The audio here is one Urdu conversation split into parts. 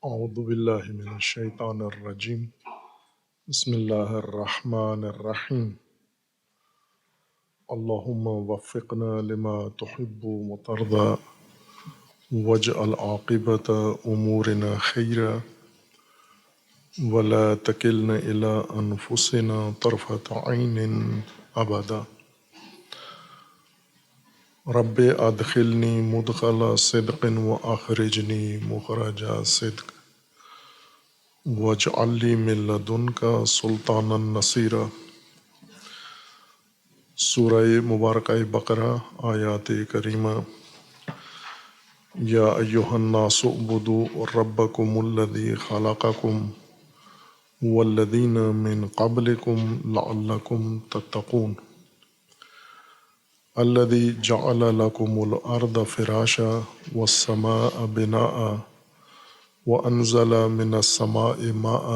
اعوذ باللہ من الشیطان الرجیم بسم اللہ الرحمن الرحیم اللہم وفقنا لما تحب وترضى واجعل عاقبۃ امورنا خیرا ولا تکلنا الی انفسنا طرفۃ عین ابدا رب ادخلنی مدخل صدق واخرجنی مخرج صدق واجعل لی من لدنک سلطانا نصیرا۔ سورہ مبارکہ بقرہ آیات کریمہ۔ یا ایہا الناس اعبدوا ربکم الذی خلقکم والذین من قبلکم لعلکم تتقون الذی جعل لکم الارض فراشا والسماء بناء وانزل من السماء ماء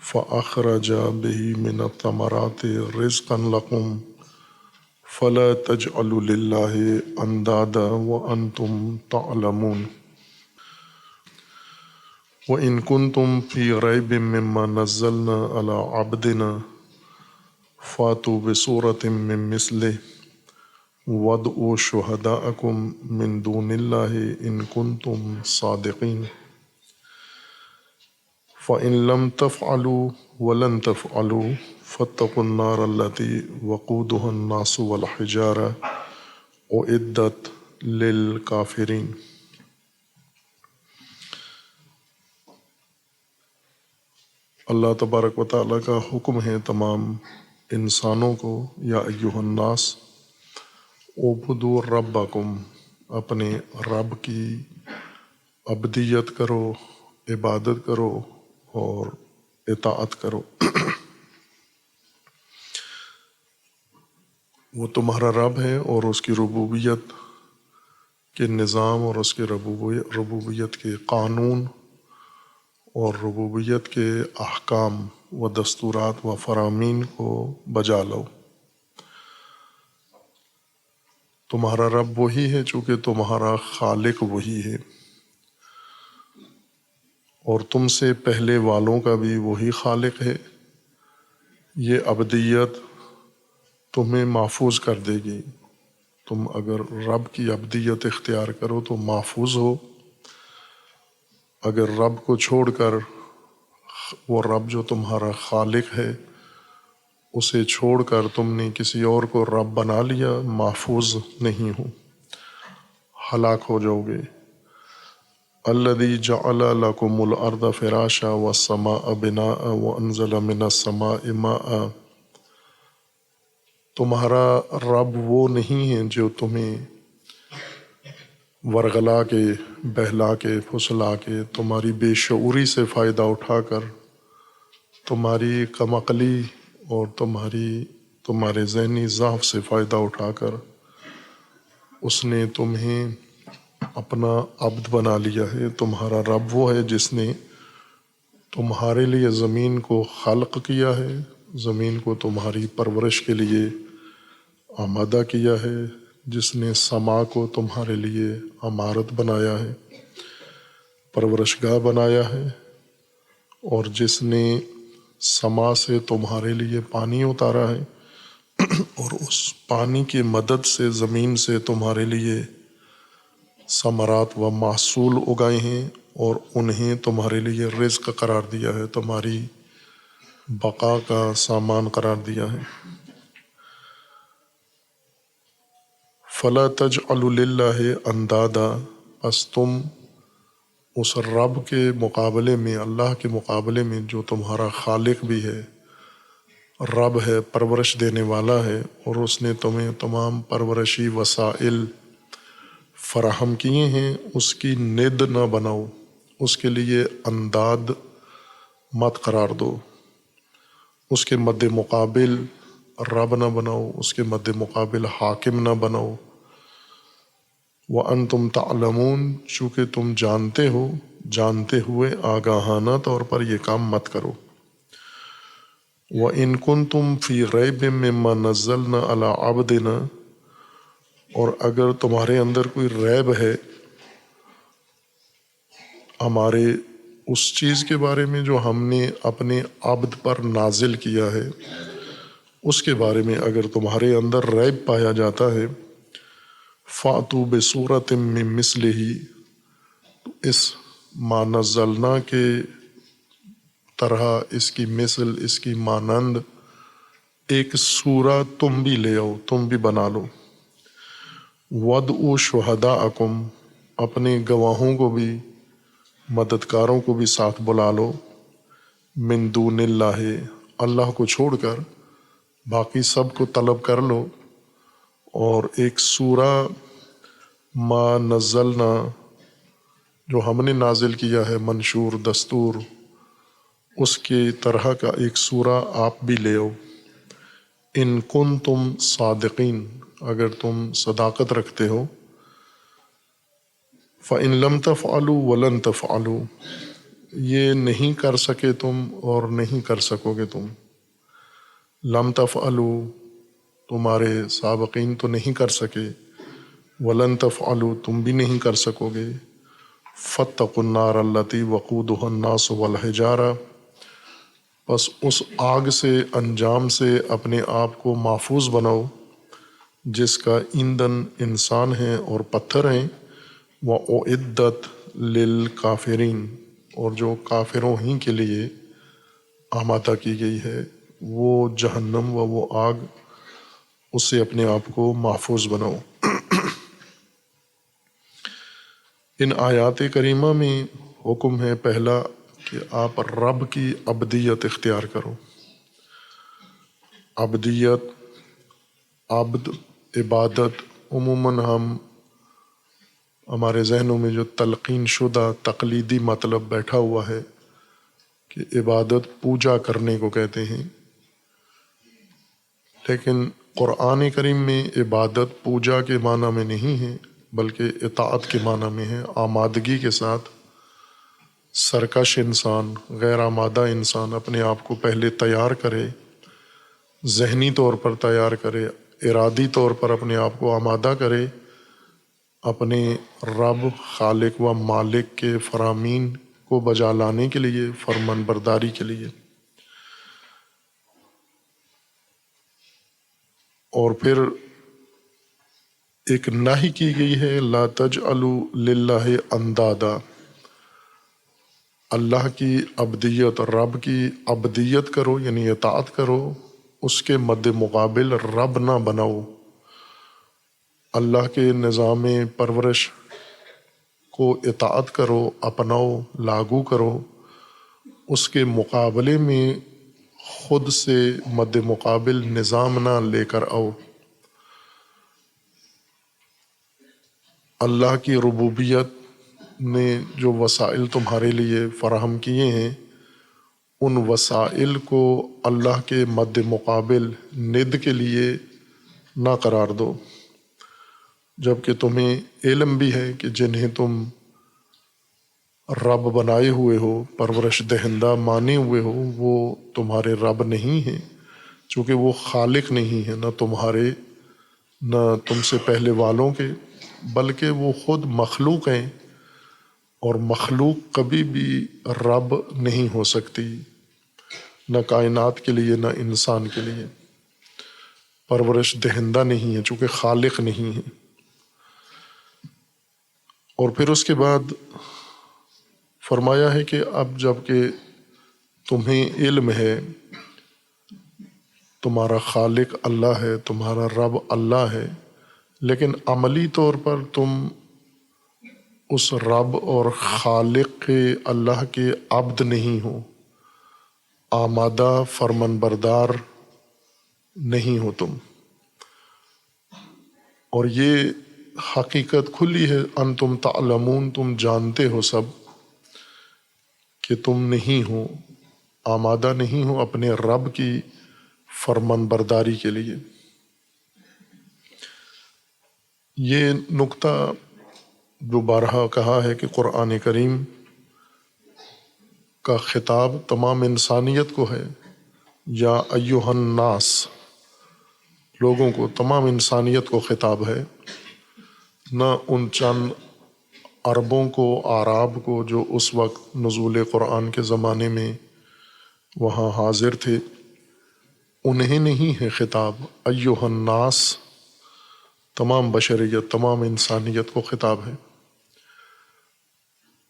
فأخرج به من الثمرات رزقا لكم فلا تجعلوا لله اندادا وانتم تعلمون وإن كنتم في ريب مما نزلنا على عبدنا فاتوا بسورة من مثله وادعوا شهداءكم من دون الله إن كنتم صادقين فإن لم تفعلوا ولن تفعلوا فاتقوا النار التي وقودها الناس والحجارة أعدت للكافرين۔ اللہ تبارک و تعالیٰ کا حکم ہے تمام انسانوں کو، یا ایہا الناس اعبدوا ربکم، اپنے رب کی عبدیت کرو، عبادت کرو اور اطاعت کرو۔ وہ تمہارا رب ہے اور اس کی ربوبیت کے نظام اور اس کے ربوبیت کے قانون اور ربوبیت کے احکام و دستورات و فرامین کو بجا لو۔ تمہارا رب وہی ہے چونکہ تمہارا خالق وہی ہے، اور تم سے پہلے والوں کا بھی وہی خالق ہے۔ یہ عبدیت تمہیں محفوظ کر دے گی۔ تم اگر رب کی عبدیت اختیار کرو تو محفوظ ہو، اگر رب کو چھوڑ کر وہ رب جو تمہارا خالق ہے اسے چھوڑ کر تم نے کسی اور کو رب بنا لیا، محفوظ نہیں ہو، ہلاک ہو جاؤ گے۔ الذی جعل لکم الارض فراشا والسماء بناء وانزل من السماء ماء، تمہارا رب وہ نہیں ہے جو تمہیں ورغلا کے، بہلا کے، پھسلا کے، تمہاری بے شعوری سے فائدہ اٹھا کر، تمہاری کم عقلی اور تمہارے ذہنی ضعف سے فائدہ اٹھا کر اس نے تمہیں اپنا عبد بنا لیا ہے۔ تمہارا رب وہ ہے جس نے تمہارے لیے زمین کو خلق کیا ہے، زمین کو تمہاری پرورش کے لیے آمادہ کیا ہے، جس نے سما کو تمہارے لیے عمارت بنایا ہے، پرورش گاہ بنایا ہے، اور جس نے سما سے تمہارے لیے پانی اتارا ہے اور اس پانی کی مدد سے زمین سے تمہارے لیے ثمرات و محصول اگائے ہیں اور انہیں تمہارے لیے رزق قرار دیا ہے، تمہاری بقا کا سامان قرار دیا ہے۔ فلا تجعلوا للہ اندادا، پس تم اس رب کے مقابلے میں، اللہ کے مقابلے میں جو تمہارا خالق بھی ہے، رب ہے، پرورش دینے والا ہے، اور اس نے تمہیں تمام پرورشی وسائل فراہم کیے ہیں، اس کی ند نہ بناؤ، اس کے لیے انداد مت قرار دو، اس کے مد مقابل رب نہ بناؤ، اس کے مد مقابل حاکم نہ بناؤ۔ وَأَنْتُمْ تَعْلَمُونَ، چونکہ تم جانتے ہو، جانتے ہوئے آگاہانہ طور پر یہ کام مت کرو۔ وَإِن كُنتُمْ فِي رَيْبٍ مِّمَّا نَزَّلْنَا عَلَىٰ عَبْدِنَا، اور اگر تمہارے اندر کوئی ریب ہے ہمارے اس چیز کے بارے میں جو ہم نے اپنے عبد پر نازل کیا ہے اس کے بارے میں اگر تمہارے اندر ریب پایا جاتا ہے فَأْتُوا بِصُورَةٍ مِّن مِّثْلِهِ، اس ما نزلنا کے طرح، اس کی مثل، اس کی مانند ایک سورہ تم بھی لے آؤ، تم بھی بنا لو۔ وَادْعُوا شُهَدَاءَكُمْ، اپنے گواہوں کو بھی، مددگاروں کو بھی ساتھ بلا لو، من دون اللہ، اللہ کو چھوڑ کر باقی سب کو طلب کر لو، اور ایک سورہ ما نزلنا جو ہم نے نازل کیا ہے، منشور دستور، اس کے طرح کا ایک سورہ آپ بھی لے آؤ۔ ان کنتم صادقین، اگر تم صداقت رکھتے ہو۔ فَإِن لَمْ تَفْعَلُوا وَلَن تَفْعَلُوا، یہ نہیں کر سکے تم اور نہیں کر سکو گے تم۔ لم تفعلوا، تمہارے سابقین تو نہیں کر سکے، ولن تفعلوا، تم بھی نہیں کر سکو گے۔ فاتقوا النار التي وقودها الناس والحجارہ، بس اس آگ سے، انجام سے اپنے آپ کو محفوظ بناؤ جس کا ایندھن انسان ہیں اور پتھر ہیں۔ وَأُعِدَّتْ لِلْكَافِرِينَ، اور جو کافروں ہی کے لیے آمادہ کی گئی ہے، وہ جہنم و وہ آگ، اس سے اپنے آپ کو محفوظ بناؤ۔ ان آیات کریمہ میں حکم ہے پہلا کہ آپ رب کی عبدیت اختیار کرو۔ عبدیت، عبد، عبادت، عموماً ہمارے ذہنوں میں جو تلقین شدہ تقلیدی مطلب بیٹھا ہوا ہے کہ عبادت پوجا کرنے کو کہتے ہیں، لیکن قرآن کریم میں عبادت پوجا کے معنی میں نہیں ہے بلکہ اطاعت کے معنی میں ہے۔ آمادگی کے ساتھ سرکش انسان، غیر آمادہ انسان اپنے آپ کو پہلے تیار کرے، ذہنی طور پر تیار کرے، ارادی طور پر اپنے آپ کو آمادہ کرے، اپنے رب، خالق و مالک کے فرامین کو بجا لانے کے لیے، فرمان برداری کے لیے۔ اور پھر ایک نہی کی گئی ہے، لا تجعلوا للہ اندادا، اللہ کی عبدیت، رب کی عبدیت کرو یعنی اطاعت کرو، اس کے مد مقابل رب نہ بناؤ۔ اللہ کے نظام پرورش کو اطاعت کرو، اپناؤ، لاگو کرو، اس کے مقابلے میں خود سے مد مقابل نظام نہ لے کر آؤ۔ اللہ کی ربوبیت نے جو وسائل تمہارے لیے فراہم کیے ہیں، ان وسائل کو اللہ کے مد مقابل ند کے لیے نہ قرار دو، جبکہ تمہیں علم بھی ہے کہ جنہیں تم رب بنائے ہوئے ہو، پرورش دہندہ مانے ہوئے ہو، وہ تمہارے رب نہیں ہیں، چونکہ وہ خالق نہیں ہیں، نہ تمہارے نہ تم سے پہلے والوں کے، بلکہ وہ خود مخلوق ہیں، اور مخلوق کبھی بھی رب نہیں ہو سکتی، نہ کائنات کے لیے نہ انسان کے لیے۔ پرورش دہندہ نہیں ہے چونکہ خالق نہیں ہے۔ اور پھر اس کے بعد فرمایا ہے کہ اب جب کہ تمہیں علم ہے، تمہارا خالق اللہ ہے، تمہارا رب اللہ ہے، لیکن عملی طور پر تم اس رب اور خالق کے، اللہ کے عبد نہیں ہو، آمادہ فرمان بردار نہیں ہو تم۔ اور یہ حقیقت کھلی ہے، انتم تعلمون، تم جانتے ہو سب کہ تم نہیں ہو، آمادہ نہیں ہو اپنے رب کی فرمان برداری کے لیے۔ یہ نقطہ جو بارہا کہا ہے کہ قرآن کریم کا خطاب تمام انسانیت کو ہے، یا ایھا الناس، لوگوں کو، تمام انسانیت کو خطاب ہے، نہ ان چند عربوں کو، اعراب کو، جو اس وقت نزول قرآن کے زمانے میں وہاں حاضر تھے، انہیں نہیں ہے خطاب، ایھا الناس، تمام بشریت، تمام انسانیت کو خطاب ہے۔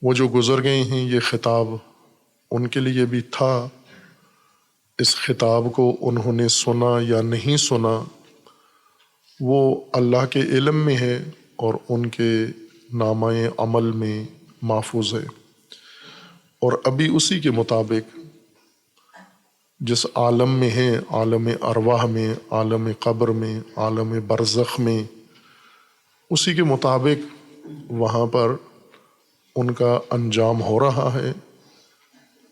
وہ جو گزر گئے ہیں یہ خطاب ان کے لیے بھی تھا، اس خطاب کو انہوں نے سنا یا نہیں سنا وہ اللہ کے علم میں ہے اور ان کے نامہ عمل میں محفوظ ہے، اور ابھی اسی کے مطابق جس عالم میں ہیں، عالم ارواح میں، عالم قبر میں، عالم برزخ میں، اسی کے مطابق وہاں پر ان کا انجام ہو رہا ہے۔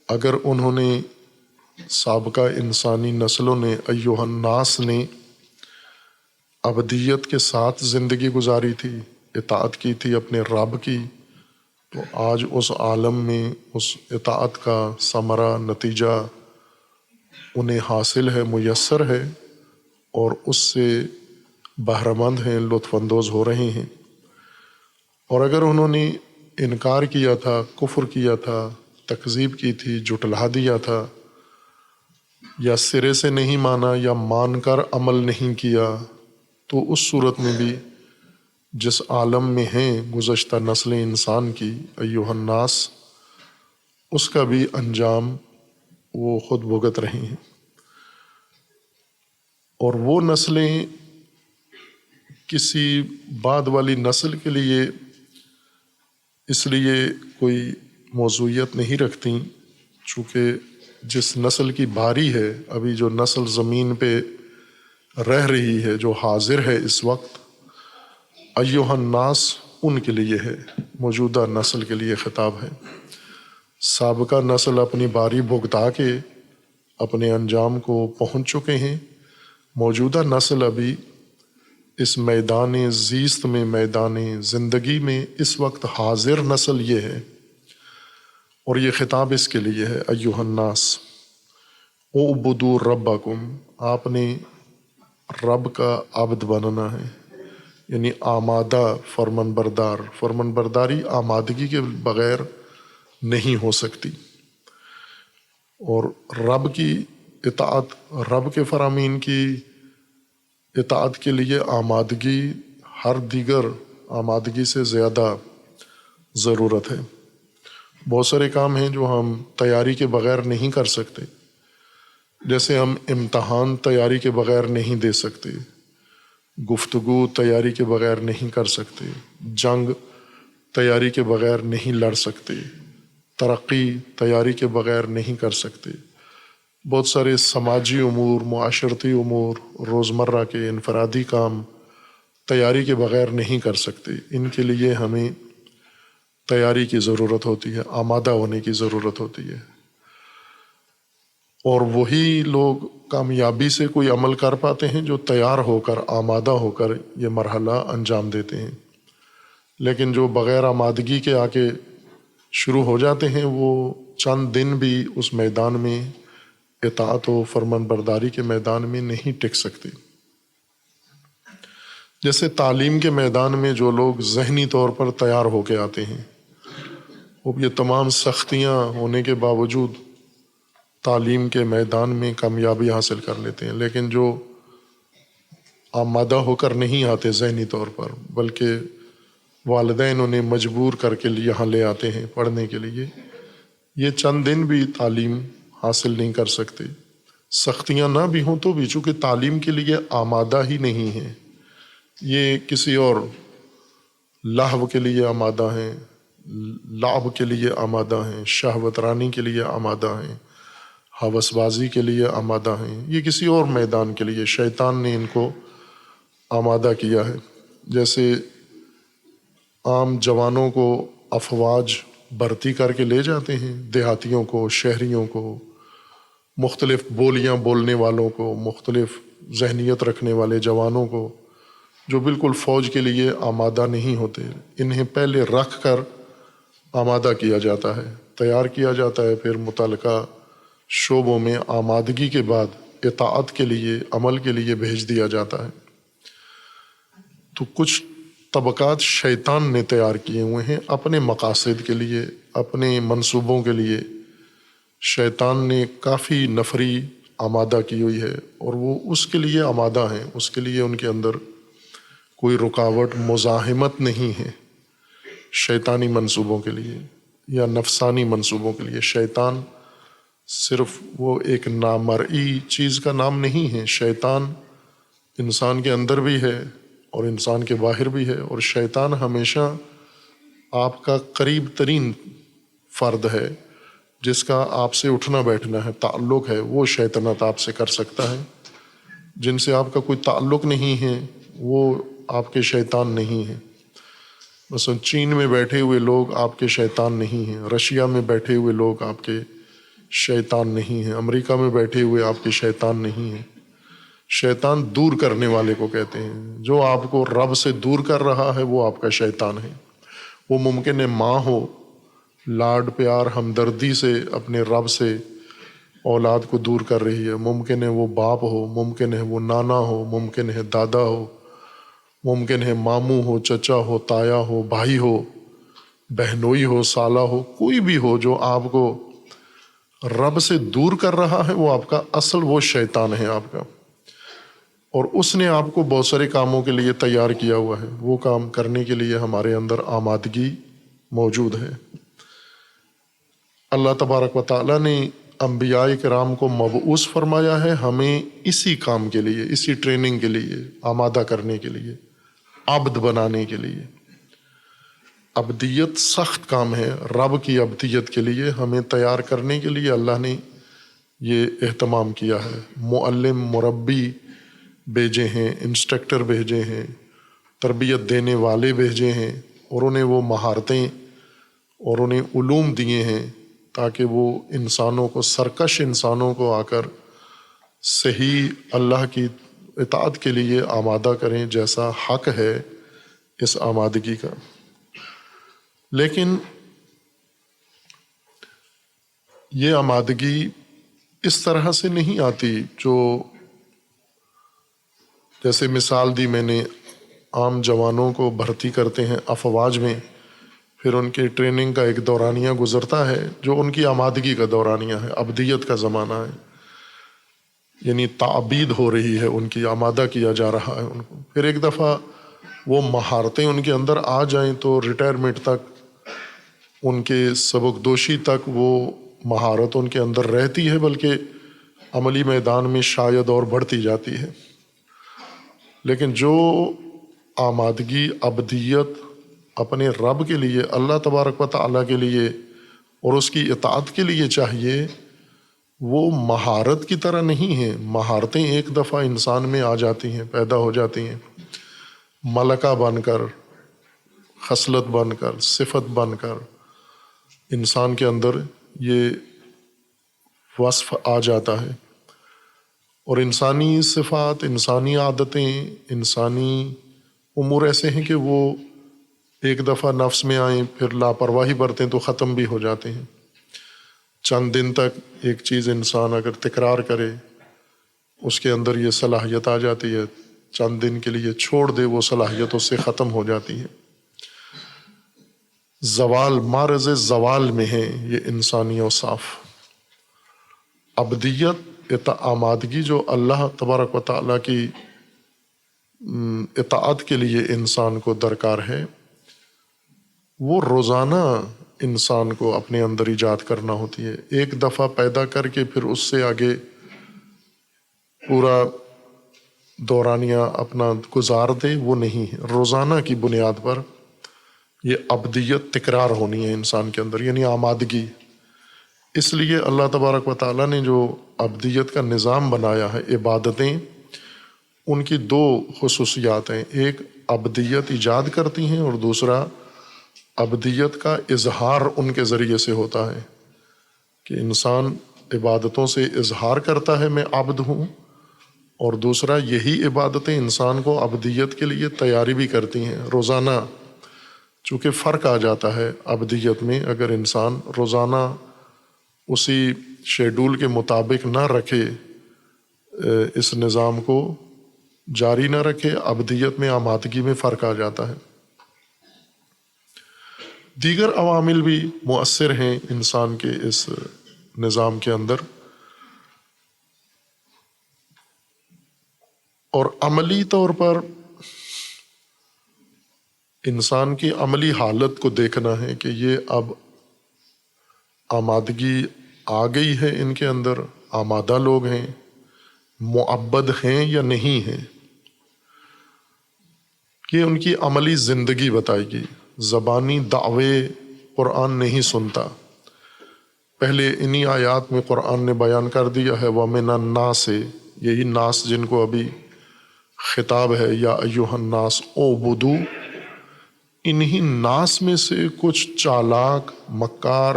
اگر انہوں نے سابقہ انسانی نسلوں نے، ایھا الناس نے ابدیت کے ساتھ زندگی گزاری تھی، اطاعت کی تھی اپنے رب کی، تو آج اس عالم میں اس اطاعت کا ثمرہ، نتیجہ انہیں حاصل ہے، میسر ہے، اور اس سے بہرہ مند ہیں، لطف اندوز ہو رہے ہیں۔ اور اگر انہوں نے انکار کیا تھا، کفر کیا تھا، تکذیب کی تھی، جھٹلا دیا تھا، یا سرے سے نہیں مانا یا مان کر عمل نہیں کیا، تو اس صورت میں بھی جس عالم میں ہیں گزشتہ نسل انسان کی، ایھا الناس، اس کا بھی انجام وہ خود بھگت رہے ہیں۔ اور وہ نسلیں کسی بعد والی نسل کے لیے اس لیے کوئی موضوعیت نہیں رکھتی، چونکہ جس نسل کی باری ہے، ابھی جو نسل زمین پہ رہ رہی ہے، جو حاضر ہے اس وقت، ایھا الناس ان کے لیے ہے، موجودہ نسل کے لیے خطاب ہے۔ سابقہ نسل اپنی باری بھگتا کے اپنے انجام کو پہنچ چکے ہیں، موجودہ نسل ابھی اس میدان زیست میں، میدان زندگی میں اس وقت حاضر نسل یہ ہے، اور یہ خطاب اس کے لیے ہے، ایھا الناس اعبدوا ربکم، آپ نے رب کا عبد بننا ہے، یعنی آمادہ، فرمان بردار۔ فرمان برداری آمادگی کے بغیر نہیں ہو سکتی، اور رب کی اطاعت، رب کے فرامین کی اطاعت کے لیے آمادگی ہر دیگر آمادگی سے زیادہ ضرورت ہے۔ بہت سارے کام ہیں جو ہم تیاری کے بغیر نہیں کر سکتے، جیسے ہم امتحان تیاری کے بغیر نہیں دے سکتے، گفتگو تیاری کے بغیر نہیں کر سکتے، جنگ تیاری کے بغیر نہیں لڑ سکتے، ترقی تیاری کے بغیر نہیں کر سکتے، بہت سارے سماجی امور، معاشرتی امور، روزمرہ کے انفرادی کام تیاری کے بغیر نہیں کر سکتے، ان کے لیے ہمیں تیاری کی ضرورت ہوتی ہے، آمادہ ہونے کی ضرورت ہوتی ہے، اور وہی لوگ کامیابی سے کوئی عمل کر پاتے ہیں جو تیار ہو کر، آمادہ ہو کر یہ مرحلہ انجام دیتے ہیں۔ لیکن جو بغیر آمادگی کے آ کے شروع ہو جاتے ہیں، وہ چند دن بھی اس میدان میں، اطاعت و فرمان برداری کے میدان میں نہیں ٹک سکتے۔ جیسے تعلیم کے میدان میں جو لوگ ذہنی طور پر تیار ہو کے آتے ہیں، وہ یہ تمام سختیاں ہونے کے باوجود تعلیم کے میدان میں کامیابی حاصل کر لیتے ہیں، لیکن جو آمادہ ہو کر نہیں آتے ذہنی طور پر، بلکہ والدین انہیں مجبور کر کے یہاں لے آتے ہیں پڑھنے کے لیے، یہ چند دن بھی تعلیم حاصل نہیں کر سکتے۔ سختیاں نہ بھی ہوں تو بھی، چونکہ تعلیم کے لیے آمادہ ہی نہیں ہیں، یہ کسی اور لہو کے لیے آمادہ ہیں، لعب کے لیے آمادہ ہیں، شہوت رانی کے لیے آمادہ ہیں، ہوس بازی کے لیے آمادہ ہیں، یہ کسی اور میدان کے لیے شیطان نے ان کو آمادہ کیا ہے۔ جیسے عام جوانوں کو افواج بھرتی کر کے لے جاتے ہیں، دیہاتیوں کو، شہریوں کو، مختلف بولیاں بولنے والوں کو، مختلف ذہنیت رکھنے والے جوانوں کو، جو بالکل فوج کے لیے آمادہ نہیں ہوتے، انہیں پہلے رکھ کر آمادہ کیا جاتا ہے، تیار کیا جاتا ہے، پھر متعلقہ شعبوں میں آمادگی کے بعد اطاعت کے لیے، عمل کے لیے بھیج دیا جاتا ہے۔ تو کچھ طبقات شیطان نے تیار کیے ہوئے ہیں اپنے مقاصد کے لیے، اپنے منصوبوں کے لیے۔ شیطان نے کافی نفری آمادہ کی ہوئی ہے اور وہ اس کے لیے آمادہ ہیں، اس کے لیے ان کے اندر کوئی رکاوٹ، مزاحمت نہیں ہے شیطانی منصوبوں کے لیے یا نفسانی منصوبوں کے لیے۔ شیطان صرف وہ ایک نامرئی چیز کا نام نہیں ہے، شیطان انسان کے اندر بھی ہے اور انسان کے باہر بھی ہے، اور شیطان ہمیشہ آپ کا قریب ترین فرد ہے جس کا آپ سے اٹھنا بیٹھنا ہے، تعلق ہے، وہ شیطنت آپ سے کر سکتا ہے۔ جن سے آپ کا کوئی تعلق نہیں ہے وہ آپ کے شیطان نہیں ہیں۔ مثلا چین میں بیٹھے ہوئے لوگ آپ کے شیطان نہیں ہیں، رشیا میں بیٹھے ہوئے لوگ آپ کے شیطان نہیں ہیں، امریکہ میں بیٹھے ہوئے آپ کے شیطان نہیں ہیں۔ شیطان دور کرنے والے کو کہتے ہیں، جو آپ کو رب سے دور کر رہا ہے وہ آپ کا شیطان ہے۔ وہ ممکن ہے ماں ہو، لاڈ پیار ہمدردی سے اپنے رب سے اولاد کو دور کر رہی ہے، ممکن ہے وہ باپ ہو، ممکن ہے وہ نانا ہو، ممکن ہے دادا ہو، ممکن ہے ماموں ہو، چچا ہو، تایا ہو، بھائی ہو، بہنوئی ہو، سالہ ہو، کوئی بھی ہو جو آپ کو رب سے دور کر رہا ہے وہ آپ کا اصل وہ شیطان ہے آپ کا، اور اس نے آپ کو بہت سارے کاموں کے لیے تیار کیا ہوا ہے۔ وہ کام کرنے کے لیے ہمارے اندر آمادگی موجود ہے۔ اللہ تبارک و تعالیٰ نے انبیاء کرام کو مبعوث فرمایا ہے ہمیں اسی کام کے لیے، اسی ٹریننگ کے لیے آمادہ کرنے کے لیے، عبد بنانے کے لیے۔ عبدیت سخت کام ہے، رب کی عبدیت کے لیے ہمیں تیار کرنے کے لیے اللہ نے یہ اہتمام کیا ہے۔ معلم، مربی بھیجے ہیں، انسٹرکٹر بھیجے ہیں، تربیت دینے والے بھیجے ہیں، اور انہیں وہ مہارتیں اور انہیں علوم دیے ہیں تاکہ وہ انسانوں کو، سرکش انسانوں کو آ کر صحیح اللہ کی اطاعت کے لیے آمادہ کریں جیسا حق ہے اس آمادگی کا۔ لیکن یہ آمادگی اس طرح سے نہیں آتی جو جیسے مثال دی میں نے، عام جوانوں کو بھرتی کرتے ہیں افواج میں، پھر ان کی ٹریننگ کا ایک دورانیہ گزرتا ہے جو ان کی آمادگی کا دورانیہ ہے، عبدیت کا زمانہ ہے، یعنی تعبید ہو رہی ہے، ان کی آمادہ کیا جا رہا ہے ان کو۔ پھر ایک دفعہ وہ مہارتیں ان کے اندر آ جائیں تو ریٹائرمنٹ تک، ان کے سبکدوشی تک وہ مہارت ان کے اندر رہتی ہے، بلکہ عملی میدان میں شاید اور بڑھتی جاتی ہے۔ لیکن جو آمادگی عبدیت اپنے رب کے لیے، اللہ تبارک و تعالیٰ کے لیے اور اس کی اطاعت کے لیے چاہیے، وہ مہارت کی طرح نہیں ہے۔ مہارتیں ایک دفعہ انسان میں آ جاتی ہیں، پیدا ہو جاتی ہیں، ملکہ بن کر، خصلت بن کر، صفت بن کر انسان کے اندر یہ وصف آ جاتا ہے، اور انسانی صفات، انسانی عادتیں، انسانی امور ایسے ہیں کہ وہ ایک دفعہ نفس میں آئیں، پھر لاپرواہی برتیں تو ختم بھی ہو جاتے ہیں۔ چند دن تک ایک چیز انسان اگر تکرار کرے اس کے اندر یہ صلاحیت آ جاتی ہے، چند دن کے لیے چھوڑ دے وہ صلاحیت اس سے ختم ہو جاتی ہے۔ زوال، معرض زوال میں ہے یہ انسانی اوصاف۔ عبدیت، آمادگی جو اللہ تبارک و تعالیٰ کی اطاعت کے لیے انسان کو درکار ہے، وہ روزانہ انسان کو اپنے اندر ایجاد کرنا ہوتی ہے۔ ایک دفعہ پیدا کر کے پھر اس سے آگے پورا دورانیہ اپنا گزار دے، وہ نہیں ہے۔ روزانہ کی بنیاد پر یہ عبدیت تکرار ہونی ہے انسان کے اندر، یعنی آمادگی۔ اس لیے اللہ تبارک و تعالیٰ نے جو عبدیت کا نظام بنایا ہے، عبادتیں، ان کی دو خصوصیات ہیں، ایک عبدیت ایجاد کرتی ہیں اور دوسرا عبدیت کا اظہار ان کے ذریعے سے ہوتا ہے، کہ انسان عبادتوں سے اظہار کرتا ہے میں عبد ہوں، اور دوسرا یہی عبادتیں انسان کو عبدیت کے لیے تیاری بھی کرتی ہیں روزانہ۔ چونکہ فرق آ جاتا ہے عبدیت میں، اگر انسان روزانہ اسی شیڈول کے مطابق نہ رکھے، اس نظام کو جاری نہ رکھے، عبدیت میں آمادگی میں فرق آ جاتا ہے۔ دیگر عوامل بھی مؤثر ہیں انسان کے اس نظام کے اندر، اور عملی طور پر انسان کی عملی حالت کو دیکھنا ہے کہ یہ اب آمادگی آ گئی ہے ان کے اندر، آمادہ لوگ ہیں، معبد ہیں یا نہیں ہیں، یہ ان کی عملی زندگی بتائے گی۔ زبانی دعوے قرآن نہیں سنتا، پہلے انہی آیات میں قرآن نے بیان کر دیا ہے وَمِنَ النَّاسِ، یہی ناس جن کو ابھی خطاب ہے یا ایھا الناس اعبدوا، انہی ناس میں سے کچھ چالاک، مکار،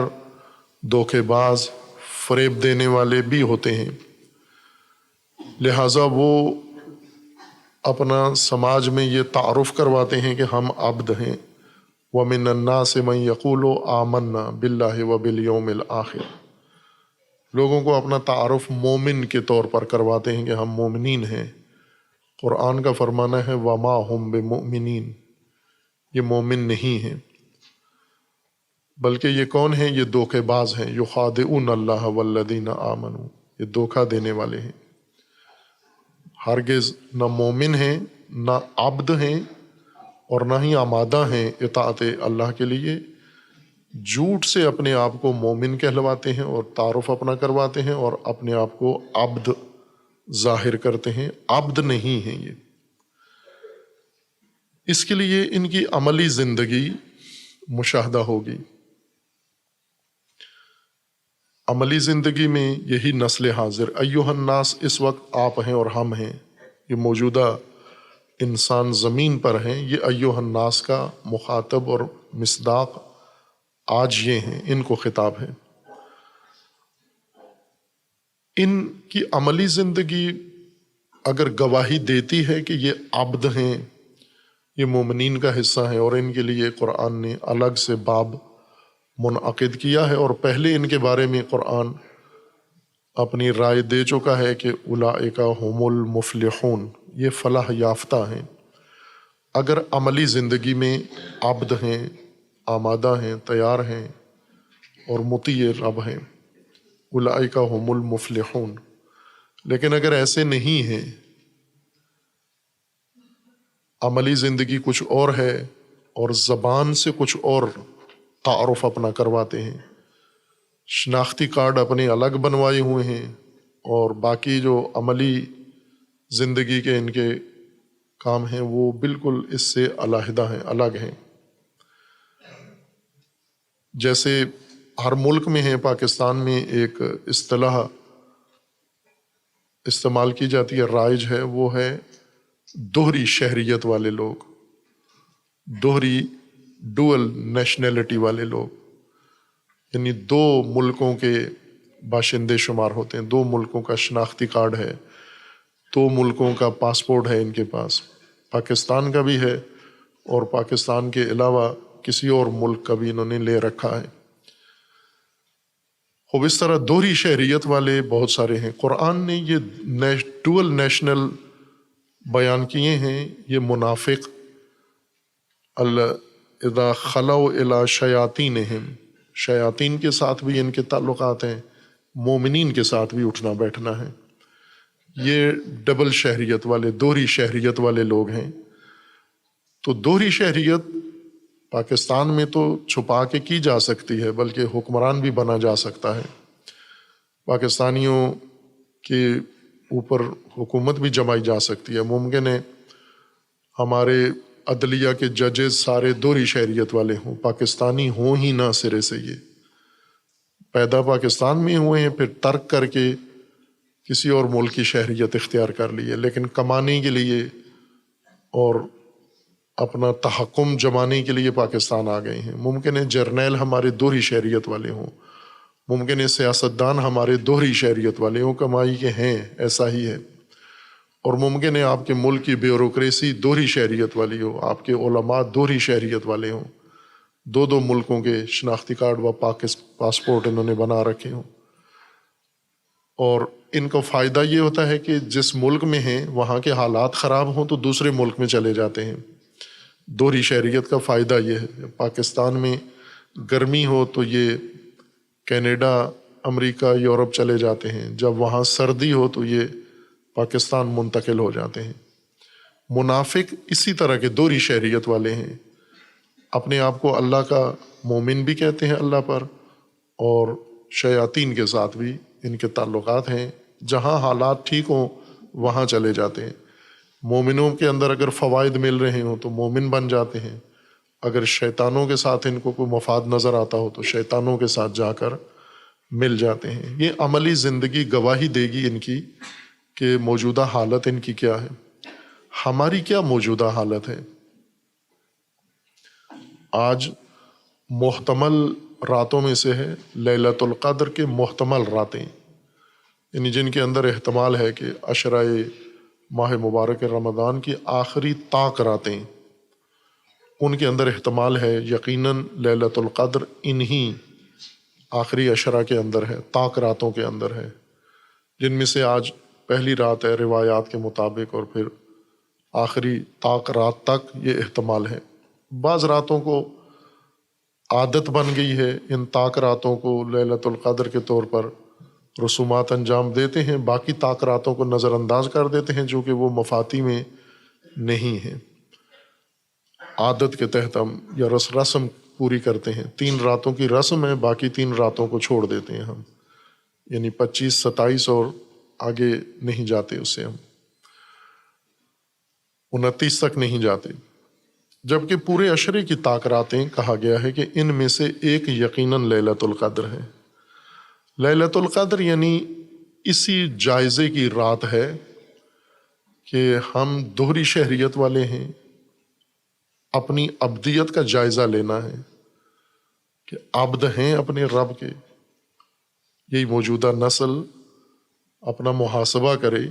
دھوکے باز، فریب دینے والے بھی ہوتے ہیں، لہٰذا وہ اپنا سماج میں یہ تعارف کرواتے ہیں کہ ہم عبد ہیں۔ وَمِنَ النَّاسِ مَن يَقُولُ آمَنَّا بِاللَّهِ وَبِالْيَوْمِ الْآخِرِ، لوگوں کو اپنا تعارف مومن کے طور پر کرواتے ہیں کہ ہم مومنین ہیں۔ قرآن کا فرمانا ہے وَمَا هُمْ بِمُؤْمِنِينَ، یہ مومن نہیں ہیں، بلکہ یہ کون ہیں؟ یہ دھوکے باز ہیں۔ يُخَادِعُونَ اللَّهَ وَالَّذِينَ آمَنُوا، یہ دھوکہ دینے والے ہیں، ہرگز نہ مومن ہیں، نہ عبد ہیں، اور نہ ہی آمادہ ہیں اطاعت اللہ کے لیے، جھوٹ سے اپنے آپ کو مومن کہلواتے ہیں اور تعارف اپنا کرواتے ہیں، اور اپنے آپ کو عبد ظاہر کرتے ہیں، عبد نہیں ہیں یہ۔ اس کے لیے ان کی عملی زندگی مشاہدہ ہوگی۔ عملی زندگی میں یہی نسل حاضر ایھا الناس، اس وقت آپ ہیں اور ہم ہیں، یہ موجودہ انسان زمین پر ہیں، یہ ایھا الناس کا مخاطب اور مصداق آج یہ ہیں، ان کو خطاب ہے۔ ان کی عملی زندگی اگر گواہی دیتی ہے کہ یہ عبد ہیں، یہ مومنین کا حصہ ہیں، اور ان کے لیے قرآن نے الگ سے باب منعقد کیا ہے، اور پہلے ان کے بارے میں قرآن اپنی رائے دے چکا ہے کہ اولئک ھم المفلحون، یہ فلاح یافتہ ہیں۔ اگر عملی زندگی میں عبد ہیں، آمادہ ہیں، تیار ہیں اور مطیع رب ہیں، اولئک ھم المفلحون۔ لیکن اگر ایسے نہیں ہیں، عملی زندگی کچھ اور ہے اور زبان سے کچھ اور تعارف اپنا کرواتے ہیں، شناختی کارڈ اپنے الگ بنوائے ہوئے ہیں، اور باقی جو عملی زندگی کے ان کے کام ہیں وہ بالکل اس سے علیحدہ ہیں، الگ ہیں۔ جیسے ہر ملک میں ہے، پاکستان میں ایک اصطلاح استعمال کی جاتی ہے، رائج ہے، وہ ہے دوہری شہریت والے لوگ، دوہری ڈوئل نیشنلٹی والے لوگ، یعنی دو ملکوں کے باشندے شمار ہوتے ہیں، دو ملکوں کا شناختی کارڈ ہے، دو ملکوں کا پاسپورٹ ہے ان کے پاس، پاکستان کا بھی ہے اور پاکستان کے علاوہ کسی اور ملک کا بھی انہوں نے لے رکھا ہے۔ خوب اس طرح دوہری شہریت والے بہت سارے ہیں۔ قرآن نے یہ ڈوئل نیشنل بیان کیے ہیں، یہ منافق اذا خلوا الی شیاطینہم، شیاطین کے ساتھ بھی ان کے تعلقات ہیں، مومنین کے ساتھ بھی اٹھنا بیٹھنا ہے۔ یہ ڈبل شہریت والے، دوہری شہریت والے لوگ ہیں۔ تو دوہری شہریت پاکستان میں تو چھپا کے کی جا سکتی ہے، بلکہ حکمران بھی بنا جا سکتا ہے، پاکستانیوں کے اوپر حکومت بھی جمائی جا سکتی ہے۔ ممکن ہے ہمارے عدلیہ کے ججز سارے دوہری شہریت والے ہوں، پاکستانی ہوں ہی نہ سرے سے، یہ پیدا پاکستان میں ہوئے ہیں، پھر ترک کر کے کسی اور ملک کی شہریت اختیار کر لی ہے، لیکن کمانے کے لیے اور اپنا تحکم جمانے کے لیے پاکستان آ گئے ہیں۔ ممکن ہے جرنیل ہمارے دوہری شہریت والے ہوں، ممکن ہے سیاستدان ہمارے دوہری شہریت والے ہوں، کمائی کے ہیں، ایسا ہی ہے، اور ممکن ہے آپ کے ملک کی بیوروکریسی دوہری شہریت والی ہو، آپ کے علماء دوہری شہریت والے ہوں، دو دو ملکوں کے شناختی کارڈ و پاسپورٹ انہوں نے بنا رکھے ہوں، اور ان کو فائدہ یہ ہوتا ہے کہ جس ملک میں ہیں وہاں کے حالات خراب ہوں تو دوسرے ملک میں چلے جاتے ہیں۔ دوہری شہریت کا فائدہ یہ ہے، پاکستان میں گرمی ہو تو یہ کینیڈا، امریکہ، یورپ چلے جاتے ہیں، جب وہاں سردی ہو تو یہ پاکستان منتقل ہو جاتے ہیں۔ منافق اسی طرح کے دوہری شہریت والے ہیں، اپنے آپ کو اللہ کا مومن بھی کہتے ہیں اللہ پر، اور شیاطین کے ساتھ بھی ان کے تعلقات ہیں، جہاں حالات ٹھیک ہوں وہاں چلے جاتے ہیں۔ مومنوں کے اندر اگر فوائد مل رہے ہوں تو مومن بن جاتے ہیں، اگر شیطانوں کے ساتھ ان کو کوئی مفاد نظر آتا ہو تو شیطانوں کے ساتھ جا کر مل جاتے ہیں۔ یہ عملی زندگی گواہی دے گی ان کی کہ موجودہ حالت ان کی کیا ہے۔ ہماری کیا موجودہ حالت ہے؟ آج محتمل راتوں میں سے ہے لیلۃ القدر کے محتمل راتیں، یعنی جن کے اندر احتمال ہے کہ عشرہ ماہ مبارک رمضان کی آخری طاق راتیں، ان کے اندر احتمال ہے یقیناً لیلۃ القدر انہی آخری عشرہ کے اندر ہے، طاق راتوں کے اندر ہے، جن میں سے آج پہلی رات ہے روایات کے مطابق، اور پھر آخری طاق رات تک یہ احتمال ہے۔ بعض راتوں کو عادت بن گئی ہے، ان طاق راتوں کو لیلۃ القدر کے طور پر رسومات انجام دیتے ہیں، باقی طاق راتوں کو نظر انداز کر دیتے ہیں جو کہ وہ مفاتی میں نہیں ہیں۔ عادت کے تحت ہم یا رسم پوری کرتے ہیں، 3 راتوں کی رسم ہے، باقی 3 راتوں کو چھوڑ دیتے ہیں ہم، یعنی 25، 27 اور آگے نہیں جاتے، اس سے ہم 29 تک نہیں جاتے، جبکہ پورے عشرے کی طاق راتیں کہا گیا ہے کہ ان میں سے ایک یقیناً لیلۃ القدر ہے۔ لیلۃ القدر یعنی اسی جائزے کی رات ہے کہ ہم دوہری شہریت والے ہیں، اپنی عبدیت کا جائزہ لینا ہے کہ عبد ہیں اپنے رب کے۔ یہی موجودہ نسل اپنا محاسبہ کرے،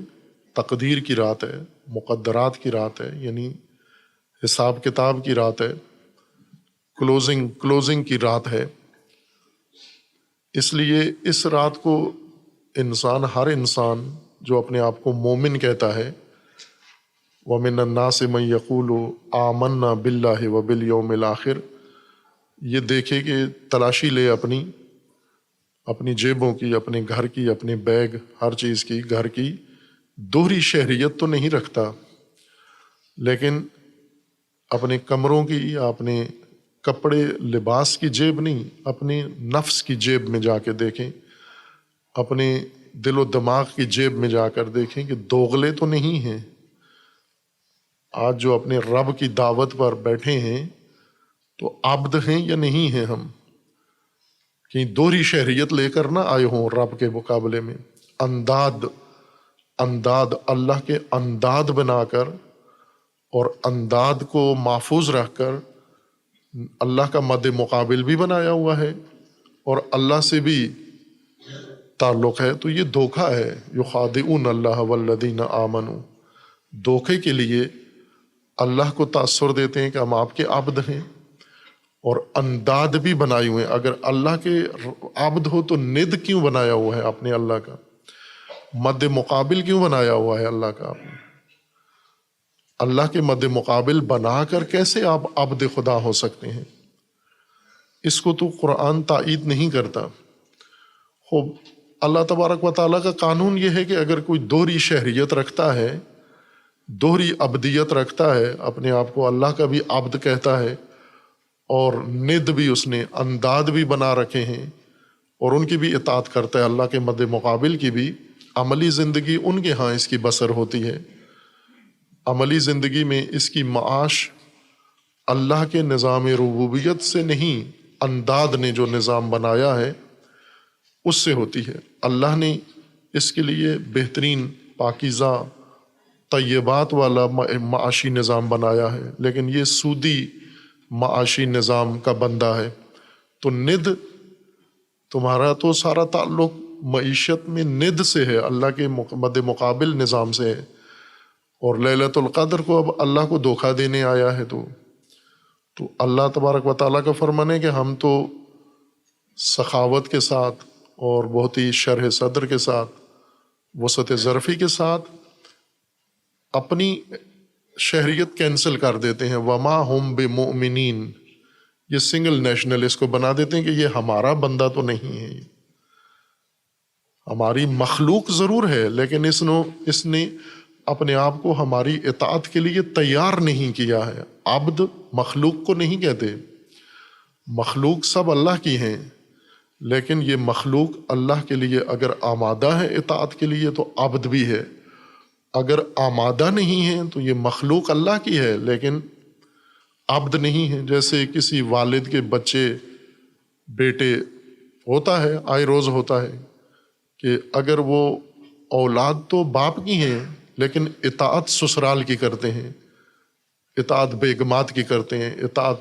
تقدیر کی رات ہے، مقدرات کی رات ہے، یعنی حساب کتاب کی رات ہے، کلوزنگ کی رات ہے۔ اس لیے اس رات کو ہر انسان جو اپنے آپ کو مومن کہتا ہے، وَمِنَ النَّاسِ مَن يَقُولُ آمَنَّا بِاللَّهِ وَبِالْيَوْمِ الْآخِرِ، یہ دیکھے کہ تلاشی لے اپنی جیبوں کی، اپنے گھر کی، اپنے بیگ، ہر چیز کی، گھر کی دوہری شہریت تو نہیں رکھتا، لیکن اپنے کمروں کی یا اپنے کپڑے لباس کی جیب نہیں، اپنے نفس کی جیب میں جا کے دیکھیں، اپنے دل و دماغ کی جیب میں جا کر دیکھیں کہ دوغلے تو نہیں ہیں۔ آج جو اپنے رب کی دعوت پر بیٹھے ہیں تو عبد ہیں یا نہیں ہیں ہم؟ کہیں دوہری شہریت لے کر نہ آئے ہوں رب کے مقابلے میں، انداد اللہ کے انداد بنا کر اور انداد کو محفوظ رکھ کر اللہ کا مد مقابل بھی بنایا ہوا ہے اور اللہ سے بھی تعلق ہے، تو یہ دھوکہ ہے۔ یخادعون اللہ والذین آمنوا، دھوکے کے لیے اللہ کو تاثر دیتے ہیں کہ ہم آپ کے عبد ہیں، اور انداد بھی بنائے ہوئے ہیں۔ اگر اللہ کے عبد ہو تو ند کیوں بنایا ہوا ہے آپ نے اللہ کا؟ مد مقابل کیوں بنایا ہوا ہے اللہ کا آپ نے؟ اللہ کے مد مقابل بنا کر کیسے آپ عبد خدا ہو سکتے ہیں؟ اس کو تو قرآن تائید نہیں کرتا۔ خوب اللہ تبارک و تعالیٰ کا قانون یہ ہے کہ اگر کوئی دوہری شہریت رکھتا ہے، دوہری عبدیت رکھتا ہے، اپنے آپ کو اللہ کا بھی عبد کہتا ہے اور ند بھی اس نے انداد بھی بنا رکھے ہیں اور ان کی بھی اطاعت کرتا ہے، اللہ کے مد مقابل کی بھی، عملی زندگی ان کے ہاں اس کی بسر ہوتی ہے۔ عملی زندگی میں اس کی معاش اللہ کے نظام ربوبیت سے نہیں، انداد نے جو نظام بنایا ہے اس سے ہوتی ہے۔ اللہ نے اس کے لیے بہترین، پاکیزہ، طیبات والا معاشی نظام بنایا ہے، لیکن یہ سودی معاشی نظام کا بندہ ہے۔ تو ند، تمہارا تو سارا تعلق معیشت میں ند سے ہے، اللہ کے مد مقابل نظام سے ہے، اور لیلۃ القدر کو اب اللہ کو دھوکہ دینے آیا ہے۔ تو اللہ تبارک و تعالیٰ کا فرمان ہے کہ ہم تو سخاوت کے ساتھ اور بہت ہی شرح صدر کے ساتھ، وسعت ظرفی کے ساتھ اپنی شہریت کینسل کر دیتے ہیں۔ وما ہم بمؤمنین، یہ سنگل نیشنل اس کو بنا دیتے ہیں کہ یہ ہمارا بندہ تو نہیں ہے، ہماری مخلوق ضرور ہے لیکن اس نے اپنے آپ کو ہماری اطاعت کے لیے تیار نہیں کیا ہے۔ عبد مخلوق کو نہیں کہتے، مخلوق سب اللہ کی ہیں، لیکن یہ مخلوق اللہ کے لیے اگر آمادہ ہے اطاعت کے لیے تو عبد بھی ہے، اگر آمادہ نہیں ہے تو یہ مخلوق اللہ کی ہے لیکن عبد نہیں ہے۔ جیسے کسی والد کے بچے بیٹے ہوتا ہے، آئے روز ہوتا ہے کہ اگر وہ اولاد تو باپ کی ہیں لیکن اطاعت سسرال کی کرتے ہیں، اطاعت بیگمات کی کرتے ہیں، اطاعت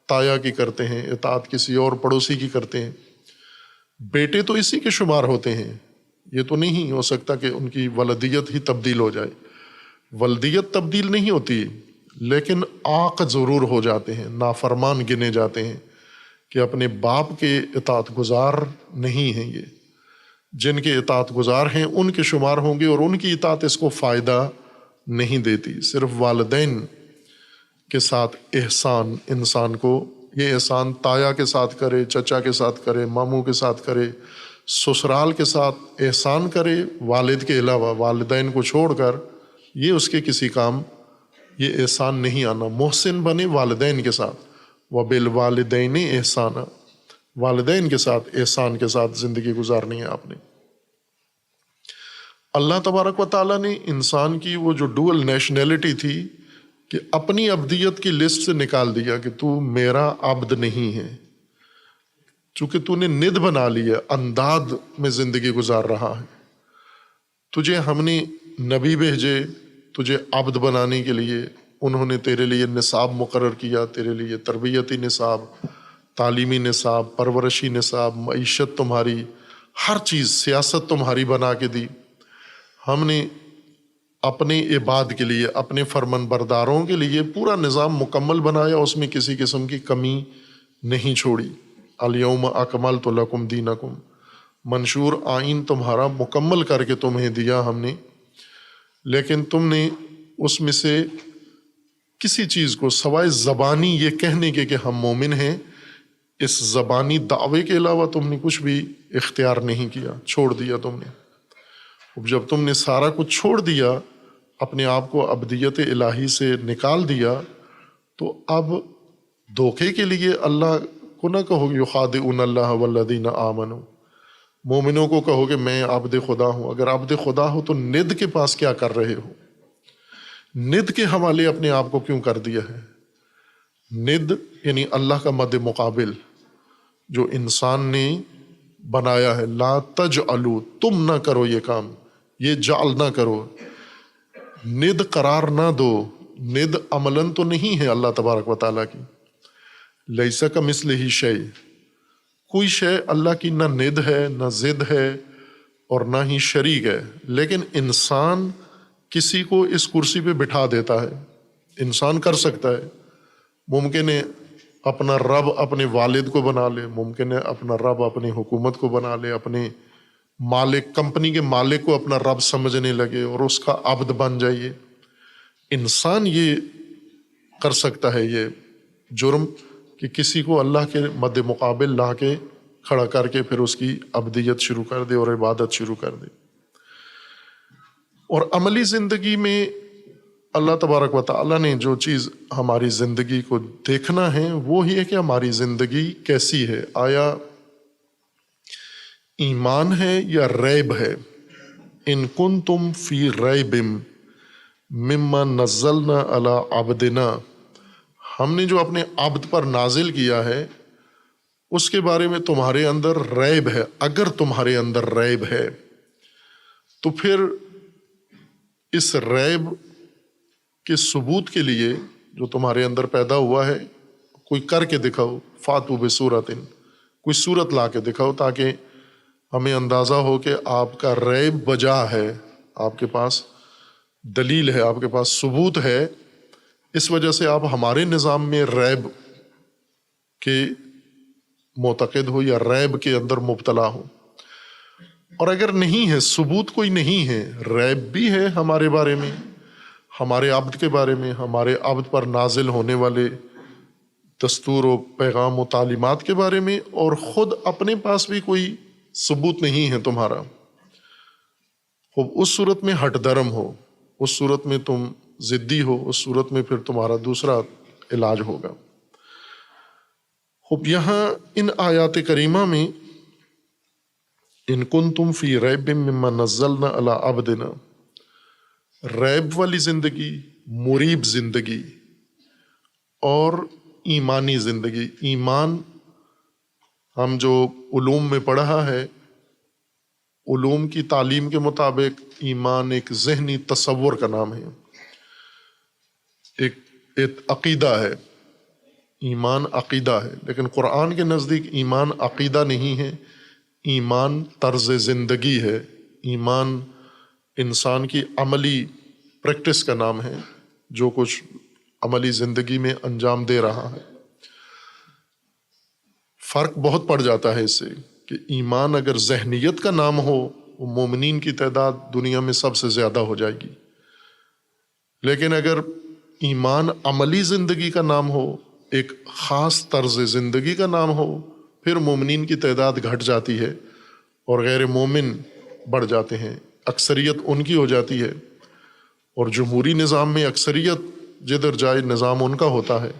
تایا کی کرتے ہیں، اطاعت کسی اور پڑوسی کی کرتے ہیں، بیٹے تو اسی کے شمار ہوتے ہیں۔ یہ تو نہیں ہو سکتا کہ ان کی ولدیت ہی تبدیل ہو جائے، ولدیت تبدیل نہیں ہوتی لیکن عاق ضرور ہو جاتے ہیں، نافرمان گنے جاتے ہیں کہ اپنے باپ کے اطاعت گزار نہیں ہیں۔ یہ جن کے اطاعت گزار ہیں ان کے شمار ہوں گے اور ان کی اطاعت اس کو فائدہ نہیں دیتی۔ صرف والدین کے ساتھ احسان انسان کو، یہ احسان تایا کے ساتھ کرے، چچا کے ساتھ کرے، ماموں کے ساتھ کرے، سسرال کے ساتھ احسان کرے، والد کے علاوہ والدین کو چھوڑ کر، یہ اس کے کسی کام یہ احسان نہیں آنا۔ محسن بنے والدین کے ساتھ، وبالوالدین احسانا، والدین کے ساتھ احسان کے ساتھ زندگی گزارنی ہے آپ نے۔ اللہ تبارک و تعالیٰ نے انسان کی وہ جو ڈوئل نیشنلٹی تھی کہ اپنی عبدیت کی لسٹ سے نکال دیا کہ تو میرا عبد نہیں ہے، چونکہ تو نے ند بنا لی ہے، انداد میں زندگی گزار رہا ہے۔ تجھے ہم نے نبی بھیجے تجھے عبد بنانے کے لیے، انہوں نے تیرے لیے نصاب مقرر کیا، تیرے لیے تربیتی نصاب، تعلیمی نصاب، پرورشی نصاب، معیشت تمہاری، ہر چیز، سیاست تمہاری بنا کے دی۔ ہم نے اپنے عباد کے لیے، اپنے فرمان برداروں کے لیے پورا نظام مکمل بنایا، اس میں کسی قسم کی کمی نہیں چھوڑی۔ الیوم اکملت لکم دینکم، منشور آئین تمہارا مکمل کر کے تمہیں دیا ہم نے، لیکن تم نے اس میں سے کسی چیز کو سوائے زبانی یہ کہنے کے کہ ہم مومن ہیں، اس زبانی دعوے کے علاوہ تم نے کچھ بھی اختیار نہیں کیا، چھوڑ دیا تم نے۔ اب جب تم نے سارا کچھ چھوڑ دیا، اپنے آپ کو عبدیت الہی سے نکال دیا، تو اب دھوکے کے لیے اللہ کو نہ کہو یخادعون اللہ والذین آمنوا، مومنوں کو کہو کہ میں عبد خدا ہوں۔ اگر عبد خدا ہو تو ند کے پاس کیا کر رہے ہو؟ ند کے حوالے اپنے آپ کو کیوں کر دیا ہے؟ ند یعنی اللہ کا مد مقابل جو انسان نے بنایا ہے۔ لا تجعلوا، تم نہ کرو یہ کام، یہ جعل نہ کرو، ند قرار نہ دو۔ ند عملاً تو نہیں ہے اللہ تبارک و تعالیٰ کی، لیس کمثلہ شیء، کوئی شے اللہ کی نہ ند ہے، نہ ضد ہے اور نہ ہی شریک ہے۔ لیکن انسان کسی کو اس کرسی پہ بٹھا دیتا ہے، انسان کر سکتا ہے، ممکن ہے اپنا رب اپنے والد کو بنا لے، ممکن ہے اپنا رب اپنی حکومت کو بنا لے، اپنے مالک، کمپنی کے مالک کو اپنا رب سمجھنے لگے اور اس کا عبد بن جائے۔ انسان یہ کر سکتا ہے یہ جرم کہ کسی کو اللہ کے مد مقابل لا کے کھڑا کر کے پھر اس کی عبدیت شروع کر دے اور عبادت شروع کر دے۔ اور عملی زندگی میں اللہ تبارک و تعالیٰ نے جو چیز ہماری زندگی کو دیکھنا ہے وہ ہی ہے کہ ہماری زندگی کیسی ہے، آیا ایمان ہے یا ریب ہے۔ ان کنتم فی ریب مما نزلنا علی عبدنا، ہم نے جو اپنے عبد پر نازل کیا ہے اس کے بارے میں تمہارے اندر ریب ہے، اگر تمہارے اندر ریب ہے تو پھر اس ریب کے ثبوت کے لیے جو تمہارے اندر پیدا ہوا ہے کوئی کر کے دکھاؤ، فاتو بصورت، کوئی صورت لا کے دکھاؤ تاکہ ہمیں اندازہ ہو کہ آپ کا ریب بجا ہے، آپ کے پاس دلیل ہے، آپ کے پاس ثبوت ہے، اس وجہ سے آپ ہمارے نظام میں ریب کے معتقد ہو یا ریب کے اندر مبتلا ہو۔ اور اگر نہیں ہے، ثبوت کوئی نہیں ہے، ریب بھی ہے ہمارے بارے میں، ہمارے عبد کے بارے میں، ہمارے عبد پر نازل ہونے والے دستور و پیغام و تعلیمات کے بارے میں، اور خود اپنے پاس بھی کوئی ثبوت نہیں ہے تمہارا، خوب اس صورت میں ہٹ درم ہو، اس صورت میں تم ضدی ہو، اس صورت میں پھر تمہارا دوسرا علاج ہوگا۔ خوب یہاں ان آیات کریمہ میں ان کنتم فی ریب مما نزلنا علی عبدنا، ریب والی زندگی، مریب زندگی اور ایمانی زندگی۔ ایمان ہم جو علوم میں پڑھا ہے، علوم کی تعلیم کے مطابق ایمان ایک ذہنی تصور کا نام ہے، ایک عقیدہ ہے، ایمان عقیدہ ہے، لیکن قرآن کے نزدیک ایمان عقیدہ نہیں ہے، ایمان طرز زندگی ہے، ایمان انسان کی عملی پریکٹس کا نام ہے، جو کچھ عملی زندگی میں انجام دے رہا ہے۔ فرق بہت پڑ جاتا ہے اس سے کہ ایمان اگر ذہنیت کا نام ہو، وہ مومنین کی تعداد دنیا میں سب سے زیادہ ہو جائے گی، لیکن اگر ایمان عملی زندگی کا نام ہو، ایک خاص طرز زندگی کا نام ہو، پھر مومنین کی تعداد گھٹ جاتی ہے اور غیر مومن بڑھ جاتے ہیں، اکثریت ان کی ہو جاتی ہے، اور جمہوری نظام میں اکثریت جدھر جائے نظام ان کا ہوتا ہے۔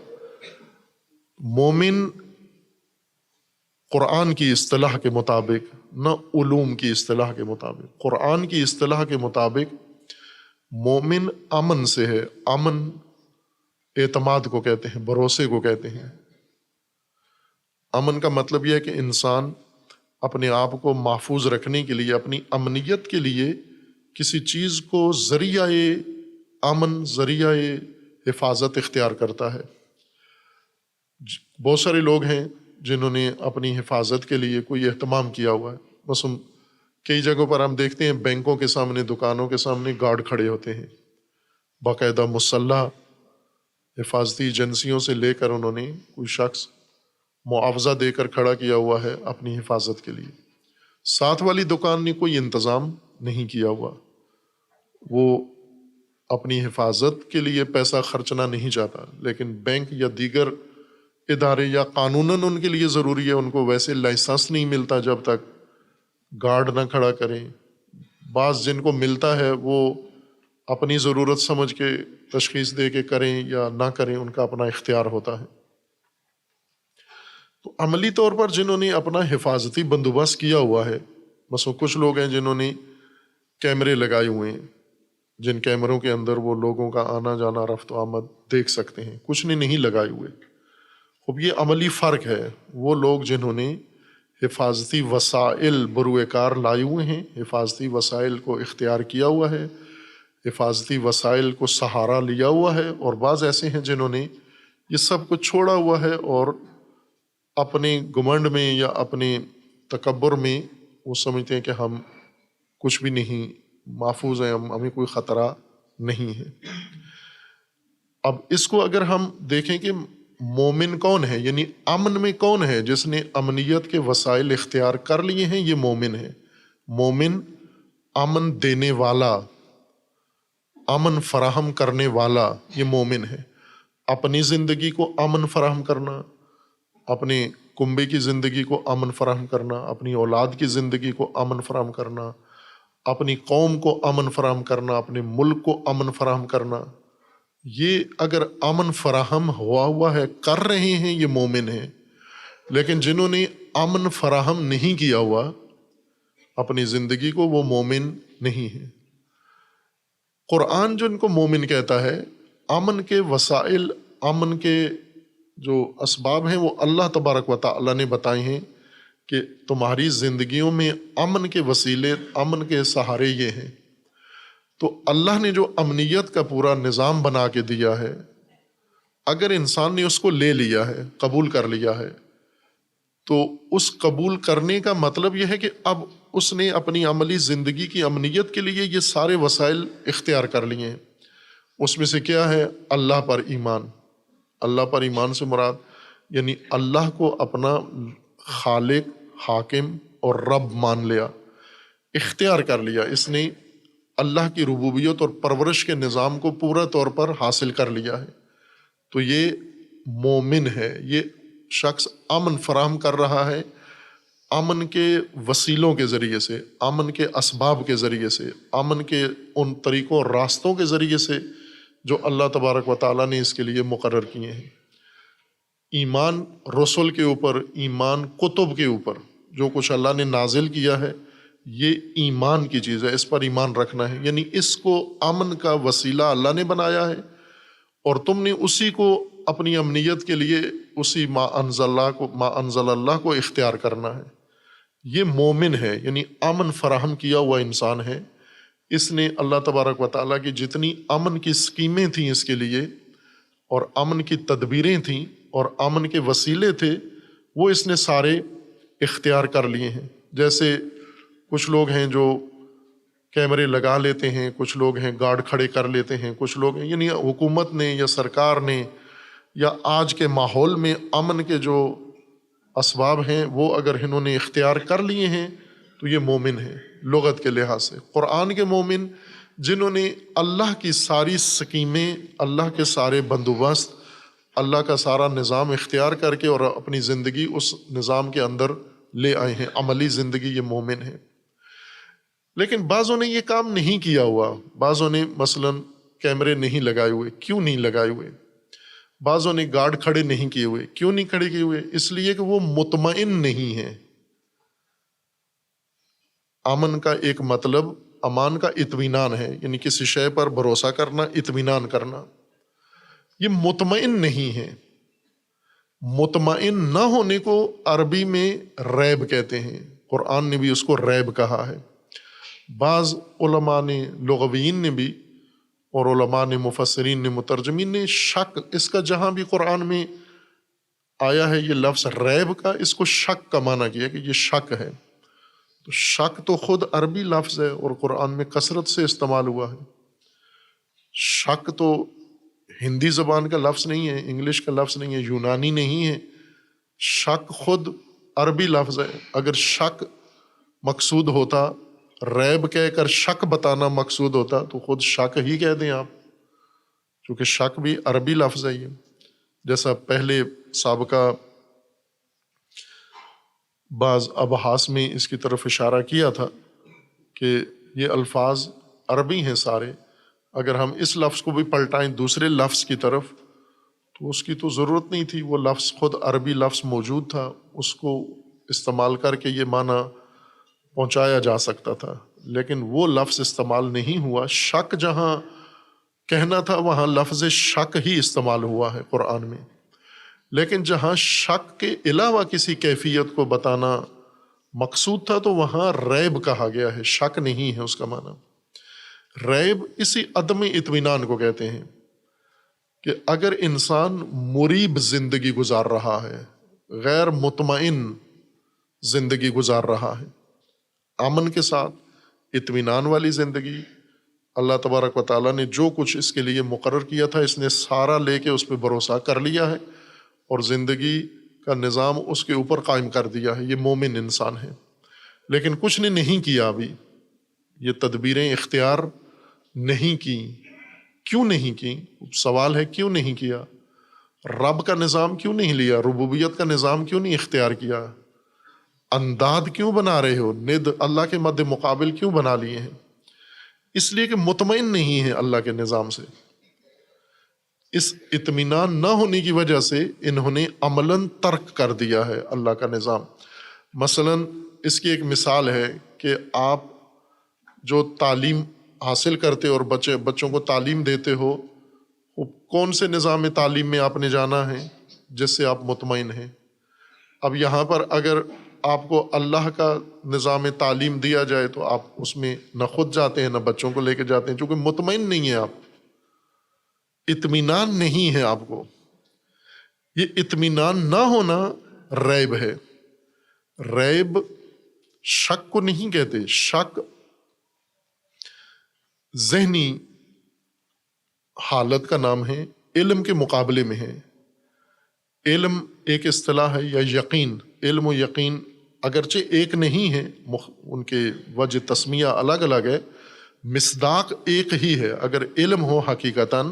مومن قرآن کی اصطلاح کے مطابق، نہ علوم کی اصطلاح کے مطابق، قرآن کی اصطلاح کے مطابق مومن امن سے ہے۔ امن اعتماد کو کہتے ہیں، بھروسے کو کہتے ہیں۔ امن کا مطلب یہ ہے کہ انسان اپنے آپ کو محفوظ رکھنے کے لیے، اپنی امنیت کے لیے کسی چیز کو ذریعہ امن، ذریعہ حفاظت اختیار کرتا ہے۔ بہت سارے لوگ ہیں جنہوں نے اپنی حفاظت کے لیے کوئی اہتمام کیا ہوا ہے، مثلا کئی جگہوں پر ہم دیکھتے ہیں بینکوں کے سامنے، دکانوں کے سامنے گارڈ کھڑے ہوتے ہیں، باقاعدہ مسلح حفاظتی ایجنسیوں سے لے کر انہوں نے کوئی شخص معاوضہ دے کر کھڑا کیا ہوا ہے اپنی حفاظت کے لیے۔ ساتھ والی دکان نے کوئی انتظام نہیں کیا ہوا، وہ اپنی حفاظت کے لیے پیسہ خرچنا نہیں چاہتا، لیکن بینک یا دیگر ادارے یا قانوناً ان کے لیے ضروری ہے، ان کو ویسے لائسنس نہیں ملتا جب تک گارڈ نہ کھڑا کریں۔ بعض جن کو ملتا ہے وہ اپنی ضرورت سمجھ کے تشخیص دے کے کریں یا نہ کریں، ان کا اپنا اختیار ہوتا ہے۔ تو عملی طور پر جنہوں نے اپنا حفاظتی بندوبست کیا ہوا ہے، مثلا کچھ لوگ ہیں جنہوں نے کیمرے لگائے ہوئے ہیں، جن کیمروں کے اندر وہ لوگوں کا آنا جانا، رفت و آمد دیکھ سکتے ہیں، کچھ نے نہیں لگائے ہوئے۔ اب یہ عملی فرق ہے۔ وہ لوگ جنہوں نے حفاظتی وسائل بروئے کار لائے ہوئے ہیں، حفاظتی وسائل کو اختیار کیا ہوا ہے، حفاظتی وسائل کو سہارا لیا ہوا ہے، اور بعض ایسے ہیں جنہوں نے یہ سب کچھ چھوڑا ہوا ہے اور اپنے گمنڈ میں یا اپنے تکبر میں وہ سمجھتے ہیں کہ ہم کچھ بھی نہیں، محفوظ ہیں، ہمیں کوئی خطرہ نہیں ہے۔ اب اس کو اگر ہم دیکھیں کہ مومن کون ہے، یعنی امن میں کون ہے، جس نے امنیت کے وسائل اختیار کر لیے ہیں، یہ مومن ہے۔ مومن امن دینے والا، امن فراہم کرنے والا، یہ مومن ہے۔ اپنی زندگی کو امن فراہم کرنا، اپنے کنبے کی زندگی کو امن فراہم کرنا، اپنی اولاد کی زندگی کو امن فراہم کرنا، اپنی قوم کو امن فراہم کرنا، اپنے ملک کو امن فراہم کرنا، یہ اگر امن فراہم ہوا ہے، کر رہے ہیں، یہ مومن ہیں۔ لیکن جنہوں نے امن فراہم نہیں کیا ہوا اپنی زندگی کو، وہ مومن نہیں ہے۔ قرآن جو ان کو مومن کہتا ہے، امن کے وسائل، امن کے جو اسباب ہیں وہ اللہ تبارک و تعالیٰ نے بتائے ہیں کہ تمہاری زندگیوں میں امن کے وسیلے، امن کے سہارے یہ ہیں۔ تو اللہ نے جو امنیت کا پورا نظام بنا کے دیا ہے، اگر انسان نے اس کو لے لیا ہے، قبول کر لیا ہے، تو اس قبول کرنے کا مطلب یہ ہے کہ اب اس نے اپنی عملی زندگی کی امنیت کے لیے یہ سارے وسائل اختیار کر لیے ہیں۔ اس میں سے کیا ہے؟ اللہ پر ایمان۔ اللہ پر ایمان سے مراد یعنی اللہ کو اپنا خالق، حاکم اور رب مان لیا، اختیار کر لیا۔ اس نے اللہ کی ربوبیت اور پرورش کے نظام کو پورا طور پر حاصل کر لیا ہے۔ تو یہ مومن ہے، یہ شخص امن فراہم کر رہا ہے، امن کے وسیلوں کے ذریعے سے، امن کے اسباب کے ذریعے سے، امن کے ان طریقوں اور راستوں کے ذریعے سے جو اللہ تبارک و تعالیٰ نے اس کے لیے مقرر کیے ہیں۔ ایمان رسول کے اوپر، ایمان کتب کے اوپر، جو کچھ اللہ نے نازل کیا ہے یہ ایمان کی چیز ہے، اس پر ایمان رکھنا ہے، یعنی اس کو امن کا وسیلہ اللہ نے بنایا ہے اور تم نے اسی کو اپنی امنیت کے لیے اسی ما انزل اللہ کو اختیار کرنا ہے۔ یہ مومن ہے، یعنی امن فراہم کیا ہوا انسان ہے۔ اس نے اللہ تبارک و تعالیٰ کی جتنی امن کی اسکیمیں تھیں اس کے لیے اور امن کی تدبیریں تھیں اور امن کے وسیلے تھے، وہ اس نے سارے اختیار کر لیے ہیں۔ جیسے کچھ لوگ ہیں جو کیمرے لگا لیتے ہیں، کچھ لوگ ہیں گارڈ کھڑے کر لیتے ہیں، کچھ لوگ ہیں، یعنی حکومت نے یا سرکار نے یا آج کے ماحول میں امن کے جو اسباب ہیں وہ اگر انہوں نے اختیار کر لیے ہیں تو یہ مومن ہے لغت کے لحاظ سے۔ قرآن کے مومن جنہوں نے اللہ کی ساری سکیمیں، اللہ کے سارے بندوبست، اللہ کا سارا نظام اختیار کر کے اور اپنی زندگی اس نظام کے اندر لے آئے ہیں، عملی زندگی، یہ مومن ہے۔ لیکن بعضوں نے یہ کام نہیں کیا ہوا، بعضوں نے مثلاً کیمرے نہیں لگائے ہوئے۔ کیوں نہیں لگائے ہوئے؟ بعضوں نے گارڈ کھڑے نہیں کیے ہوئے۔ کیوں نہیں کھڑے کیے ہوئے؟ اس لیے کہ وہ مطمئن نہیں ہے۔ امن کا ایک مطلب امان کا اطمینان ہے، یعنی کسی شے پر بھروسہ کرنا، اطمینان کرنا۔ یہ مطمئن نہیں ہے۔ مطمئن نہ ہونے کو عربی میں ریب کہتے ہیں، قرآن نے بھی اس کو ریب کہا ہے۔ بعض علماء نے، لغویین نے بھی، اور علماء نے، مفسرین نے، مترجمین نے شک، اس کا جہاں بھی قرآن میں آیا ہے یہ لفظ ریب کا، اس کو شک کا معنی کیا کہ یہ شک ہے۔ تو شک تو خود عربی لفظ ہے اور قرآن میں کثرت سے استعمال ہوا ہے۔ شک تو ہندی زبان کا لفظ نہیں ہے، انگلش کا لفظ نہیں ہے، یونانی نہیں ہے۔ شک خود عربی لفظ ہے۔ اگر شک مقصود ہوتا، ریب کہہ کر شک بتانا مقصود ہوتا تو خود شک ہی کہہ دیں آپ، چونکہ شک بھی عربی لفظ ہے۔ یہ جیسا پہلے سابقہ بعض ابحاث میں اس کی طرف اشارہ کیا تھا کہ یہ الفاظ عربی ہیں سارے، اگر ہم اس لفظ کو بھی پلٹائیں دوسرے لفظ کی طرف تو اس کی تو ضرورت نہیں تھی، وہ لفظ خود عربی لفظ موجود تھا، اس کو استعمال کر کے یہ معنی پہنچایا جا سکتا تھا، لیکن وہ لفظ استعمال نہیں ہوا۔ شک جہاں کہنا تھا وہاں لفظ شک ہی استعمال ہوا ہے قرآن میں، لیکن جہاں شک کے علاوہ کسی کیفیت کو بتانا مقصود تھا تو وہاں ریب کہا گیا ہے، شک نہیں ہے اس کا معنی۔ ریب اسی عدم اطمینان کو کہتے ہیں کہ اگر انسان مریب زندگی گزار رہا ہے، غیر مطمئن زندگی گزار رہا ہے، امن کے ساتھ اطمینان والی زندگی، اللہ تبارک و تعالیٰ نے جو کچھ اس کے لیے مقرر کیا تھا اس نے سارا لے کے اس پہ بھروسہ کر لیا ہے اور زندگی کا نظام اس کے اوپر قائم کر دیا ہے، یہ مومن انسان ہے۔ لیکن کچھ نے نہیں کیا، ابھی یہ تدبیریں اختیار نہیں کی۔ کیوں نہیں کی؟ سوال ہے کیوں نہیں کیا؟ رب کا نظام کیوں نہیں لیا؟ ربوبیت کا نظام کیوں نہیں اختیار کیا؟ انداد کیوں بنا رہے ہو؟ ند اللہ کے مد مقابل کیوں بنا لیے ہیں؟ اس لیے کہ مطمئن نہیں ہے اللہ کے نظام سے۔ اس اطمینان نہ ہونے کی وجہ سے انہوں نے عملاً ترک کر دیا ہے اللہ کا نظام۔ مثلاً اس کی ایک مثال ہے کہ آپ جو تعلیم حاصل کرتے اور بچوں کو تعلیم دیتے ہو، وہ کون سے نظام تعلیم میں آپ نے جانا ہے جس سے آپ مطمئن ہیں؟ اب یہاں پر اگر آپ کو اللہ کا نظام تعلیم دیا جائے تو آپ اس میں نہ خود جاتے ہیں نہ بچوں کو لے کے جاتے ہیں، چونکہ مطمئن نہیں ہے آپ، اطمینان نہیں ہے آپ کو۔ یہ اطمینان نہ ہونا ریب ہے۔ ریب شک کو نہیں کہتے، شک ذہنی حالت کا نام ہے، علم کے مقابلے میں ہے۔ علم ایک اصطلاح ہے، یا یقین۔ علم و یقین اگرچہ ایک نہیں ہے، ان کے وجہ تسمیہ الگ الگ ہے، مصداق ایک ہی ہے۔ اگر علم ہو حقیقتاً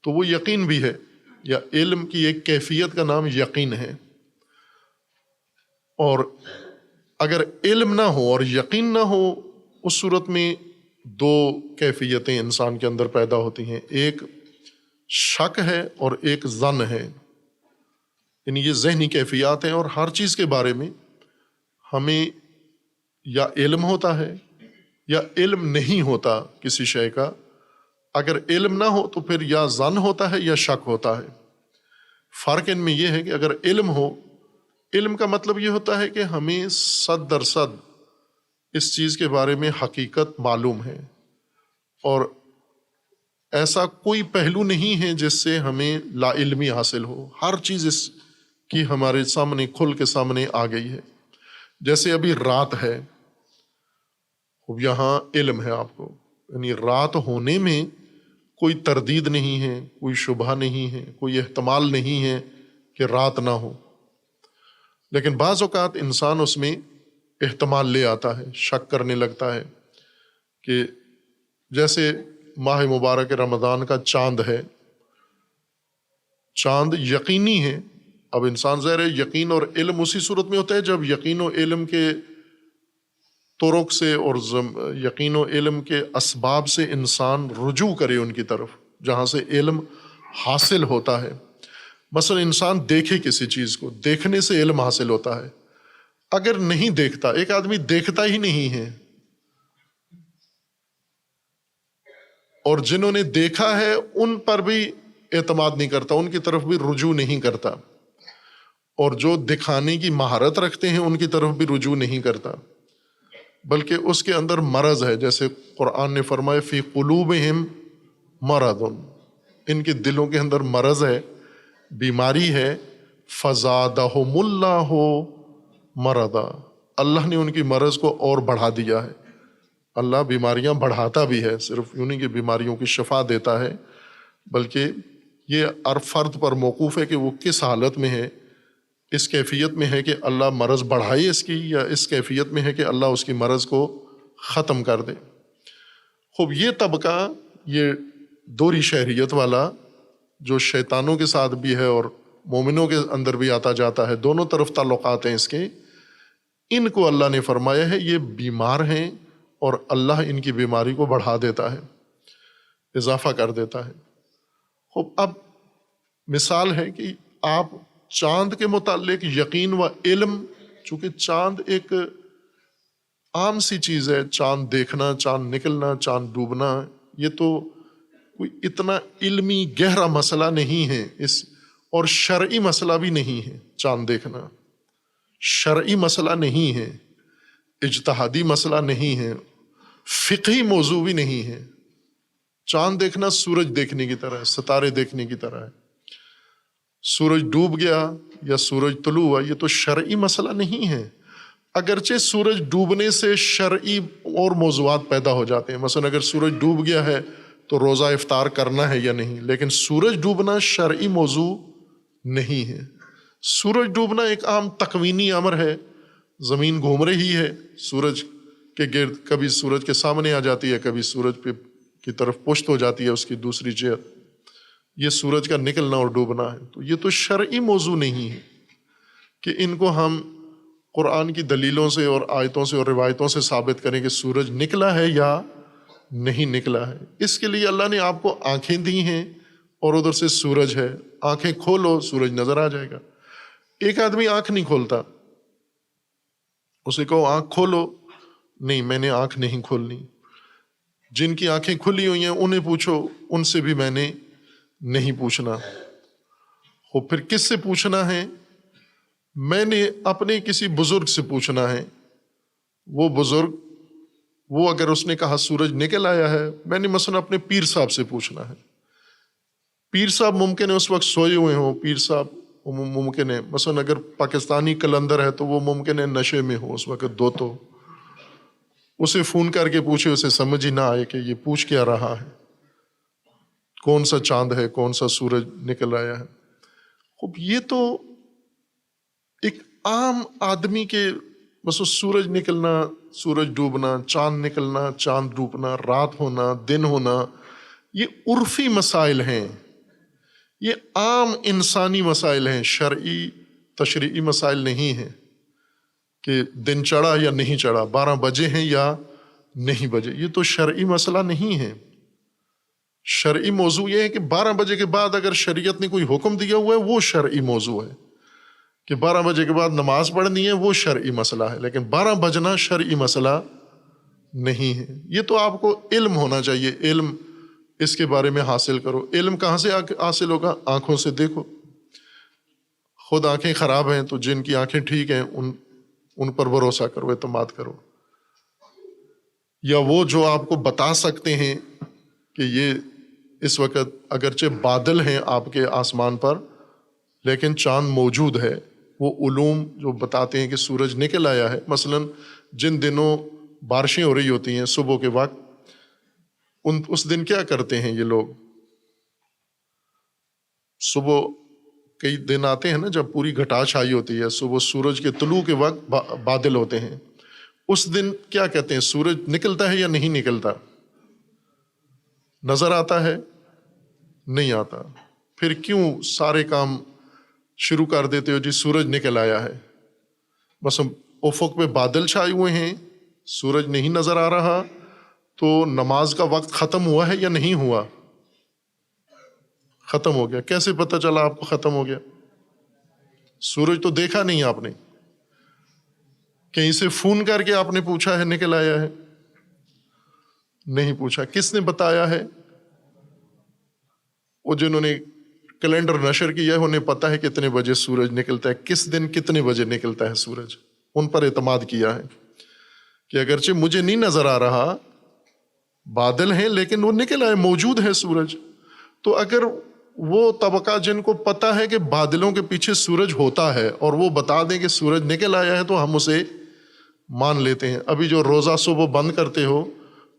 تو وہ یقین بھی ہے، یا علم کی ایک کیفیت کا نام یقین ہے، اور اگر علم نہ ہو اور یقین نہ ہو اس صورت میں دو کیفیتیں انسان کے اندر پیدا ہوتی ہیں، ایک شک ہے اور ایک ظن ہے، یعنی یہ ذہنی کیفیات ہیں، اور ہر چیز کے بارے میں ہمیں یا علم ہوتا ہے یا علم نہیں ہوتا کسی شے کا۔ اگر علم نہ ہو تو پھر یا ظن ہوتا ہے یا شک ہوتا ہے۔ فرق ان میں یہ ہے کہ اگر علم ہو، علم کا مطلب یہ ہوتا ہے کہ ہمیں 100% اس چیز کے بارے میں حقیقت معلوم ہے، اور ایسا کوئی پہلو نہیں ہے جس سے ہمیں لا علمی حاصل ہو، ہر چیز اس کی ہمارے سامنے کھل کے سامنے آ گئی ہے۔ جیسے ابھی رات ہے، اب یہاں علم ہے آپ کو، یعنی رات ہونے میں کوئی تردید نہیں ہے، کوئی شبہ نہیں ہے، کوئی احتمال نہیں ہے کہ رات نہ ہو، لیکن بعض اوقات انسان اس میں احتمال لے آتا ہے، شک کرنے لگتا ہے، کہ جیسے ماہ مبارک رمضان کا چاند ہے، چاند یقینی ہے۔ اب انسان ظاہر ہے یقین اور علم اسی صورت میں ہوتا ہے جب یقین و علم کے طرق سے اور یقین و علم کے اسباب سے انسان رجوع کرے ان کی طرف جہاں سے علم حاصل ہوتا ہے۔ مثلا انسان دیکھے کسی چیز کو، دیکھنے سے علم حاصل ہوتا ہے۔ اگر نہیں دیکھتا، ایک آدمی دیکھتا ہی نہیں ہے، اور جنہوں نے دیکھا ہے ان پر بھی اعتماد نہیں کرتا، ان کی طرف بھی رجوع نہیں کرتا، اور جو دکھانے کی مہارت رکھتے ہیں ان کی طرف بھی رجوع نہیں کرتا، بلکہ اس کے اندر مرض ہے، جیسے قرآن نے فرمایا فی قلوبہم مرض، ان کے دلوں کے اندر مرض ہے، بیماری ہے، فزادہم اللہ مرضا، اللہ نے ان کی مرض کو اور بڑھا دیا ہے۔ اللہ بیماریاں بڑھاتا بھی ہے، صرف یوں نہیں کہ بیماریوں کی شفا دیتا ہے، بلکہ یہ ہر فرد پر موقوف ہے کہ وہ کس حالت میں ہے، اس کیفیت میں ہے کہ اللہ مرض بڑھائے اس کی، یا اس کیفیت میں ہے کہ اللہ اس کی مرض کو ختم کر دے۔ خوب یہ طبقہ، یہ دوری شہریت والا جو شیطانوں کے ساتھ بھی ہے اور مومنوں کے اندر بھی آتا جاتا ہے، دونوں طرف تعلقات ہیں اس کے، ان کو اللہ نے فرمایا ہے یہ بیمار ہیں اور اللہ ان کی بیماری کو بڑھا دیتا ہے، اضافہ کر دیتا ہے۔ خوب اب مثال ہے کہ آپ چاند کے متعلق یقین و علم، چونکہ چاند ایک عام سی چیز ہے، چاند دیکھنا، چاند نکلنا، چاند ڈوبنا، یہ تو کوئی اتنا علمی گہرا مسئلہ نہیں ہے، اس اور شرعی مسئلہ بھی نہیں ہے۔ چاند دیکھنا شرعی مسئلہ نہیں ہے، اجتہادی مسئلہ نہیں ہے، فقہی موضوع بھی نہیں ہے۔ چاند دیکھنا سورج دیکھنے کی طرح ہے، ستارے دیکھنے کی طرح ہے۔ سورج ڈوب گیا یا سورج طلوع ہوا، یہ تو شرعی مسئلہ نہیں ہے، اگرچہ سورج ڈوبنے سے شرعی اور موضوعات پیدا ہو جاتے ہیں۔ مثلا اگر سورج ڈوب گیا ہے تو روزہ افطار کرنا ہے یا نہیں، لیکن سورج ڈوبنا شرعی موضوع نہیں ہے۔ سورج ڈوبنا ایک عام تکوینی امر ہے، زمین گھوم رہی ہے سورج کے گرد، کبھی سورج کے سامنے آ جاتی ہے، کبھی سورج پہ کی طرف پشت ہو جاتی ہے اس کی دوسری جہت، یہ سورج کا نکلنا اور ڈوبنا ہے۔ تو یہ تو شرعی موضوع نہیں ہے کہ ان کو ہم قرآن کی دلیلوں سے اور آیتوں سے اور روایتوں سے ثابت کریں کہ سورج نکلا ہے یا نہیں نکلا ہے۔ اس کے لیے اللہ نے آپ کو آنکھیں دی ہیں، اور ادھر سے سورج ہے، آنکھیں کھولو سورج نظر آ جائے گا۔ ایک آدمی آنکھ نہیں کھولتا، اسے کہو آنکھ کھولو، نہیں میں نے آنکھ نہیں کھولنی۔ جن کی آنکھیں کھلی ہوئی ہیں انہیں پوچھو، ان سے بھی میں نے نہیں پوچھنا۔ وہ پھر کس سے پوچھنا ہے؟ میں نے اپنے کسی بزرگ سے پوچھنا ہے۔ وہ بزرگ، وہ اگر اس نے کہا سورج نکل آیا ہے، میں نے مثلا اپنے پیر صاحب سے پوچھنا ہے۔ پیر صاحب ممکن ہے اس وقت سوئے ہوئے ہوں، پیر صاحب ممکن ہے مثلا اگر پاکستانی کلندر ہے تو وہ ممکن ہے نشے میں ہو اس وقت، دو تو اسے فون کر کے پوچھے، اسے سمجھ ہی نہ آئے کہ یہ پوچھ کیا رہا ہے، کون سا چاند ہے، کون سا سورج نکل آیا ہے۔ خوب یہ تو ایک عام آدمی کے بس سورج نکلنا، سورج ڈوبنا، چاند نکلنا، چاند ڈوبنا، رات ہونا، دن ہونا، یہ عرفی مسائل ہیں، یہ عام انسانی مسائل ہیں، شرعی تشریعی مسائل نہیں ہیں کہ دن چڑھا یا نہیں چڑھا، 12 بجے ہیں یا نہیں بجے، یہ تو شرعی مسئلہ نہیں ہے۔ شرعی موضوع یہ ہے کہ 12 بجے کے بعد اگر شریعت نے کوئی حکم دیا ہوا ہے وہ شرعی موضوع ہے، کہ 12 بجے کے بعد نماز پڑھنی ہے وہ شرعی مسئلہ ہے، لیکن 12 بجنا شرعی مسئلہ نہیں ہے۔ یہ تو آپ کو علم ہونا چاہیے، علم اس کے بارے میں حاصل کرو۔ علم کہاں سے حاصل ہوگا؟ آنکھوں سے دیکھو۔ خود آنکھیں خراب ہیں تو جن کی آنکھیں ٹھیک ہیں ان پر بھروسہ کرو، اعتماد کرو، یا وہ جو آپ کو بتا سکتے ہیں کہ یہ اس وقت اگرچہ بادل ہیں آپ کے آسمان پر لیکن چاند موجود ہے، وہ علوم جو بتاتے ہیں کہ سورج نکل آیا ہے۔ مثلا جن دنوں بارشیں ہو رہی ہوتی ہیں صبح کے وقت، اس دن کیا کرتے ہیں یہ لوگ؟ صبح کئی دن آتے ہیں نا جب پوری گھٹا چھائی ہوتی ہے، صبح سورج کے طلوع کے وقت بادل ہوتے ہیں، اس دن کیا کہتے ہیں؟ سورج نکلتا ہے یا نہیں نکلتا؟ نظر آتا ہے؟ نہیں آتا۔ پھر کیوں سارے کام شروع کر دیتے ہو؟ جی سورج نکل آیا ہے، بس افق پہ بادل چھائے ہوئے ہیں، سورج نہیں نظر آ رہا، تو نماز کا وقت ختم ہوا ہے یا نہیں ہوا؟ ختم ہو گیا۔ کیسے پتہ چلا آپ کو ختم ہو گیا؟ سورج تو دیکھا نہیں آپ نے، کہیں سے فون کر کے آپ نے پوچھا ہے نکل آیا ہے؟ نہیں پوچھا۔ کس نے بتایا ہے؟ وہ جنہوں نے کیلنڈر نشر کیا ہے انہیں پتا ہے کتنے بجے سورج نکلتا ہے، کس دن کتنے بجے نکلتا ہے سورج، ان پر اعتماد کیا ہے کہ اگرچہ مجھے نہیں نظر آ رہا، بادل ہیں لیکن وہ نکل آئے، موجود ہے سورج۔ تو اگر وہ طبقہ جن کو پتا ہے کہ بادلوں کے پیچھے سورج ہوتا ہے اور وہ بتا دیں کہ سورج نکل آیا ہے تو ہم اسے مان لیتے ہیں۔ ابھی جو روزہ صبح بند کرتے ہو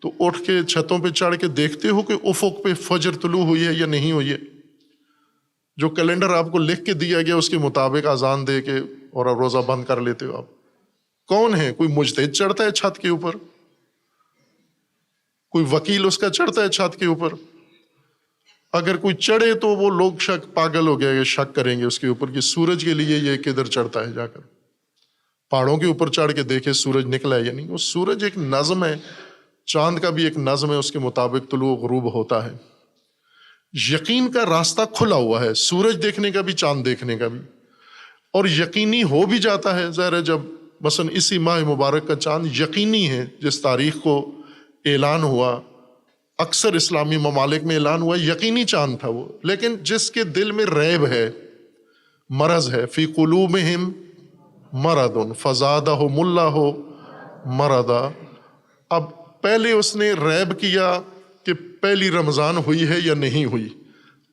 تو اٹھ کے چھتوں پہ چڑھ کے دیکھتے ہو کہ افق پہ فجر طلوع ہوئی ہے یا نہیں ہوئی ہے؟ جو کیلنڈر آپ کو لکھ کے دیا گیا اس کے مطابق اذان دے کے اور اب روزہ بند کر لیتے ہو آپ۔ کون ہے؟ کوئی مجتہد چڑھتا ہے چھت کے اوپر؟ کوئی وکیل اس کا چڑھتا ہے چھت کے اوپر؟ اگر کوئی چڑھے تو وہ لوگ شک پاگل ہو گئے، شک کریں گے اس کے اوپر کہ سورج کے لیے یہ کدھر چڑھتا ہے، جا کر پہاڑوں کے اوپر چڑھ کے دیکھے سورج نکلا ہے یا نہیں۔ وہ سورج ایک نظم ہے، چاند کا بھی ایک نظم ہے، اس کے مطابق طلوع و غروب ہوتا ہے۔ یقین کا راستہ کھلا ہوا ہے، سورج دیکھنے کا بھی چاند دیکھنے کا بھی، اور یقینی ہو بھی جاتا ہے۔ ظاہر ہے جب مثلا اسی ماہ مبارک کا چاند یقینی ہے، جس تاریخ کو اعلان ہوا، اکثر اسلامی ممالک میں اعلان ہوا، یقینی چاند تھا وہ، لیکن جس کے دل میں ریب ہے، مرض ہے، فی قلوبہم مرض فزادہم اللہ مرضا، اب پہلے اس نے ریب کیا کہ پہلی رمضان ہوئی ہے یا نہیں ہوئی،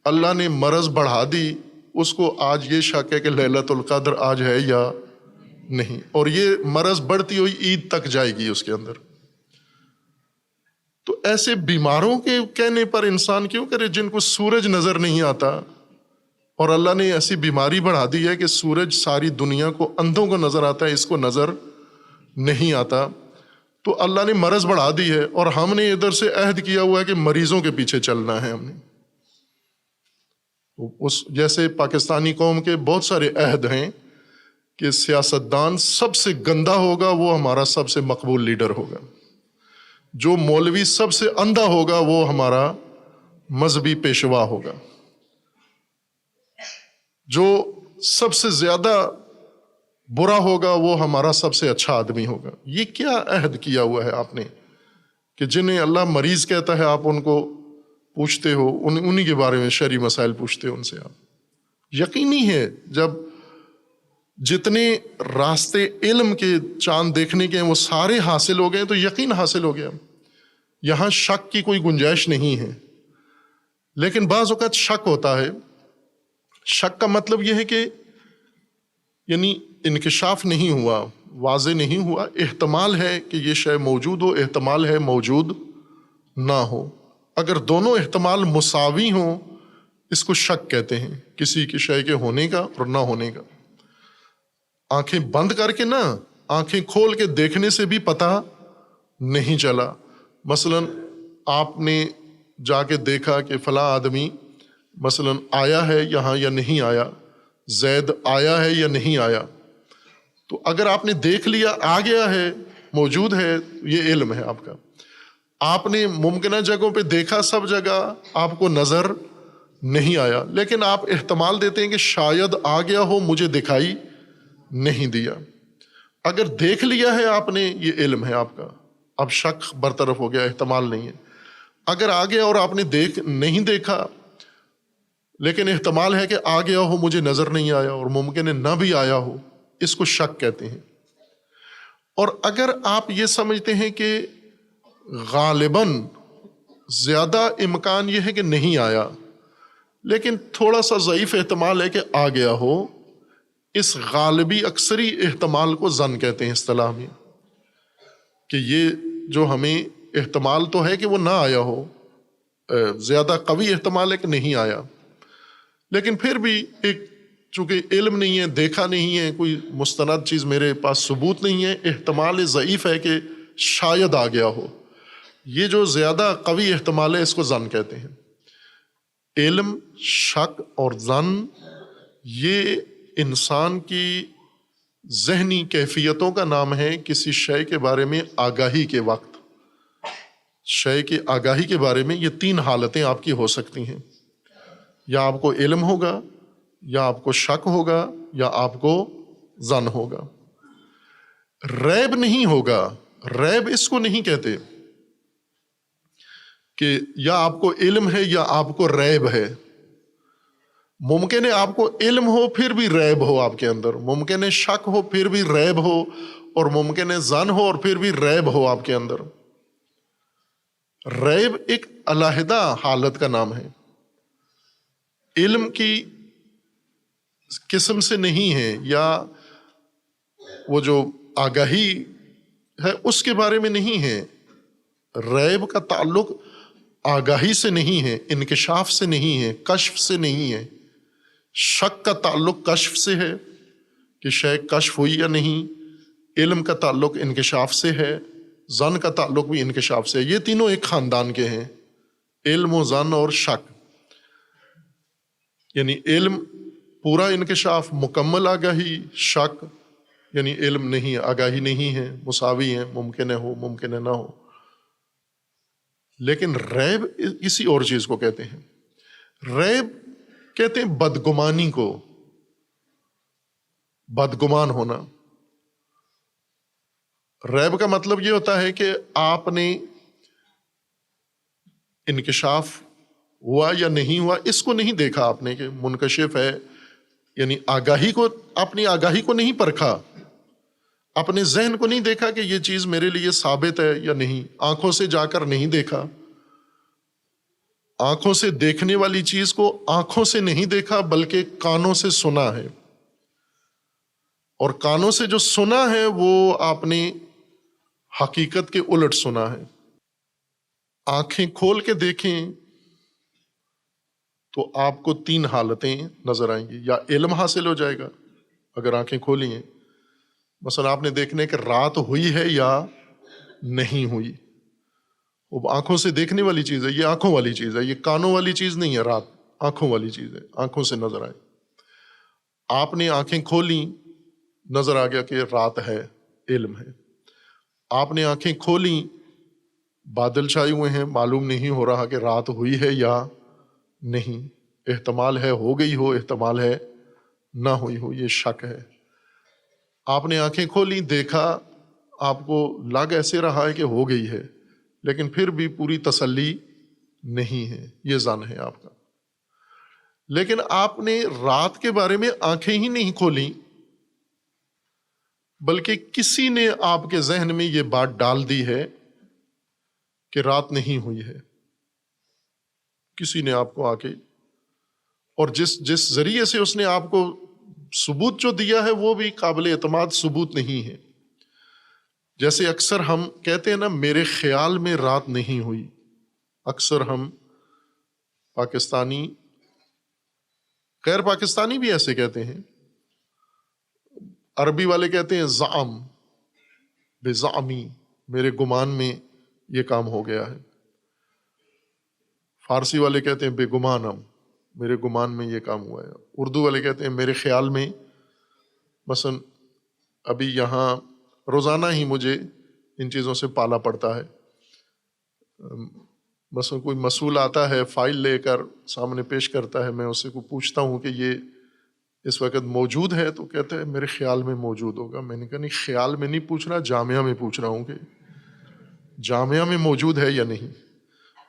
اللہ نے مرض بڑھا دی، اس کو آج یہ شک ہے کہ لیلۃ القدر آج ہے یا نہیں، اور یہ مرض بڑھتی ہوئی عید تک جائے گی اس کے اندر۔ تو ایسے بیماروں کے کہنے پر انسان کیوں کرے جن کو سورج نظر نہیں آتا؟ اور اللہ نے ایسی بیماری بڑھا دی ہے کہ سورج ساری دنیا کو، اندھوں کو نظر آتا ہے، اس کو نظر نہیں آتا، تو اللہ نے مرض بڑھا دی ہے، اور ہم نے ادھر سے عہد کیا ہوا ہے کہ مریضوں کے پیچھے چلنا ہے ہم نے۔ اس جیسے پاکستانی قوم کے بہت سارے عہد ہیں کہ سیاستدان سب سے گندا ہوگا وہ ہمارا سب سے مقبول لیڈر ہوگا، جو مولوی سب سے اندھا ہوگا وہ ہمارا مذہبی پیشوا ہوگا، جو سب سے زیادہ برا ہوگا وہ ہمارا سب سے اچھا آدمی ہوگا۔ یہ کیا عہد کیا ہوا ہے آپ نے کہ جنہیں اللہ مریض کہتا ہے آپ ان کو پوچھتے ہو، انہی کے بارے میں شرعی مسائل پوچھتے ہو ان سے آپ؟ یقینی ہے جب جتنے راستے علم کے چاند دیکھنے کے ہیں وہ سارے حاصل ہو گئے تو یقین حاصل ہو گیا، یہاں شک کی کوئی گنجائش نہیں ہے۔ لیکن بعض اوقات شک ہوتا ہے، شک کا مطلب یہ ہے کہ یعنی انکشاف نہیں ہوا، واضح نہیں ہوا، احتمال ہے کہ یہ شے موجود ہو، احتمال ہے موجود نہ ہو۔ اگر دونوں احتمال مساوی ہوں اس کو شک کہتے ہیں، کسی کی شے کے ہونے کا اور نہ ہونے کا۔ آنکھیں بند کر کے نہ، آنکھیں کھول کے دیکھنے سے بھی پتہ نہیں چلا۔ مثلا آپ نے جا کے دیکھا کہ فلاں آدمی مثلاً آیا ہے یہاں یا نہیں آیا، زید آیا ہے یا نہیں آیا، تو اگر آپ نے دیکھ لیا آ گیا ہے، موجود ہے، یہ علم ہے آپ کا۔ آپ نے ممکنہ جگہوں پہ دیکھا، سب جگہ آپ کو نظر نہیں آیا، لیکن آپ احتمال دیتے ہیں کہ شاید آ گیا ہو، مجھے دکھائی نہیں دیا۔ اگر دیکھ لیا ہے آپ نے، یہ علم ہے آپ کا، اب شک برطرف ہو گیا، احتمال نہیں ہے۔ اگر آ گیا اور آپ نے نہیں دیکھا، لیکن احتمال ہے کہ آ گیا ہو، مجھے نظر نہیں آیا، اور ممکن ہے نہ بھی آیا ہو، اس کو شک کہتے ہیں۔ اور اگر آپ یہ سمجھتے ہیں کہ غالباً زیادہ امکان یہ ہے کہ نہیں آیا، لیکن تھوڑا سا ضعیف احتمال ہے کہ آ گیا ہو، اس غالبی اکثری احتمال کو ظن کہتے ہیں اصطلاح میں، کہ یہ جو ہمیں احتمال تو ہے کہ وہ نہ آیا ہو، زیادہ قوی احتمال ہے کہ نہیں آیا، لیکن پھر بھی ایک چونکہ علم نہیں ہے، دیکھا نہیں ہے، کوئی مستند چیز میرے پاس ثبوت نہیں ہے، احتمال ضعیف ہے کہ شاید آ گیا ہو، یہ جو زیادہ قوی احتمال ہے اس کو ظن کہتے ہیں۔ علم، شک اور ظن یہ انسان کی ذہنی کیفیتوں کا نام ہے کسی شے کے بارے میں آگاہی کے وقت۔ شے کی آگاہی کے بارے میں یہ تین حالتیں آپ کی ہو سکتی ہیں، یا آپ کو علم ہوگا، یا آپ کو شک ہوگا، یا آپ کو ظن ہوگا۔ ریب نہیں ہوگا، ریب اس کو نہیں کہتے کہ یا آپ کو علم ہے یا آپ کو ریب ہے۔ ممکن ہے آپ کو علم ہو پھر بھی ریب ہو آپ کے اندر، ممکن ہے شک ہو پھر بھی ریب ہو، اور ممکن ہے ظن ہو اور پھر بھی ریب ہو آپ کے اندر۔ ریب ایک علیحدہ حالت کا نام ہے، علم کی قسم سے نہیں ہے، یا وہ جو آگاہی ہے اس کے بارے میں نہیں ہے۔ ریب کا تعلق آگاہی سے نہیں ہے، انکشاف سے نہیں ہے، کشف سے نہیں ہے۔ شک کا تعلق کشف سے ہے کہ شے کشف ہوئی یا نہیں، علم کا تعلق انکشاف سے ہے، ظن کا تعلق بھی انکشاف سے ہے۔ یہ تینوں ایک خاندان کے ہیں، علم و ظن اور شک۔ یعنی علم پورا انکشاف، مکمل آگاہی، شک یعنی علم نہیں، آگاہی نہیں ہے، مساوی ہیں، ممکن ہے ہو، ممکن ہے نہ ہو۔ لیکن ریب کسی اور چیز کو کہتے ہیں۔ ریب کہتے ہیں بدگمانی کو، بدگمان ہونا۔ ریب کا مطلب یہ ہوتا ہے کہ آپ نے انکشاف ہوا یا نہیں ہوا اس کو نہیں دیکھا، آپ نے کہ منکشف ہے، یعنی آگاہی کو، اپنی آگاہی کو نہیں پرکھا، اپنے ذہن کو نہیں دیکھا کہ یہ چیز میرے لیے ثابت ہے یا نہیں، آنکھوں سے جا کر نہیں دیکھا، آنکھوں سے دیکھنے والی چیز کو آنکھوں سے نہیں دیکھا بلکہ کانوں سے سنا ہے، اور کانوں سے جو سنا ہے وہ آپ نے حقیقت کے الٹ سنا ہے۔ آنکھیں کھول کے دیکھیں تو آپ کو تین حالتیں نظر آئیں گی، یا علم حاصل ہو جائے گا اگر آنکھیں کھولی ہیں، مثلا آپ نے دیکھنے کہ رات ہوئی ہے یا نہیں ہوئی، وہ آنکھوں سے دیکھنے والی چیز ہے، یہ آنکھوں والی چیز ہے، یہ کانوں والی چیز نہیں ہے، رات آنکھوں والی چیز ہے، آنکھوں سے نظر آئے۔ آپ نے آنکھیں کھولی، نظر آ گیا کہ رات ہے، علم ہے۔ آپ نے آنکھیں کھولی، بادل چھائے ہوئے ہیں، معلوم نہیں ہو رہا کہ رات ہوئی ہے یا نہیں، احتمال ہے ہو گئی ہو، احتمال ہے نہ ہوئی ہو، یہ شک ہے۔ آپ نے آنکھیں کھولی، دیکھا، آپ کو لگ ایسے رہا ہے کہ ہو گئی ہے، لیکن پھر بھی پوری تسلی نہیں ہے، یہ ظن ہے آپ کا۔ لیکن آپ نے رات کے بارے میں آنکھیں ہی نہیں کھولی، بلکہ کسی نے آپ کے ذہن میں یہ بات ڈال دی ہے کہ رات نہیں ہوئی ہے، کسی نے آپ کو آ کے، اور جس ذریعے سے اس نے آپ کو ثبوت جو دیا ہے وہ بھی قابل اعتماد ثبوت نہیں ہے۔ جیسے اکثر ہم کہتے ہیں نا، میرے خیال میں رات نہیں ہوئی، اکثر ہم پاکستانی، غیر پاکستانی بھی ایسے کہتے ہیں، عربی والے کہتے ہیں زعم، بزعمی، میرے گمان میں یہ کام ہو گیا ہے، فارسی والے کہتے ہیں بے گمانم، میرے گمان میں یہ کام ہوا ہے. اردو والے کہتے ہیں میرے خیال میں. مثلا ابھی یہاں روزانہ ہی مجھے ان چیزوں سے پالا پڑتا ہے. مثلا کوئی مسئول آتا ہے فائل لے کر سامنے پیش کرتا ہے, میں اس سے کو پوچھتا ہوں کہ یہ اس وقت موجود ہے, تو کہتا ہے میرے خیال میں موجود ہوگا. میں نے کہا نہیں, خیال میں نہیں پوچھ رہا, جامعہ میں پوچھ رہا ہوں کہ جامعہ میں موجود ہے یا نہیں.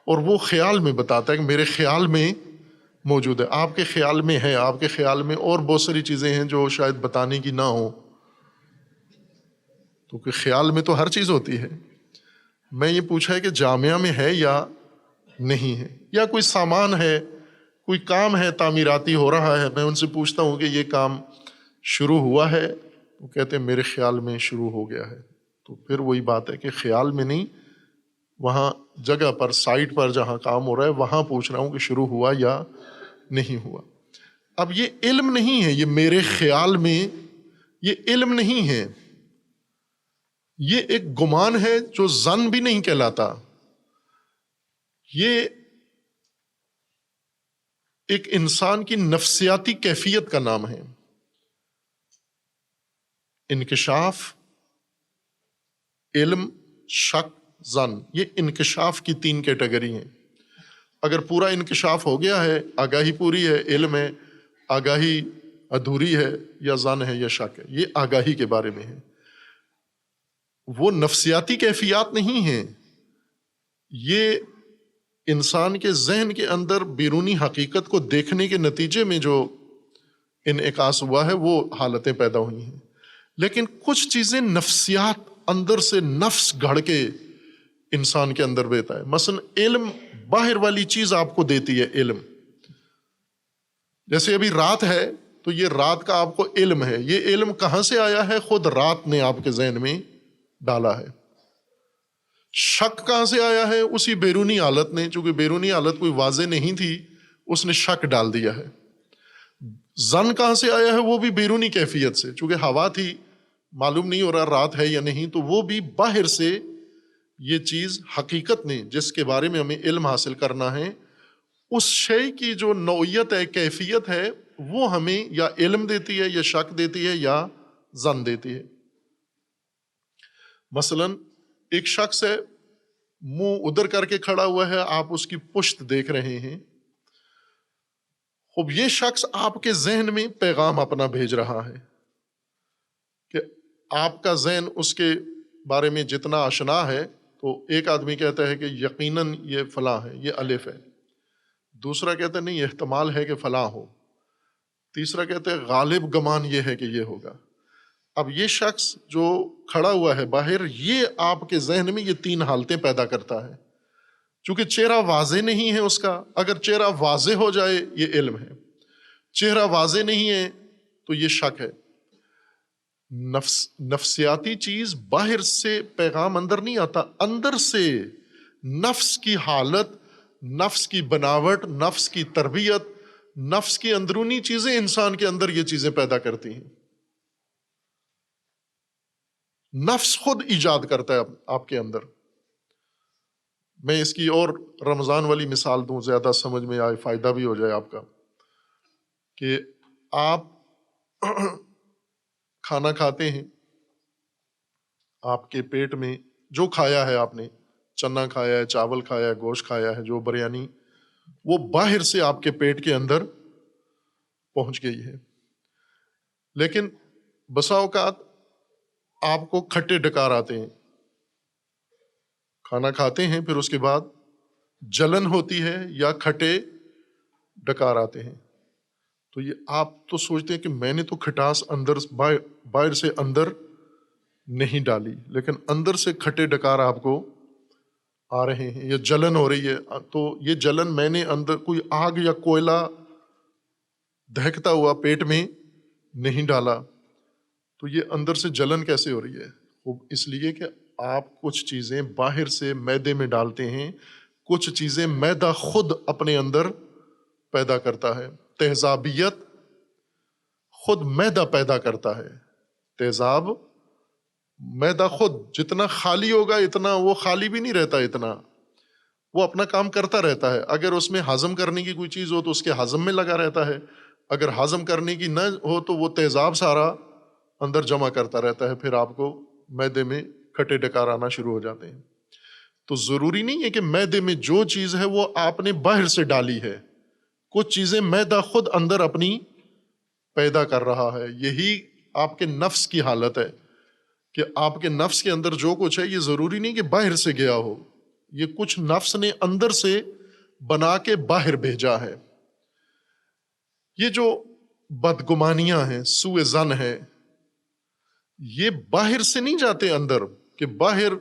اور وہ خیال میں بتاتا ہے کہ میرے خیال میں موجود ہے. آپ کے خیال میں ہے, آپ کے خیال میں اور بہت ساری چیزیں ہیں جو شاید بتانے کی نہ ہو, تو کہ خیال میں تو ہر چیز ہوتی ہے. میں یہ پوچھا ہے کہ جامعہ میں ہے یا نہیں ہے, یا کوئی سامان ہے, کوئی کام ہے تعمیراتی ہو رہا ہے, میں ان سے پوچھتا ہوں کہ یہ کام شروع ہوا ہے, وہ کہتے ہیں میرے خیال میں شروع ہو گیا ہے. تو پھر وہی بات ہے کہ خیال میں نہیں, وہاں جگہ پر سائٹ پر جہاں کام ہو رہا ہے وہاں پوچھ رہا ہوں کہ شروع ہوا یا نہیں ہوا. اب یہ علم نہیں ہے, یہ میرے خیال میں یہ علم نہیں ہے, یہ ایک گمان ہے جو ظن بھی نہیں کہلاتا. یہ ایک انسان کی نفسیاتی کیفیت کا نام ہے. انکشاف, علم, شک, ظن, یہ انکشاف کی 3 کیٹیگری ہیں. اگر پورا انکشاف ہو گیا ہے, آگاہی پوری ہے, علم ہے, آگاہی ادھوری ہے, یا ظن ہے یا شک ہے, یہ آگاہی کے بارے میں ہے. وہ نفسیاتی کیفیات نہیں ہیں, یہ انسان کے ذہن کے اندر بیرونی حقیقت کو دیکھنے کے نتیجے میں جو انعکاس ہوا ہے وہ حالتیں پیدا ہوئی ہیں. لیکن کچھ چیزیں نفسیات اندر سے نفس گھڑ کے انسان کے اندر بیتا ہے. مثلا علم باہر والی چیز آپ کو دیتی ہے. علم جیسے ابھی رات ہے تو یہ رات کا آپ کو علم ہے. یہ علم کہاں سے آیا ہے؟ خود رات نے آپ کے ذہن میں ڈالا ہے. شک کہاں سے آیا ہے؟ اسی بیرونی حالت نے, چونکہ بیرونی حالت کوئی واضح نہیں تھی, اس نے شک ڈال دیا ہے. ظن کہاں سے آیا ہے؟ وہ بھی بیرونی کیفیت سے, چونکہ ہوا تھی, معلوم نہیں ہو رہا رات ہے یا نہیں, تو وہ بھی باہر سے یہ چیز حقیقت نے جس کے بارے میں ہمیں علم حاصل کرنا ہے, اس شے کی جو نوعیت ہے, کیفیت ہے, وہ ہمیں یا علم دیتی ہے, یا شک دیتی ہے, یا ظن دیتی ہے. مثلا ایک شخص ہے, منہ ادھر کر کے کھڑا ہوا ہے, آپ اس کی پشت دیکھ رہے ہیں. اب یہ شخص آپ کے ذہن میں پیغام اپنا بھیج رہا ہے کہ آپ کا ذہن اس کے بارے میں جتنا آشنا ہے, تو ایک آدمی کہتا ہے کہ یقیناً یہ فلاں ہے, یہ الف ہے. دوسرا کہتا ہے نہیں, احتمال ہے کہ فلاں ہو. تیسرا کہتا ہے غالب گمان یہ ہے کہ یہ ہوگا. اب یہ شخص جو کھڑا ہوا ہے باہر, یہ آپ کے ذہن میں یہ 3 حالتیں پیدا کرتا ہے. چونکہ چہرہ واضح نہیں ہے اس کا, اگر چہرہ واضح ہو جائے یہ علم ہے, چہرہ واضح نہیں ہے تو یہ شک ہے. نفسیاتی چیز باہر سے پیغام اندر نہیں آتا, اندر سے نفس کی حالت, نفس کی بناوٹ, نفس کی تربیت, نفس کی اندرونی چیزیں انسان کے اندر یہ چیزیں پیدا کرتی ہیں. نفس خود ایجاد کرتا ہے آپ کے اندر. میں اس کی اور رمضان والی مثال دوں, زیادہ سمجھ میں آئے, فائدہ بھی ہو جائے آپ کا. کہ آپ کھانا کھاتے ہیں, آپ کے پیٹ میں جو کھایا ہے, آپ نے چنا کھایا ہے, چاول کھایا ہے, گوشت کھایا ہے, جو بریانی, وہ باہر سے آپ کے پیٹ کے اندر پہنچ گئی ہے. لیکن بسا اوقات آپ کو کھٹے ڈکار آتے ہیں, کھانا کھاتے ہیں, پھر اس کے بعد جلن ہوتی ہے یا کھٹے ڈکار آتے ہیں. تو یہ آپ تو سوچتے ہیں کہ میں نے تو کھٹاس اندر باہر سے اندر نہیں ڈالی, لیکن اندر سے کھٹے ڈکار آپ کو آ رہے ہیں, یا جلن ہو رہی ہے. تو یہ جلن میں نے اندر کوئی آگ یا کوئلہ دہکتا ہوا پیٹ میں نہیں ڈالا, تو یہ اندر سے جلن کیسے ہو رہی ہے؟ اس لیے کہ آپ کچھ چیزیں باہر سے میدے میں ڈالتے ہیں, کچھ چیزیں میدہ خود اپنے اندر پیدا کرتا ہے. تہذابیت خود میدہ پیدا کرتا ہے. تہذاب میدہ خود جتنا خالی ہوگا اتنا وہ خالی بھی نہیں رہتا, اتنا وہ اپنا کام کرتا رہتا ہے. اگر اس میں ہضم کرنے کی کوئی چیز ہو تو اس کے ہضم میں لگا رہتا ہے، اگر ہضم کرنے کی نہ ہو تو وہ تیزاب سارا اندر جمع کرتا رہتا ہے، پھر آپ کو معدے میں کھٹے ڈکار آنا شروع ہو جاتے ہیں. تو ضروری نہیں ہے کہ معدے میں جو چیز ہے وہ آپ نے باہر سے ڈالی ہے، کچھ چیزیں معدہ خود اندر اپنی پیدا کر رہا ہے. یہی آپ کے نفس کی حالت ہے کہ آپ کے نفس کے اندر جو کچھ ہے یہ ضروری نہیں کہ باہر سے گیا ہو، یہ کچھ نفس نے اندر سے بنا کے باہر بھیجا ہے. یہ جو بدگمانیاں ہیں، سوء ظن ہے، یہ باہر سے نہیں جاتے اندر کہ باہر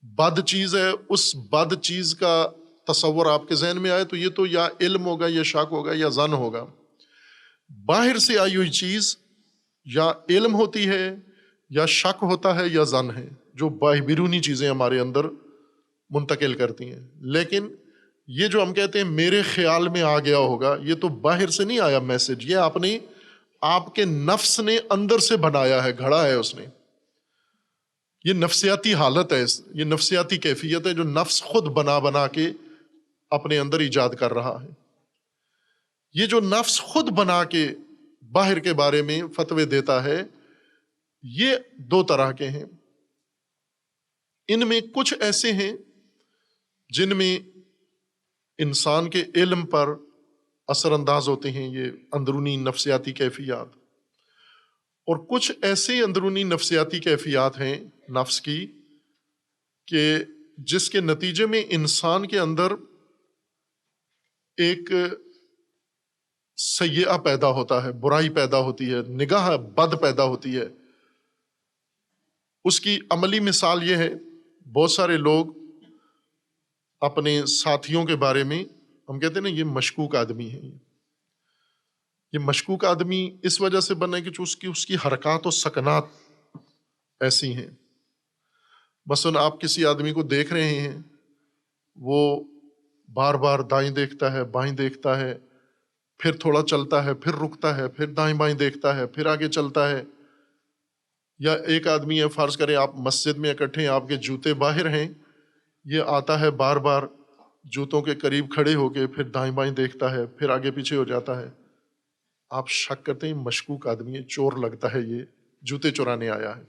بد چیز ہے، اس بد چیز کا تصور آپ کے ذہن میں آئے تو یہ تو یا علم ہوگا یا شک ہوگا یا ظن ہوگا. باہر سے آئی ہوئی چیز یا علم ہوتی ہے یا شک ہوتا ہے یا ظن ہے، جو بیرونی چیزیں ہمارے اندر منتقل کرتی ہیں. لیکن یہ جو ہم کہتے ہیں میرے خیال میں آ گیا ہوگا، یہ تو باہر سے نہیں آیا میسج، یہ آپ کے نفس نے اندر سے بنایا ہے، گھڑا ہے اس نے. یہ نفسیاتی حالت ہے، یہ نفسیاتی کیفیت ہے جو نفس خود بنا کے اپنے اندر ایجاد کر رہا ہے. یہ جو نفس خود بنا کے باہر کے بارے میں فتوے دیتا ہے، یہ دو طرح کے ہیں. ان میں کچھ ایسے ہیں جن میں انسان کے علم پر اثر انداز ہوتے ہیں یہ اندرونی نفسیاتی کیفیات، اور کچھ ایسے اندرونی نفسیاتی کیفیات ہیں نفس کی کہ جس کے نتیجے میں انسان کے اندر ایک سیئہ پیدا ہوتا ہے، برائی پیدا ہوتی ہے، نگاہ بد پیدا ہوتی ہے. اس کی عملی مثال یہ ہے، بہت سارے لوگ اپنے ساتھیوں کے بارے میں ہم کہتے ہیں نا یہ مشکوک آدمی ہے. یہ مشکوک آدمی اس وجہ سے بنا ہے کہ اس کی حرکات و سکنات ایسی ہیں. مثلا آپ کسی آدمی کو دیکھ رہے ہیں، وہ بار بار دائیں دیکھتا ہے، بائیں دیکھتا ہے، پھر تھوڑا چلتا ہے، پھر رکتا ہے، پھر دائیں بائیں دیکھتا ہے، پھر آگے چلتا ہے. یا ایک آدمی ہے، فرض کریں آپ مسجد میں اکٹھے ہیں، آپ کے جوتے باہر ہیں، یہ آتا ہے بار بار جوتوں کے قریب کھڑے ہو کے، پھر دائیں بائیں دیکھتا ہے، پھر آگے پیچھے ہو جاتا ہے. آپ شک کرتے ہیں مشکوک آدمی ہے، چور لگتا ہے، یہ جوتے چورانے آیا ہے.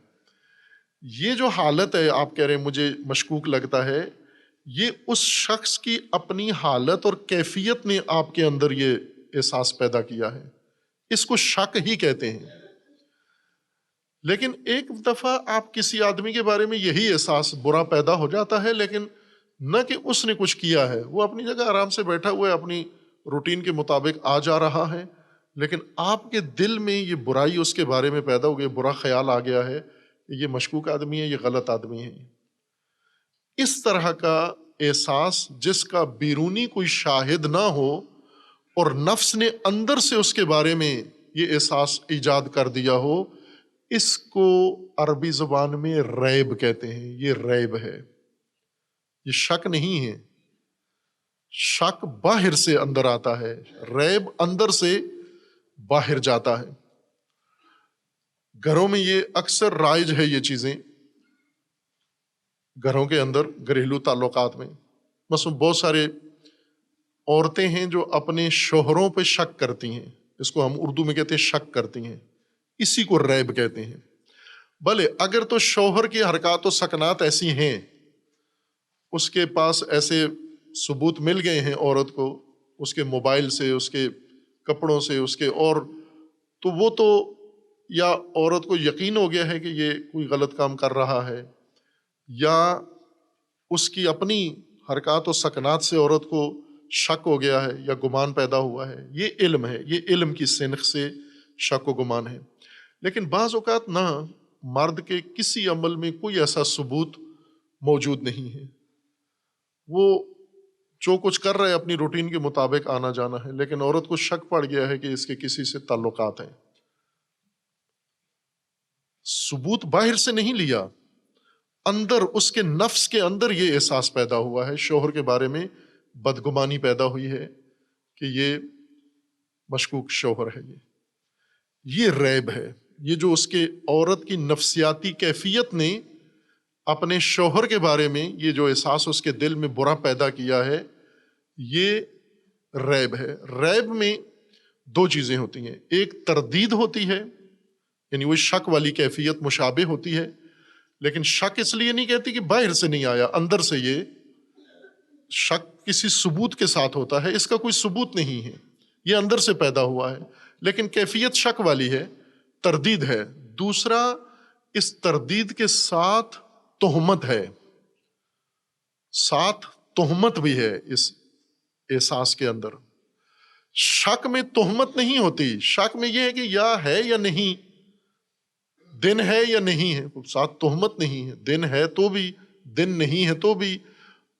یہ جو حالت ہے آپ کہہ رہے ہیں مجھے مشکوک لگتا ہے، یہ اس شخص کی اپنی حالت اور کیفیت نے آپ کے اندر یہ احساس پیدا کیا ہے. اس کو شک ہی کہتے ہیں. لیکن ایک دفعہ آپ کسی آدمی کے بارے میں یہی احساس برا پیدا ہو جاتا ہے، لیکن نہ کہ اس نے کچھ کیا ہے، وہ اپنی جگہ آرام سے بیٹھا ہوا ہے، اپنی روٹین کے مطابق آ جا رہا ہے، لیکن آپ کے دل میں یہ برائی اس کے بارے میں پیدا ہو گئی، برا خیال آ گیا ہے کہ یہ مشکوک آدمی ہے، یہ غلط آدمی ہے. اس طرح کا احساس جس کا بیرونی کوئی شاہد نہ ہو اور نفس نے اندر سے اس کے بارے میں یہ احساس ایجاد کر دیا ہو، اس کو عربی زبان میں ریب کہتے ہیں. یہ ریب ہے، یہ شک نہیں ہے. شک باہر سے اندر آتا ہے، ریب اندر سے باہر جاتا ہے. گھروں میں یہ اکثر رائج ہے، یہ چیزیں گھروں کے اندر گھریلو تعلقات میں. مثلا بہت سارے عورتیں ہیں جو اپنے شوہروں پہ شک کرتی ہیں، اس کو ہم اردو میں کہتے ہیں شک کرتی ہیں، اسی کو ریب کہتے ہیں. بھلے اگر تو شوہر کی حرکات و سکنات ایسی ہیں، اس کے پاس ایسے ثبوت مل گئے ہیں عورت کو، اس کے موبائل سے، اس کے کپڑوں سے، اس کے اور، تو وہ تو یا عورت کو یقین ہو گیا ہے کہ یہ کوئی غلط کام کر رہا ہے، یا اس کی اپنی حرکات و سکنات سے عورت کو شک ہو گیا ہے یا گمان پیدا ہوا ہے. یہ علم ہے، یہ علم کی سنخ سے شک و گمان ہے. لیکن بعض اوقات نہ مرد کے کسی عمل میں کوئی ایسا ثبوت موجود نہیں ہے، وہ جو کچھ کر رہے اپنی روٹین کے مطابق آنا جانا ہے، لیکن عورت کو شک پڑ گیا ہے کہ اس کے کسی سے تعلقات ہیں. ثبوت باہر سے نہیں لیا، اندر اس کے نفس کے اندر یہ احساس پیدا ہوا ہے، شوہر کے بارے میں بدگمانی پیدا ہوئی ہے کہ یہ مشکوک شوہر ہے. یہ ریب ہے، یہ جو اس کے عورت کی نفسیاتی کیفیت نے اپنے شوہر کے بارے میں یہ جو احساس اس کے دل میں برا پیدا کیا ہے، یہ ریب ہے۔ ریب میں دو چیزیں ہوتی ہیں، ایک تردید ہوتی ہے، یعنی وہ شک والی کیفیت مشابہ ہوتی ہے، لیکن شک اس لیے نہیں کہتی کہ باہر سے نہیں آیا، اندر سے یہ شک کسی ثبوت کے ساتھ ہوتا ہے، اس کا کوئی ثبوت نہیں ہے، یہ اندر سے پیدا ہوا ہے، لیکن کیفیت شک والی ہے، تردید ہے۔ دوسرا، اس تردید کے ساتھ تہمت ہے، ساتھ تہمت بھی ہے اس احساس کے اندر۔ شک میں تہمت نہیں ہوتی، شک میں یہ ہے کہ یا ہے یا نہیں، دن ہے یا نہیں ہے، ساتھ تہمت نہیں ہے، دن ہے تو بھی، دن نہیں ہے تو بھی،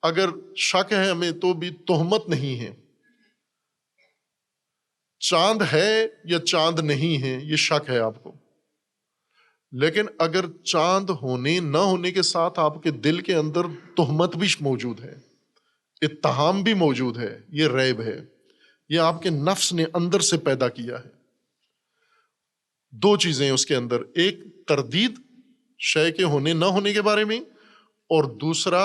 اگر شک ہے ہمیں تو بھی تہمت نہیں ہے۔ چاند ہے یا چاند نہیں ہے یہ شک ہے آپ کو، لیکن اگر چاند ہونے نہ ہونے کے ساتھ آپ کے دل کے اندر تہمت بھی موجود ہے، اتہام بھی موجود ہے، یہ ریب ہے، یہ آپ کے نفس نے اندر سے پیدا کیا ہے۔ دو چیزیں اس کے اندر، ایک تردید شے کے ہونے نہ ہونے کے بارے میں، اور دوسرا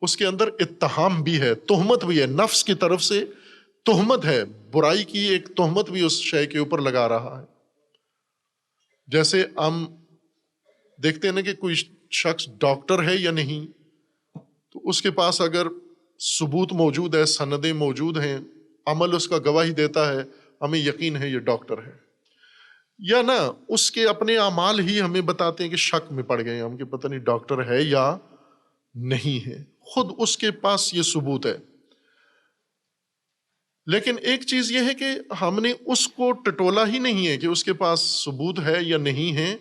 اس کے اندر اتہام بھی ہے، تہمت بھی ہے، نفس کی طرف سے تہمت ہے، برائی کی ایک تہمت بھی اس شے کے اوپر لگا رہا ہے۔ جیسے ہم دیکھتے ہیں نا کہ کوئی شخص ڈاکٹر ہے یا نہیں، تو اس کے پاس اگر ثبوت موجود ہے، سندیں موجود ہیں، عمل اس کا گواہی دیتا ہے، ہمیں یقین ہے یہ ڈاکٹر ہے، یا نہ اس کے اپنے اعمال ہی ہمیں بتاتے ہیں کہ شک میں پڑ گئے ہم کہ پتہ نہیں ڈاکٹر ہے یا نہیں ہے، خود اس کے پاس یہ ثبوت ہے۔ لیکن ایک چیز یہ ہے کہ ہم نے اس کو ٹٹولا ہی نہیں ہے کہ اس کے پاس ثبوت ہے یا نہیں ہے،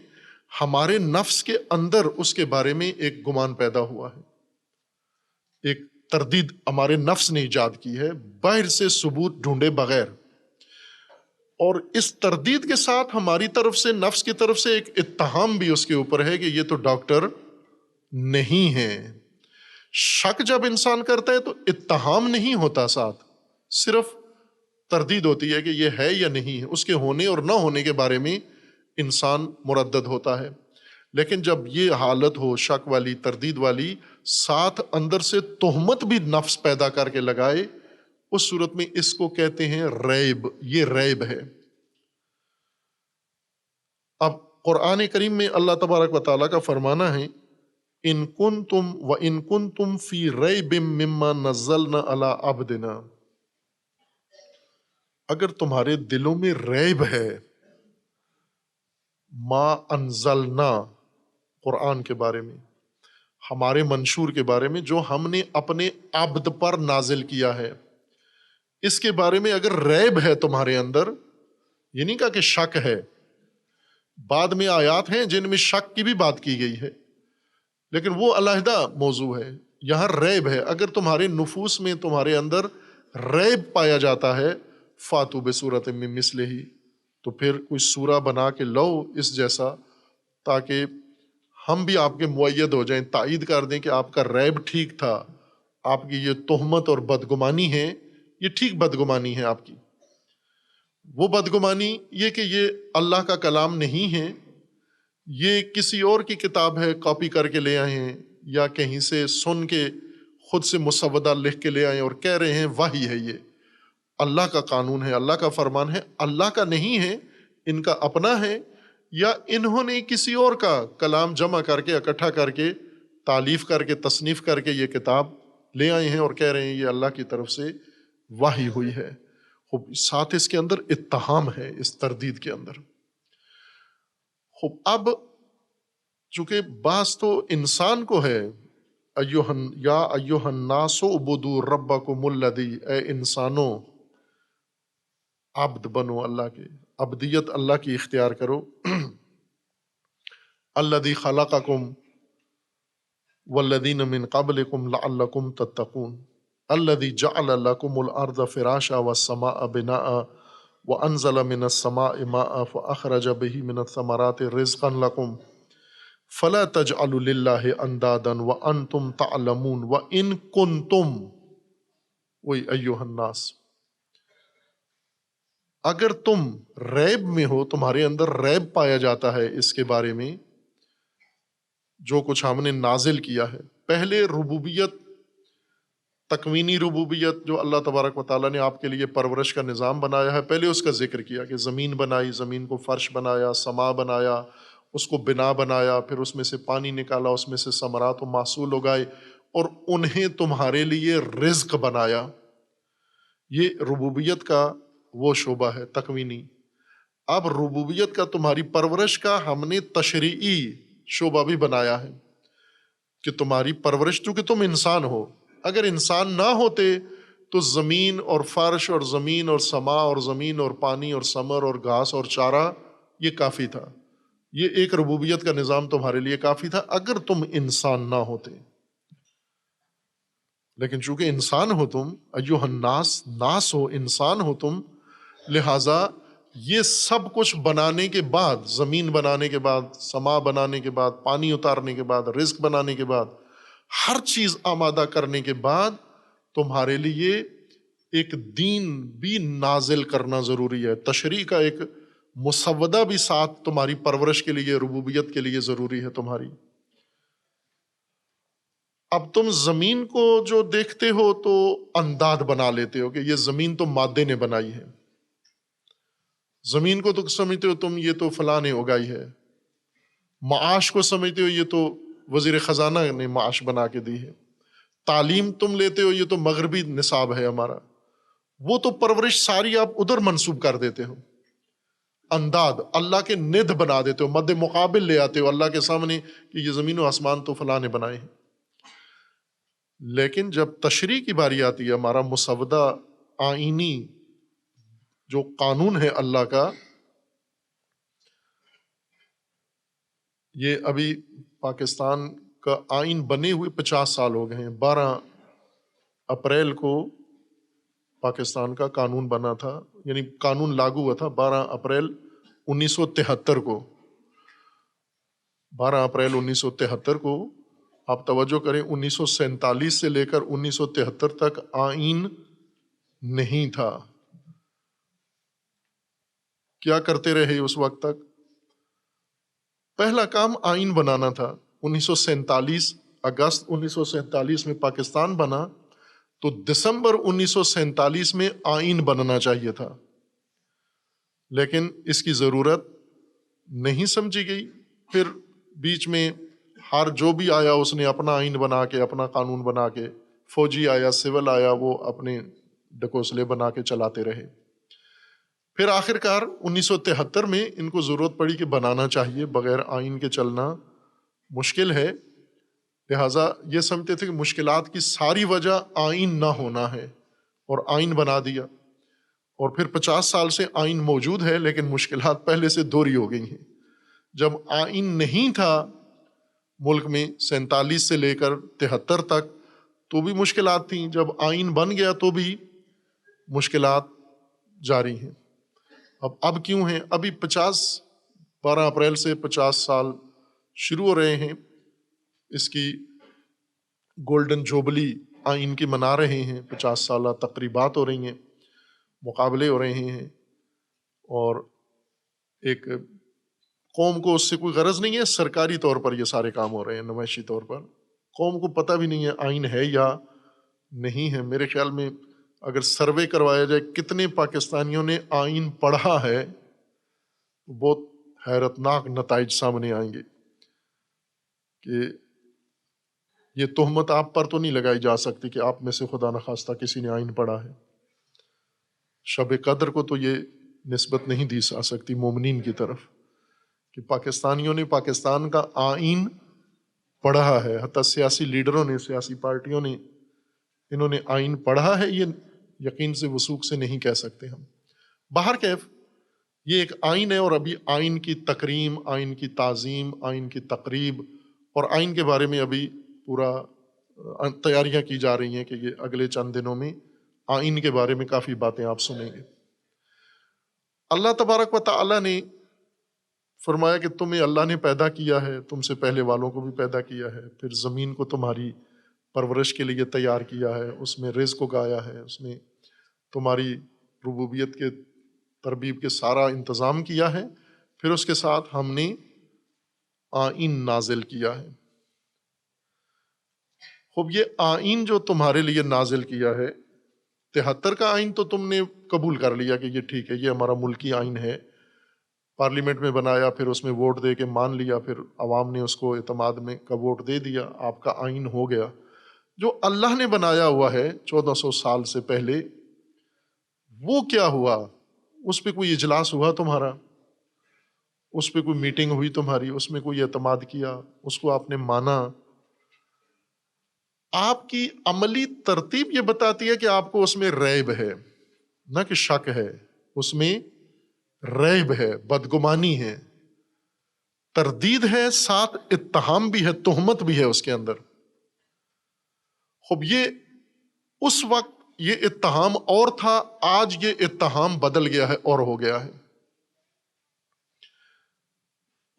ہمارے نفس کے اندر اس کے بارے میں ایک گمان پیدا ہوا ہے، ایک تردید ہمارے نفس نے ایجاد کی ہے باہر سے ثبوت ڈھونڈے بغیر، اور اس تردید کے ساتھ ہماری طرف سے، نفس کی طرف سے ایک اتہام بھی اس کے اوپر ہے کہ یہ تو ڈاکٹر نہیں ہے۔ شک جب انسان کرتا ہے تو اتہام نہیں ہوتا، ساتھ صرف تردید ہوتی ہے کہ یہ ہے یا نہیں ہے، اس کے ہونے اور نہ ہونے کے بارے میں انسان مردد ہوتا ہے۔ لیکن جب یہ حالت ہو شک والی، تردید والی، ساتھ اندر سے تہمت بھی نفس پیدا کر کے لگائے، اس صورت میں اس کو کہتے ہیں ریب، یہ ریب ہے۔ اب قرآن کریم میں اللہ تبارک و تعالیٰ کا فرمانا ہے، ان کنتم فی ریب مما نزلنا علی عبدنا، اگر تمہارے دلوں میں ریب ہے ما انزلنا، قرآن کے بارے میں، ہمارے منشور کے بارے میں، جو ہم نے اپنے عبد پر نازل کیا ہے، اس کے بارے میں اگر ریب ہے تمہارے اندر، یہ نہیں کہا کہ شک ہے، بعد میں آیات ہیں جن میں شک کی بھی بات کی گئی ہے، لیکن وہ علیحدہ موضوع ہے، یہاں ریب ہے۔ اگر تمہارے نفوس میں، تمہارے اندر ریب پایا جاتا ہے، فاتو بصورت من مثلہ، تو پھر کوئی سورہ بنا کے لو اس جیسا، تاکہ ہم بھی آپ کے مؤید ہو جائیں، تائید کر دیں کہ آپ کا ریب ٹھیک تھا، آپ کی یہ تہمت اور بدگمانی ہے، یہ ٹھیک بدگمانی ہے آپ کی۔ وہ بدگمانی یہ کہ یہ اللہ کا کلام نہیں ہے، یہ کسی اور کی کتاب ہے، کاپی کر کے لے آئے ہیں، یا کہیں سے سن کے خود سے مسودہ لکھ کے لے آئے اور کہہ رہے ہیں وحی ہے، یہ اللہ کا قانون ہے، اللہ کا فرمان ہے، اللہ کا نہیں ہے، ان کا اپنا ہے، یا انہوں نے کسی اور کا کلام جمع کر کے، اکٹھا کر کے، تالیف کر کے، تصنیف کر کے یہ کتاب لے آئے ہیں اور کہہ رہے ہیں یہ اللہ کی طرف سے وحی ہوئی ہے۔ خوب ساتھ اس کے اندر اتہام ہے، اس تردید کے اندر۔ خوب اب چونکہ بعض تو انسان کو ہے، یا ایھا الناس اعبدوا ربکم الذی، اے انسانوں عبد بنو اللہ کے، عبدیت اللہ کی اختیار کرو، الذی خلقکم والذین من قبلکم لعلکم تتقون، الذی جعل لکم الارض فراشا والسماء بناء وانزل من السماء ماء فاخرج به من الثمرات رزقا لکم فلا تجعلوا للہ اندادا وانتم تعلمون وان کنتم، وہی ایھا الناس، اگر تم ریب میں ہو، تمہارے اندر ریب پایا جاتا ہے اس کے بارے میں، جو کچھ ہم نے نازل کیا ہے. پہلے ربوبیت، تکوینی ربوبیت جو اللہ تبارک و تعالیٰ نے آپ کے لیے پرورش کا نظام بنایا ہے، پہلے اس کا ذکر کیا کہ زمین بنائی، زمین کو فرش بنایا، سما بنایا، اس کو بنا بنایا، پھر اس میں سے پانی نکالا، اس میں سے ثمرات و محصول اگائے اور انہیں تمہارے لیے رزق بنایا. یہ ربوبیت کا وہ شعبہ ہے تکوینی. اب ربوبیت کا، تمہاری پرورش کا، ہم نے تشریعی شعبہ بھی بنایا ہے کہ تمہاری پرورش، چونکہ تم انسان ہو، اگر انسان نہ ہوتے تو زمین اور فرش اور زمین اور سما اور زمین اور پانی اور ثمر اور گھاس اور چارہ یہ کافی تھا. یہ ایک ربوبیت کا نظام تمہارے لیے کافی تھا اگر تم انسان نہ ہوتے. لیکن چونکہ انسان ہو تم، ایوہ الناس، ناس ہو، انسان ہو تم، لہٰذا یہ سب کچھ بنانے کے بعد، زمین بنانے کے بعد، سما بنانے کے بعد، پانی اتارنے کے بعد، رزق بنانے کے بعد، ہر چیز آمادہ کرنے کے بعد تمہارے لیے ایک دین بھی نازل کرنا ضروری ہے. تشریع کا ایک مسودہ بھی ساتھ تمہاری پرورش کے لیے، ربوبیت کے لیے ضروری ہے تمہاری. اب تم زمین کو جو دیکھتے ہو تو انداد بنا لیتے ہو کہ یہ زمین تو مادے نے بنائی ہے. زمین کو تو سمجھتے ہو تم یہ تو فلاں نے اگائی ہے. معاش کو سمجھتے ہو یہ تو وزیر خزانہ نے معاش بنا کے دی ہے. تعلیم تم لیتے ہو یہ تو مغربی نصاب ہے ہمارا. وہ تو پرورش ساری آپ ادھر منسوب کر دیتے ہو. انداد، اللہ کے ند بنا دیتے ہو، مد مقابل لے آتے ہو اللہ کے سامنے کہ یہ زمین و آسمان تو فلاں نے بنائے ہیں. لیکن جب تشریع کی باری آتی ہے، ہمارا مسودہ آئینی جو قانون ہے اللہ کا، یہ ابھی پاکستان کا آئین بنے ہوئے 50 سال ہو گئے ہیں. 12 اپریل کو پاکستان کا قانون بنا تھا، یعنی قانون لاگو ہوا تھا 12 اپریل 1973 کو. 12 اپریل 1973 کو، آپ توجہ کریں، 1947 سے لے کر 1973 تک آئین نہیں تھا. کیا کرتے رہے اس وقت تک؟ پہلا کام آئین بنانا تھا. 1947 اگست 1947 میں پاکستان بنا تو دسمبر 1947 میں آئین بننا چاہیے تھا، لیکن اس کی ضرورت نہیں سمجھی گئی. پھر بیچ میں ہر جو بھی آیا اس نے اپنا آئین بنا کے، اپنا قانون بنا کے، فوجی آیا، سول آیا، وہ اپنے ڈکوسلے بنا کے چلاتے رہے. پھر آخر کار 1973 میں ان کو ضرورت پڑی کہ بنانا چاہیے، بغیر آئین کے چلنا مشکل ہے. لہٰذا یہ سمجھتے تھے کہ مشکلات کی ساری وجہ آئین نہ ہونا ہے، اور آئین بنا دیا. اور پھر 50 سال سے آئین موجود ہے لیکن مشکلات پہلے سے دوہری ہو گئی ہیں. جب آئین نہیں تھا ملک میں 47 سے لے کر 73 تک تو بھی مشکلات تھیں، جب آئین بن گیا تو بھی مشکلات جاری ہیں. اب کیوں ہیں؟ ابھی 12 اپریل سے 50 سال شروع ہو رہے ہیں، اس کی گولڈن جوبلی آئین کی منا رہے ہیں. 50 سالہ تقریبات ہو رہی ہیں، مقابلے ہو رہے ہیں، اور ایک قوم کو اس سے کوئی غرض نہیں ہے. سرکاری طور پر یہ سارے کام ہو رہے ہیں، نمائشی طور پر. قوم کو پتہ بھی نہیں ہے آئین ہے یا نہیں ہے. میرے خیال میں اگر سروے کروایا جائے کتنے پاکستانیوں نے آئین پڑھا ہے، بہت حیرت ناک نتائج سامنے آئیں گے. کہ یہ تہمت آپ پر تو نہیں لگائی جا سکتی کہ آپ میں سے خدا نخواستہ کسی نے آئین پڑھا ہے. شب قدر کو تو یہ نسبت نہیں دی جا سکتی مومنین کی طرف کہ پاکستانیوں نے پاکستان کا آئین پڑھا ہے. حتیٰ سیاسی لیڈروں نے، سیاسی پارٹیوں نے، انہوں نے آئین پڑھا ہے، یہ یقین سے وثوق سے نہیں کہہ سکتے ہم. باہر کیف یہ ایک آئین ہے، اور ابھی آئین کی تکریم، آئین کی تعظیم، آئین کی تقریب، اور آئین کے بارے میں ابھی پورا تیاریاں کی جا رہی ہیں کہ یہ اگلے چند دنوں میں آئین کے بارے میں کافی باتیں آپ سنیں گے. اللہ تبارک و تعالیٰ نے فرمایا کہ تمہیں اللہ نے پیدا کیا ہے، تم سے پہلے والوں کو بھی پیدا کیا ہے، پھر زمین کو تمہاری پرورش کے لیے تیار کیا ہے، اس میں رزق اگایا ہے، اس میں تمہاری ربوبیت کے تربیب کے سارا انتظام کیا ہے. پھر اس کے ساتھ ہم نے آئین نازل کیا ہے. خوب یہ آئین جو تمہارے لیے نازل کیا ہے، 73 کا آئین تو تم نے قبول کر لیا کہ یہ ٹھیک ہے، یہ ہمارا ملکی آئین ہے، پارلیمنٹ میں بنایا، پھر اس میں ووٹ دے کے مان لیا، پھر عوام نے اس کو اعتماد میں کا ووٹ دے دیا، آپ کا آئین ہو گیا۔ جو اللہ نے بنایا ہوا ہے 1400 سال سے پہلے، وہ کیا ہوا؟ اس پہ کوئی اجلاس ہوا تمہارا؟ اس پہ کوئی میٹنگ ہوئی تمہاری؟ اس میں کوئی اعتماد کیا؟ اس کو آپ نے مانا؟ آپ کی عملی ترتیب یہ بتاتی ہے کہ آپ کو اس میں ریب ہے، نہ کہ شک ہے، اس میں ریب ہے، بدگمانی ہے، تردید ہے، ساتھ اتہام بھی ہے، تہمت بھی ہے اس کے اندر۔ خوب یہ اس وقت یہ اتہام اور تھا، آج یہ اتہام بدل گیا ہے اور ہو گیا ہے۔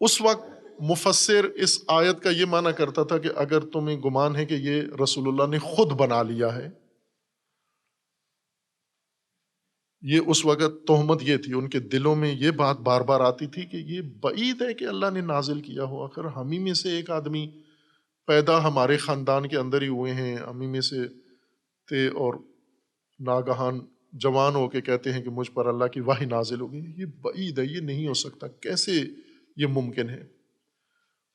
اس وقت مفسر اس آیت کا یہ معنی کرتا تھا کہ اگر تمہیں گمان ہے کہ یہ رسول اللہ نے خود بنا لیا ہے، یہ اس وقت تہمت یہ تھی، ان کے دلوں میں یہ بات بار بار آتی تھی کہ یہ بعید ہے کہ اللہ نے نازل کیا ہو، آخر ہم ہی میں سے ایک آدمی پیدا ہمارے خاندان کے اندر ہی ہوئے ہیں، ہم ہی میں سے تھے، اور ناگہان جوان ہو کے کہتے ہیں کہ مجھ پر اللہ کی وحی نازل ہو گئی۔ یہ بعید ہے، یہ نہیں ہو سکتا، کیسے یہ ممکن ہے؟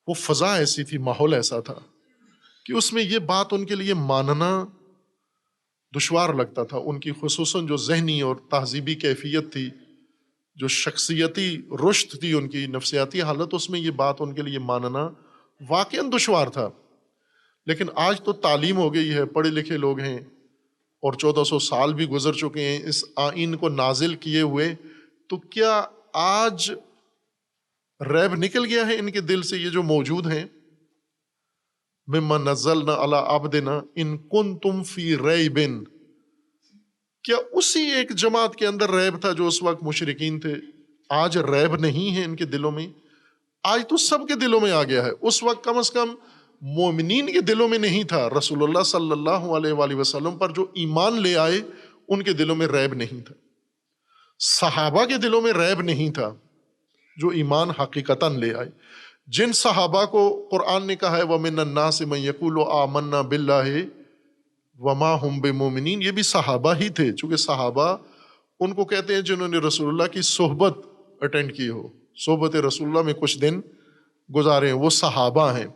وہ فضا ایسی تھی، ماحول ایسا تھا کہ اس میں یہ بات ان کے لیے ماننا دشوار لگتا تھا۔ ان کی خصوصاً جو ذہنی اور تہذیبی کیفیت تھی، جو شخصیتی رشد تھی، ان کی نفسیاتی حالت، اس میں یہ بات ان کے لیے ماننا واقعاً دشوار تھا۔ لیکن آج تو تعلیم ہو گئی ہے، پڑھے لکھے لوگ ہیں، اور 1400 سال بھی گزر چکے ہیں اس آئین کو نازل کیے ہوئے، تو کیا آج ریب نکل گیا ہے ان کے دل سے؟ یہ جو موجود ہیں، مما نزلنا علی عبدنا ان کنتم فی ریب، کیا اسی ایک جماعت کے اندر ریب تھا جو اس وقت مشرکین تھے؟ آج ریب نہیں ہے ان کے دلوں میں؟ آج تو سب کے دلوں میں آ گیا ہے۔ اس وقت کم از کم مومنین کے دلوں میں نہیں تھا، رسول اللہ صلی اللہ علیہ وآلہ وسلم پر جو ایمان لے آئے ان کے دلوں میں ریب نہیں تھا، صحابہ کے دلوں میں ریب نہیں تھا جو ایمان حقیقتاً لے آئے۔ جن صحابہ کو قرآن نے کہا ہے وَمِنَ النَّاسِ مَن يَقُولُ آمَنَّا بِاللَّهِ وَمَا هُمْ بِمُؤْمِنِينَ، یہ بھی صحابہ ہی تھے، چونکہ صحابہ ان کو کہتے ہیں جنہوں نے رسول اللہ کی صحبت اٹینڈ کی ہو، صحبت رسول اللہ میں کچھ دن گزارے ہیں، وہ صحابہ ہیں۔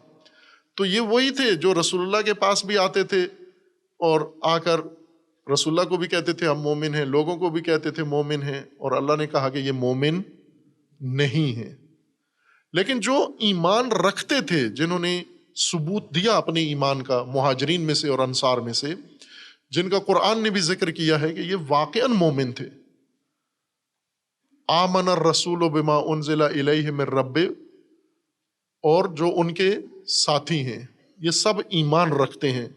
تو یہ وہی تھے جو رسول اللہ کے پاس بھی آتے تھے اور آ کر رسول اللہ کو بھی کہتے تھے ہم مومن ہیں، لوگوں کو بھی کہتے تھے مومن ہیں، اور اللہ نے کہا کہ یہ مومن نہیں ہے۔ لیکن جو ایمان رکھتے تھے، جنہوں نے ثبوت دیا اپنے ایمان کا، مہاجرین میں سے اور انصار میں سے، جن کا قرآن نے بھی ذکر کیا ہے کہ یہ واقعاً مومن تھے، آمن الرسول بما انزل الیہ من رب، اور جو ان کے ساتھی ہیں یہ سب ایمان رکھتے ہیں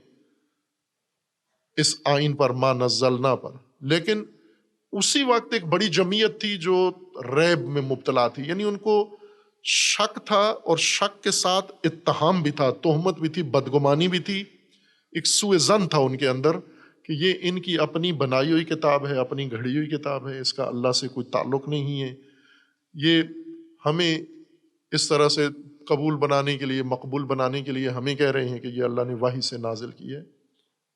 اس آئین پر، ما نزلنا پر۔ لیکن اسی وقت ایک بڑی جمعیت تھی جو ریب میں مبتلا تھی، یعنی ان کو شک تھا، اور شک کے ساتھ اتہام بھی تھا، تہمت بھی تھی، بدگمانی بھی تھی، ایک سوء ظن تھا ان کے اندر کہ یہ ان کی اپنی بنائی ہوئی کتاب ہے، اپنی گھڑی ہوئی کتاب ہے، اس کا اللہ سے کوئی تعلق نہیں ہے، یہ ہمیں اس طرح سے قبول بنانے کے لیے، مقبول بنانے کے لیے ہمیں کہہ رہے ہیں کہ یہ اللہ نے وحی سے نازل کی ہے،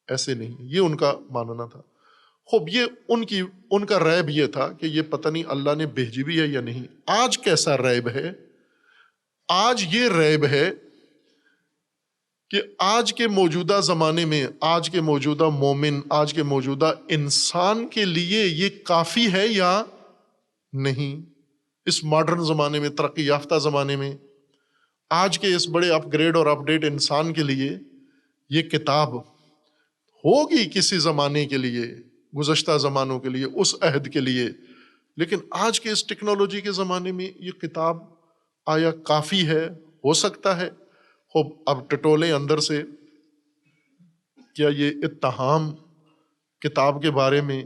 ایسے نہیں۔ یہ ان کا ماننا تھا۔ خوب یہ ان کا ریب یہ تھا کہ یہ پتہ نہیں اللہ نے بھیجی بھی ہے یا نہیں۔ آج کیسا ریب ہے؟ آج یہ ریب ہے کہ آج کے موجودہ زمانے میں، آج کے موجودہ مومن، آج کے موجودہ انسان کے لیے یہ کافی ہے یا نہیں؟ اس ماڈرن زمانے میں، ترقی یافتہ زمانے میں، آج کے اس بڑے اپ گریڈ اور اپ ڈیٹ انسان کے لیے یہ کتاب ہوگی کسی زمانے کے لیے، گزشتہ زمانوں کے لیے، اس عہد کے لیے، لیکن آج کے اس ٹیکنالوجی کے زمانے میں یہ کتاب آیا کافی ہے؟ ہو سکتا ہے۔ خوب اب ٹٹولے اندر سے، کیا یہ اتہام کتاب کے بارے میں،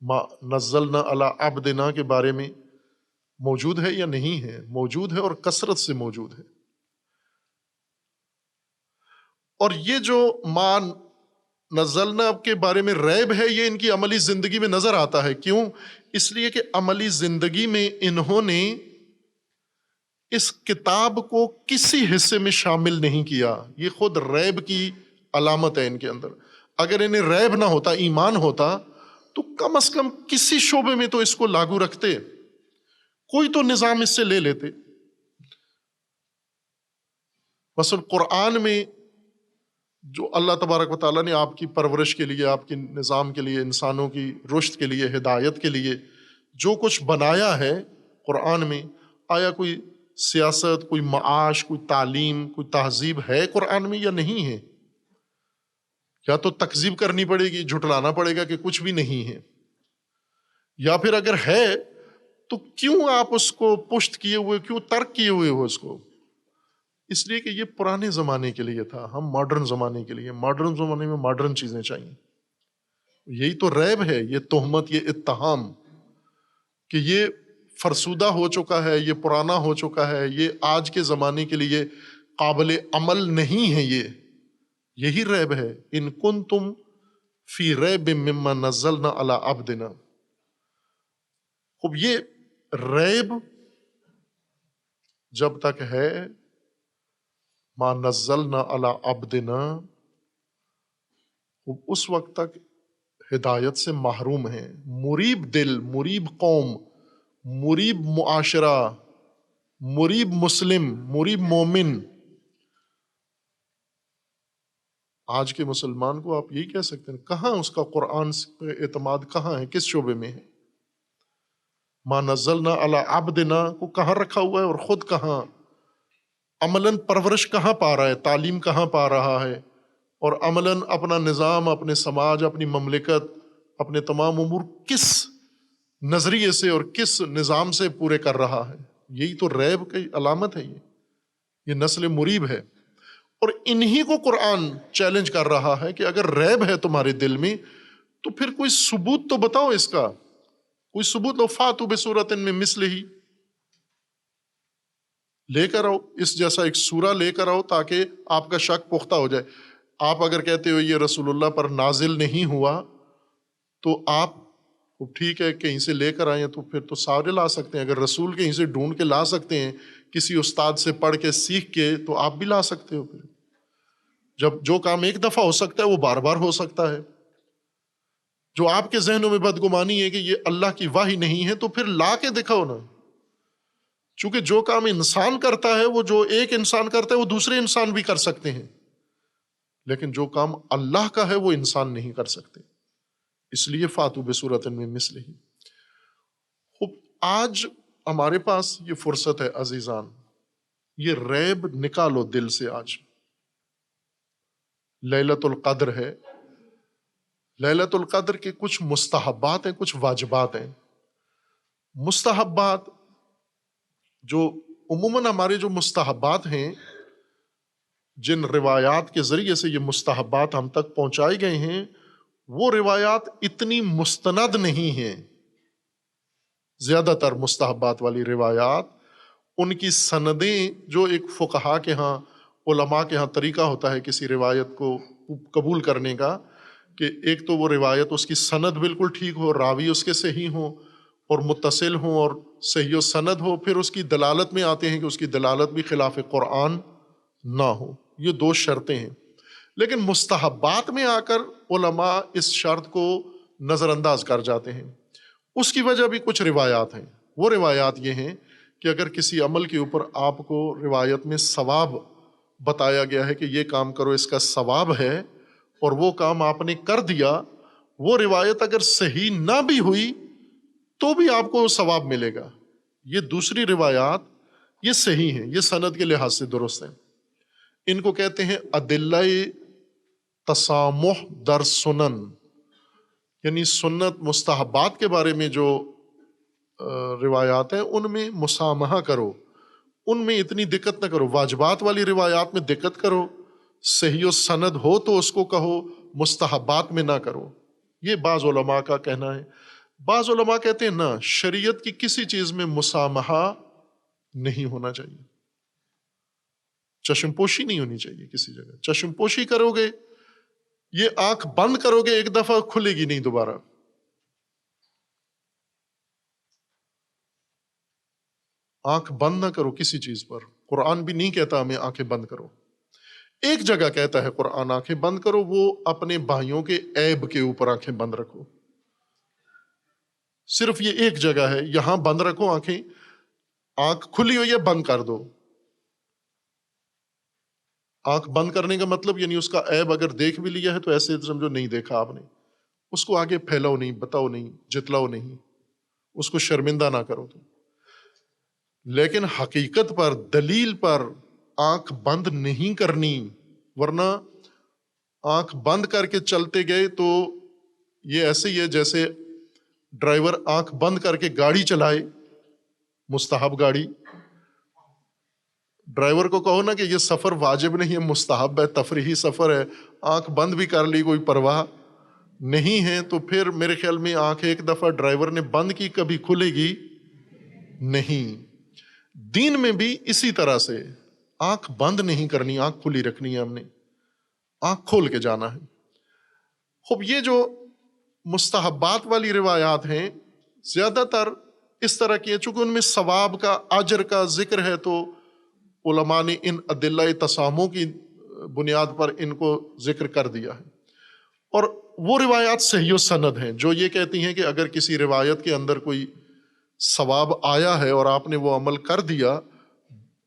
ما نزلنا علی عبدنا کے بارے میں موجود ہے یا نہیں ہے؟ موجود ہے، اور کثرت سے موجود ہے۔ اور یہ جو ما نزلنا کے بارے میں ریب ہے، یہ ان کی عملی زندگی میں نظر آتا ہے۔ کیوں؟ اس لیے کہ عملی زندگی میں انہوں نے اس کتاب کو کسی حصے میں شامل نہیں کیا۔ یہ خود ریب کی علامت ہے ان کے اندر. اگر انہیں ریب نہ ہوتا، ایمان ہوتا، تو کم از کم کسی شعبے میں تو اس کو لاگو رکھتے، کوئی تو نظام اس سے لے لیتے. مثلا قرآن میں جو اللہ تبارک و تعالیٰ نے آپ کی پرورش کے لیے، آپ کے نظام کے لیے، انسانوں کی رشد کے لیے، ہدایت کے لیے جو کچھ بنایا ہے قرآن میں، آیا کوئی سیاست، کوئی معاش، کوئی تعلیم، کوئی تہذیب ہے قرآن میں یا نہیں ہے؟ یا تو تکذیب کرنی پڑے گی، جھٹلانا پڑے گا کہ کچھ بھی نہیں ہے، یا پھر اگر ہے تو کیوں آپ اس کو پشت کیے ہوئے، کیوں ترک کیے ہوئے ہو اس کو؟ اس لیے کہ یہ پرانے زمانے کے لیے تھا، ہم ماڈرن زمانے کے لیے، ماڈرن زمانے میں ماڈرن چیزیں چاہیے. یہی تو ریب ہے، یہ تہمت، یہ اتہام کہ یہ فرسودہ ہو چکا ہے، یہ پرانا ہو چکا ہے، یہ آج کے زمانے کے لیے قابل عمل نہیں ہے. یہی ریب ہے. ان کنتم فی ریب مما نزلنا علی عبدنا. خوب، یہ ریب جب تک ہے ما نزلنا علی عبدنا، اس وقت تک ہدایت سے محروم ہیں. مریب دل، مریب قوم، مریب معاشرہ، مریب مسلم، مریب مومن، آج کے مسلمان کو آپ یہی کہہ سکتے ہیں، کہاں اس کا قرآن پہ اعتماد کہاں ہے، کس شعبے میں ہے؟ ما نزلنا علی عبدنا کو کہاں رکھا ہوا ہے اور خود کہاں؟ عملاً پرورش کہاں پا رہا ہے، تعلیم کہاں پا رہا ہے، اور عملاً اپنا نظام، اپنے سماج، اپنی مملکت، اپنے تمام امور کس نظریے سے اور کس نظام سے پورے کر رہا ہے؟ یہی تو ریب کی علامت ہے. یہ نسل مریب ہے. اور انہی کو قرآن چیلنج کر رہا ہے کہ اگر ریب ہے تمہارے دل میں تو پھر کوئی ثبوت تو بتاؤ اس کا، کوئی ثبوت لو. فاتو بصورت من مثلہ، لے کر آؤ اس جیسا ایک سورہ لے کر آؤ تاکہ آپ کا شک پختہ ہو جائے. آپ اگر کہتے ہو یہ رسول اللہ پر نازل نہیں ہوا تو آپ ٹھیک ہے کہیں سے لے کر آئیں، تو پھر تو سارے لا سکتے ہیں. اگر رسول کہیں سے ڈھونڈ کے لا سکتے ہیں، کسی استاد سے پڑھ کے سیکھ کے، تو آپ بھی لا سکتے ہو. پھر جب جو کام ایک دفعہ ہو سکتا ہے وہ بار بار ہو سکتا ہے. جو آپ کے ذہنوں میں بدگمانی ہے کہ یہ اللہ کی وحی نہیں ہے، تو پھر لا کے دکھاؤ نا. چونکہ جو کام انسان کرتا ہے، وہ جو ایک انسان کرتا ہے وہ دوسرے انسان بھی کر سکتے ہیں، لیکن جو کام اللہ کا ہے وہ انسان نہیں کر سکتے. اس لیے فاتو بصورت من مثلہ. خوب، آج ہمارے پاس یہ فرصت ہے عزیزان، یہ ریب نکالو دل سے. آج لیلۃ القدر ہے. لیلۃ القدر کے کچھ مستحبات ہیں، کچھ واجبات ہیں. مستحبات جو عموماً ہمارے جو مستحبات ہیں، جن روایات کے ذریعے سے یہ مستحبات ہم تک پہنچائے گئے ہیں، وہ روایات اتنی مستند نہیں ہیں. زیادہ تر مستحبات والی روایات، ان کی سندیں، جو ایک فقہا کے ہاں، علماء کے ہاں طریقہ ہوتا ہے کسی روایت کو قبول کرنے کا، کہ ایک تو وہ روایت اس کی سند بالکل ٹھیک ہو، راوی اس کے صحیح ہوں اور متصل ہوں اور صحیح و سند ہو. پھر اس کی دلالت میں آتے ہیں کہ اس کی دلالت بھی خلاف قرآن نہ ہو. یہ دو شرطیں ہیں. لیکن مستحبات میں آ کر علماء اس شرط کو نظر انداز کر جاتے ہیں. اس کی وجہ بھی کچھ روایات ہیں. وہ روایات یہ ہیں کہ اگر کسی عمل کے اوپر آپ کو روایت میں ثواب بتایا گیا ہے کہ یہ کام کرو اس کا ثواب ہے، اور وہ کام آپ نے کر دیا، وہ روایت اگر صحیح نہ بھی ہوئی تو بھی آپ کو ثواب ملے گا. یہ دوسری روایات یہ صحیح ہیں، یہ سند کے لحاظ سے درست ہیں. ان کو کہتے ہیں ادلہ تسامح در سنن، یعنی سنت مستحبات کے بارے میں جو روایات ہیں ان میں مسامحہ کرو، ان میں اتنی دقت نہ کرو. واجبات والی روایات میں دقت کرو، صحیح و سند ہو تو اس کو کہو، مستحبات میں نہ کرو. یہ بعض علماء کا کہنا ہے. بعض علماء کہتے ہیں نہ، شریعت کی کسی چیز میں مسامحہ نہیں ہونا چاہیے. چشم پوشی نہیں ہونی چاہیے کسی جگہ. چشم پوشی کرو گے، یہ آنکھ بند کرو گے ایک دفعہ، کھلے گی نہیں دوبارہ. آنکھ بند نہ کرو کسی چیز پر. قرآن بھی نہیں کہتا ہمیں آنکھیں بند کرو. ایک جگہ کہتا ہے قرآن آنکھیں بند کرو، وہ اپنے بھائیوں کے عیب کے اوپر آنکھیں بند رکھو. صرف یہ ایک جگہ ہے، یہاں بند رکھو آنکھیں، آنکھ کھلی ہوئی ہے بند کر دو. آنکھ بند کرنے کا مطلب یعنی اس کا عیب اگر دیکھ بھی لیا ہے تو ایسے سمجھو نہیں دیکھا آپ نے، اس کو آگے پھیلاؤ نہیں، بتاؤ نہیں، جتلاؤ نہیں، اس کو شرمندہ نہ کرو. تو لیکن حقیقت پر، دلیل پر آنکھ بند نہیں کرنی، ورنہ آنکھ بند کر کے چلتے گئے تو یہ ایسے ہی ہے جیسے ڈرائیور آنکھ بند کر کے گاڑی چلائے، مستحب گاڑی. ڈرائیور کو کہو نا کہ یہ سفر واجب نہیں ہے، مستحب ہے، تفریحی سفر ہے، آنکھ بند بھی کر لی، کوئی پرواہ نہیں ہے، تو پھر میرے خیال میں آنکھ ایک دفعہ ڈرائیور نے بند کی کبھی کھلے گی نہیں. دین میں بھی اسی طرح سے آنکھ بند نہیں کرنی، آنکھ کھلی رکھنی ہے، ہم نے آنکھ کھول کے جانا ہے. خوب یہ جو مستحبات والی روایات ہیں زیادہ تر اس طرح کی ہیں، چونکہ ان میں ثواب کا، اجر کا ذکر ہے، تو علماء نے ان ادلہ تسامح کی بنیاد پر ان کو ذکر کر دیا ہے. اور وہ روایات صحیح و سند ہیں جو یہ کہتی ہیں کہ اگر کسی روایت کے اندر کوئی ثواب آیا ہے اور آپ نے وہ عمل کر دیا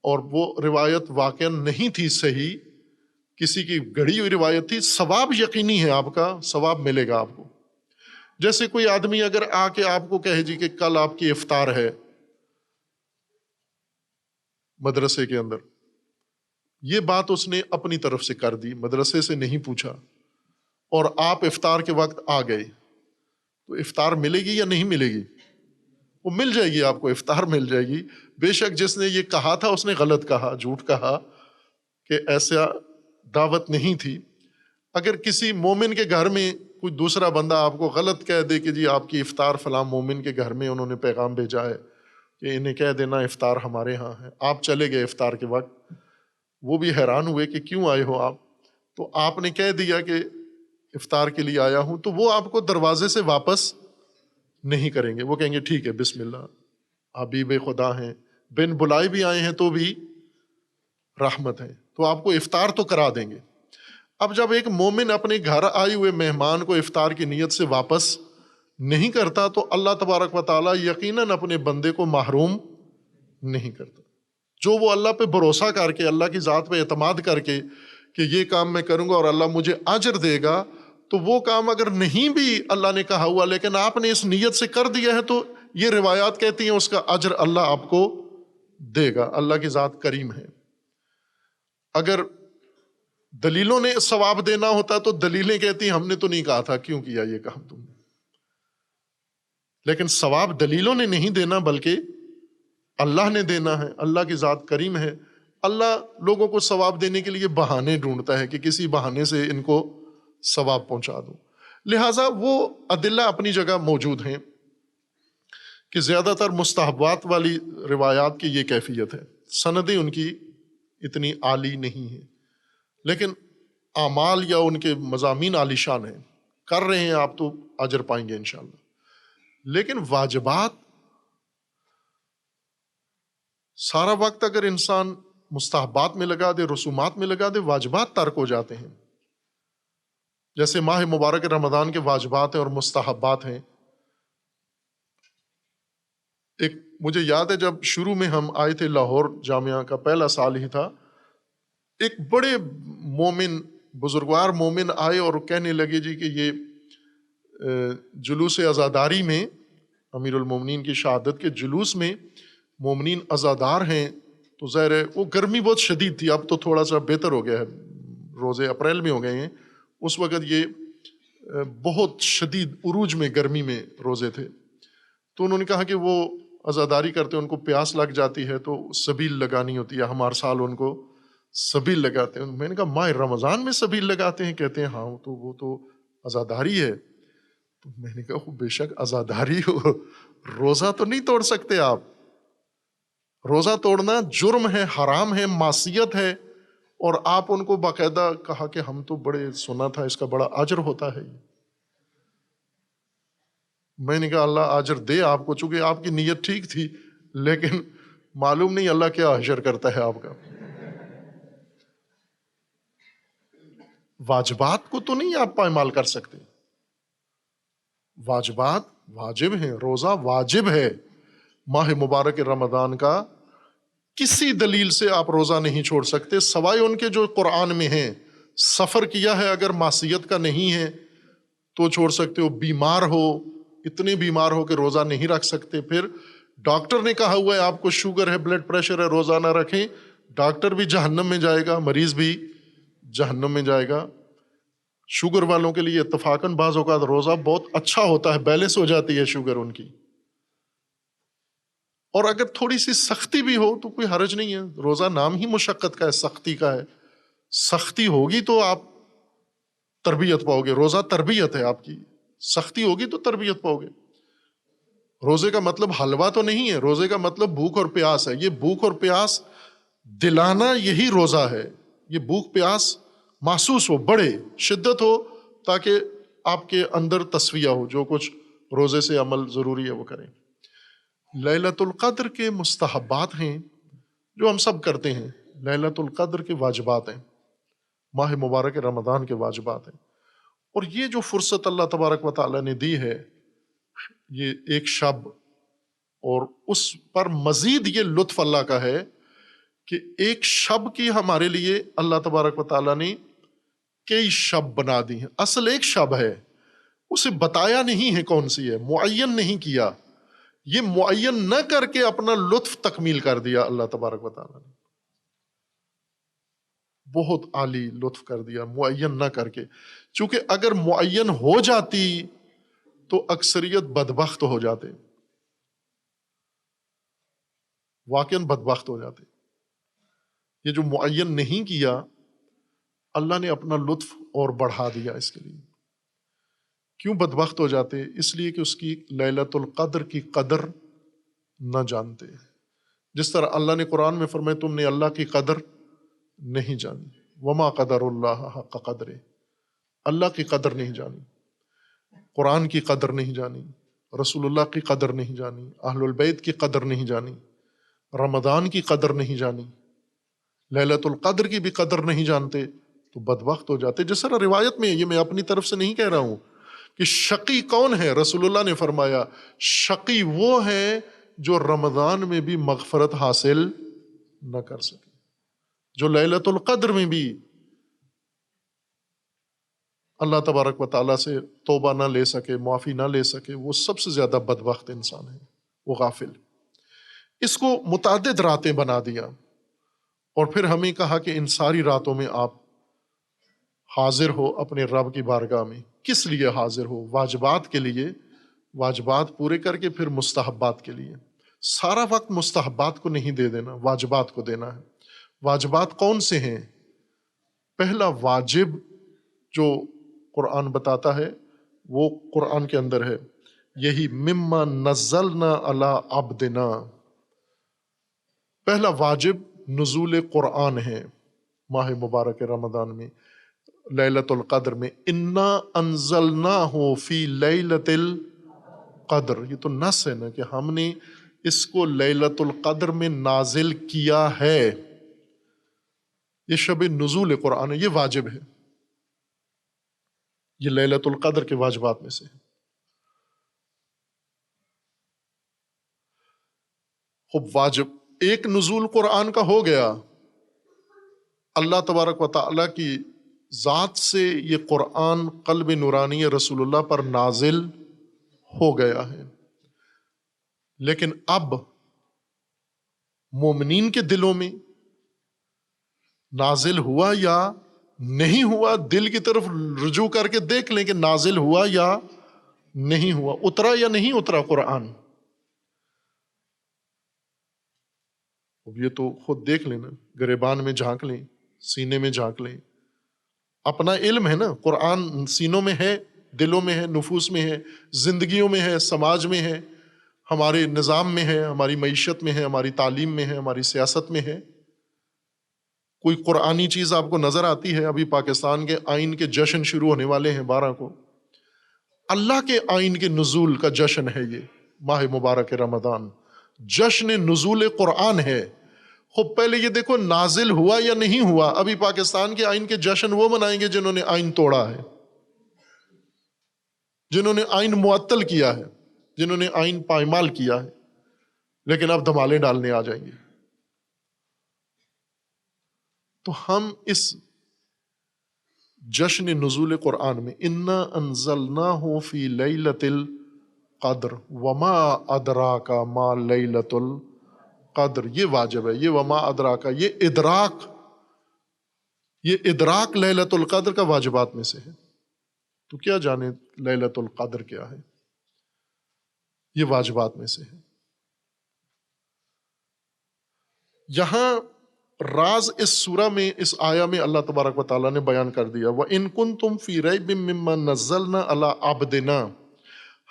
اور وہ روایت واقعا نہیں تھی صحیح، کسی کی گڑھی ہوئی روایت تھی، ثواب یقینی ہے، آپ کا ثواب ملے گا آپ کو. جیسے کوئی آدمی اگر آ کے آپ کو کہے جی کہ کل آپ کی افطار ہے مدرسے کے اندر، یہ بات اس نے اپنی طرف سے کر دی، مدرسے سے نہیں پوچھا، اور آپ افطار کے وقت آ گئے، تو افطار ملے گی یا نہیں ملے گی؟ وہ مل جائے گی، آپ کو افطار مل جائے گی. بے شک جس نے یہ کہا تھا اس نے غلط کہا، جھوٹ کہا کہ ایسا دعوت نہیں تھی. اگر کسی مومن کے گھر میں کوئی دوسرا بندہ آپ کو غلط کہہ دے کہ جی آپ کی افطار فلاں مومن کے گھر میں انہوں نے پیغام بھیجا ہے کہ انہیں کہہ دینا افطار ہمارے ہاں ہے، آپ چلے گئے افطار کے وقت، وہ بھی حیران ہوئے کہ کیوں آئے ہو آپ، تو آپ نے کہہ دیا کہ افطار کے لیے آیا ہوں، تو وہ آپ کو دروازے سے واپس نہیں کریں گے. وہ کہیں گے ٹھیک ہے بسم اللہ، حبیب خدا ہیں، بن بلائے بھی آئے ہیں تو بھی رحمت ہے، تو آپ کو افطار تو کرا دیں گے. اب جب ایک مومن اپنے گھر آئے ہوئے مہمان کو افطار کی نیت سے واپس نہیں کرتا تو اللہ تبارک و تعالیٰ یقیناً اپنے بندے کو محروم نہیں کرتا. جو وہ اللہ پہ بھروسہ کر کے، اللہ کی ذات پہ اعتماد کر کے کہ یہ کام میں کروں گا اور اللہ مجھے اجر دے گا، تو وہ کام اگر نہیں بھی اللہ نے کہا ہوا لیکن آپ نے اس نیت سے کر دیا ہے تو یہ روایات کہتی ہیں اس کا اجر اللہ آپ کو دے گا. اللہ کی ذات کریم ہے. اگر دلیلوں نے ثواب دینا ہوتا تو دلیلیں کہتی ہم نے تو نہیں کہا تھا، کیوں کیا یہ کام تم نے. لیکن ثواب دلیلوں نے نہیں دینا بلکہ اللہ نے دینا ہے. اللہ کی ذات کریم ہے. اللہ لوگوں کو ثواب دینے کے لیے بہانے ڈھونڈتا ہے کہ کسی بہانے سے ان کو ثواب پہنچا دو. لہٰذا وہ ادلہ اپنی جگہ موجود ہیں کہ زیادہ تر مستحبات والی روایات کی یہ کیفیت ہے، سندیں ان کی اتنی عالی نہیں ہیں، لیکن اعمال یا ان کے مضامین عالی شان ہیں. کر رہے ہیں آپ تو اجر پائیں گے انشاءاللہ. لیکن واجبات سارا وقت اگر انسان مستحبات میں لگا دے، رسومات میں لگا دے، واجبات ترک ہو جاتے ہیں. جیسے ماہ مبارک رمضان کے واجبات ہیں اور مستحبات ہیں. ایک مجھے یاد ہے جب شروع میں ہم آئے تھے لاہور جامعہ کا پہلا سال ہی تھا، ایک بڑے مومن، بزرگوار مومن آئے اور کہنے لگے جی کہ یہ جلوس عزاداری میں، امیر المومنین کی شہادت کے جلوس میں مومنین عزادار ہیں، تو ظاہر ہے وہ گرمی بہت شدید تھی، اب تو تھوڑا سا بہتر ہو گیا ہے، روزے اپریل میں ہو گئے ہیں، اس وقت یہ بہت شدید عروج میں گرمی میں روزے تھے. تو انہوں نے کہا کہ وہ عزاداری کرتے ہیں، ان کو پیاس لگ جاتی ہے تو سبیل لگانی ہوتی ہے، ہم ہر سال ان کو سبیل لگاتے ہیں. میں نے کہا ماہ رمضان میں سبیل لگاتے ہیں؟ کہتے ہیں ہاں تو وہ تو عزاداری ہے. تو میں نے کہا بے شک عزاداری ہو، روزہ تو نہیں توڑ سکتے آپ. روزہ توڑنا جرم ہے، حرام ہے، معصیت ہے، اور آپ ان کو باقاعدہ کہا کہ ہم تو بڑے سنا تھا اس کا بڑا اجر ہوتا ہے. میں نے کہا اللہ اجر دے آپ کو، چونکہ آپ کی نیت ٹھیک تھی، لیکن معلوم نہیں اللہ کیا اجر کرتا ہے آپ کا. واجبات کو تو نہیں آپ پائمال کر سکتے. واجبات واجب ہیں، روزہ واجب ہے. ماہ مبارک رمضان کا کسی دلیل سے آپ روزہ نہیں چھوڑ سکتے سوائے ان کے جو قرآن میں ہیں. سفر کیا ہے اگر معصیت کا نہیں ہے تو چھوڑ سکتے ہو. بیمار ہو، اتنے بیمار ہو کہ روزہ نہیں رکھ سکتے، پھر ڈاکٹر نے کہا ہوا ہے آپ کو شوگر ہے، بلڈ پریشر ہے، روزہ نہ رکھیں، ڈاکٹر بھی جہنم میں جائے گا، مریض بھی جہنم میں جائے گا. شوگر والوں کے لیے اتفاقاً بعض اوقات روزہ بہت اچھا ہوتا ہے، بیلنس ہو جاتی ہے شوگر ان کی. اور اگر تھوڑی سی سختی بھی ہو تو کوئی حرج نہیں ہے. روزہ نام ہی مشقت کا ہے، سختی کا ہے. سختی ہوگی تو آپ تربیت پاؤ گے. روزہ تربیت ہے آپ کی، سختی ہوگی تو تربیت پاؤ گے. روزے کا مطلب حلوہ تو نہیں ہے، روزے کا مطلب بھوک اور پیاس ہے. یہ بھوک اور پیاس دلانا یہی روزہ ہے. یہ بھوک پیاس محسوس ہو، بڑے شدت ہو، تاکہ آپ کے اندر تصفیہ ہو. جو کچھ روزے سے عمل ضروری ہے وہ کریں. لیلۃ القدر کے مستحبات ہیں جو ہم سب کرتے ہیں. لیلۃ القدر کے واجبات ہیں، ماہ مبارک رمضان کے واجبات ہیں. اور یہ جو فرصت اللہ تبارک و تعالیٰ نے دی ہے، یہ ایک شب، اور اس پر مزید یہ لطف اللہ کا ہے کہ ایک شب کی ہمارے لیے اللہ تبارک و تعالیٰ نے کئی شب بنا دی ہیں. اصل ایک شب ہے، اسے بتایا نہیں ہے کون سی ہے، معین نہیں کیا. یہ معین نہ کر کے اپنا لطف تکمیل کر دیا اللہ تبارک و تعالیٰ نے. بہت عالی لطف کر دیا معین نہ کر کے. چونکہ اگر معین ہو جاتی تو اکثریت بدبخت ہو جاتے، واقعاً بدبخت ہو جاتے. یہ جو معین نہیں کیا، اللہ نے اپنا لطف اور بڑھا دیا اس کے لیے. کیوں بدبخت ہو جاتے؟ اس لیے کہ اس کی لیلۃ القدر کی قدر نہ جانتے. جس طرح اللہ نے قرآن میں فرمایا تم نے اللہ کی قدر نہیں جانی. وما قدر اللہ حق قدرہ، اللہ کی قدر نہیں جانی، قرآن کی قدر نہیں جانی، رسول اللہ کی قدر نہیں جانی، اہل البیت کی قدر نہیں جانی، رمضان کی قدر نہیں جانی، لیلۃ القدر کی بھی قدر نہیں جانتے تو بدبخت ہو جاتے. جس طرح روایت میں، یہ میں اپنی طرف سے نہیں کہہ رہا ہوں، کہ شقی کون ہے؟ رسول اللہ نے فرمایا شقی وہ ہے جو رمضان میں بھی مغفرت حاصل نہ کر سکے، جو لیلۃ القدر میں بھی اللہ تبارک و تعالیٰ سے توبہ نہ لے سکے، معافی نہ لے سکے، وہ سب سے زیادہ بدبخت انسان ہے، وہ غافل. اس کو متعدد راتیں بنا دیا، اور پھر ہمیں کہا کہ ان ساری راتوں میں آپ حاضر ہو اپنے رب کی بارگاہ میں. کس لیے حاضر ہو؟ واجبات کے لیے، واجبات پورے کر کے پھر مستحبات کے لیے. سارا وقت مستحبات کو نہیں دے دینا، واجبات کو دینا ہے. واجبات کون سے ہیں؟ پہلا واجب جو قرآن بتاتا ہے وہ قرآن کے اندر ہے، یہی مما نزلنا علی عبدنا. پہلا واجب نزول قرآن ہے ماہ مبارک رمضان میں، لیلۃ القدر میں. انا انزلناہ فی لیلۃ القدر، یہ تو نص ہے نا کہ ہم نے اس کو لیلۃ القدر میں نازل کیا ہے. یہ شب نزول قرآن ہے، یہ واجب ہے، یہ لیلۃ القدر کے واجبات میں سے ہے. خب واجب ایک نزول قرآن کا ہو گیا، اللہ تبارک و تعالیٰ کی ذات سے یہ قرآن قلب نورانی رسول اللہ پر نازل ہو گیا ہے. لیکن اب مومنین کے دلوں میں نازل ہوا یا نہیں ہوا، دل کی طرف رجوع کر کے دیکھ لیں کہ نازل ہوا یا نہیں ہوا، اترا یا نہیں اترا قرآن. اب یہ تو خود دیکھ لیں نا، گریبان میں جھانک لیں، سینے میں جھانک لیں. اپنا علم ہے نا، قرآن سینوں میں ہے، دلوں میں ہے، نفوس میں ہے، زندگیوں میں ہے، سماج میں ہے، ہمارے نظام میں ہے، ہماری معیشت میں ہے، ہماری تعلیم میں ہے، ہماری سیاست میں ہے. کوئی قرآنی چیز آپ کو نظر آتی ہے؟ ابھی پاکستان کے آئین کے جشن شروع ہونے والے ہیں 12 کو. اللہ کے آئین کے نزول کا جشن ہے یہ ماہ مبارک رمضان، جشن نزول قرآن ہے. خب پہلے یہ دیکھو نازل ہوا یا نہیں ہوا. ابھی پاکستان کے آئین کے جشن وہ منائیں گے جنہوں نے آئین توڑا ہے، جنہوں نے آئین معطل کیا ہے، جنہوں نے آئین پائمال کیا ہے، لیکن اب دھمالے ڈالنے آ جائیں گے. تو ہم اس جشن نزول قرآن میں انا انزلناہ فی لیلۃ القدر وما ادراک ما لیلۃ القدر، یہ واجب ہے. یہ وما ادراک، یہ ادراک لیلۃ القدر کا واجبات میں سے ہے. تو کیا جانے لیلۃ القدر کیا ہے، یہ واجبات میں سے ہے. یہاں راز اس سورہ میں، اس آیہ میں اللہ تبارک و تعالیٰ نے بیان کر دیا. وَإِن كُنتُمْ فِي رَيْبٍ مِّمَّا نَزَّلْنَا عَلَىٰ عَبْدِنَا،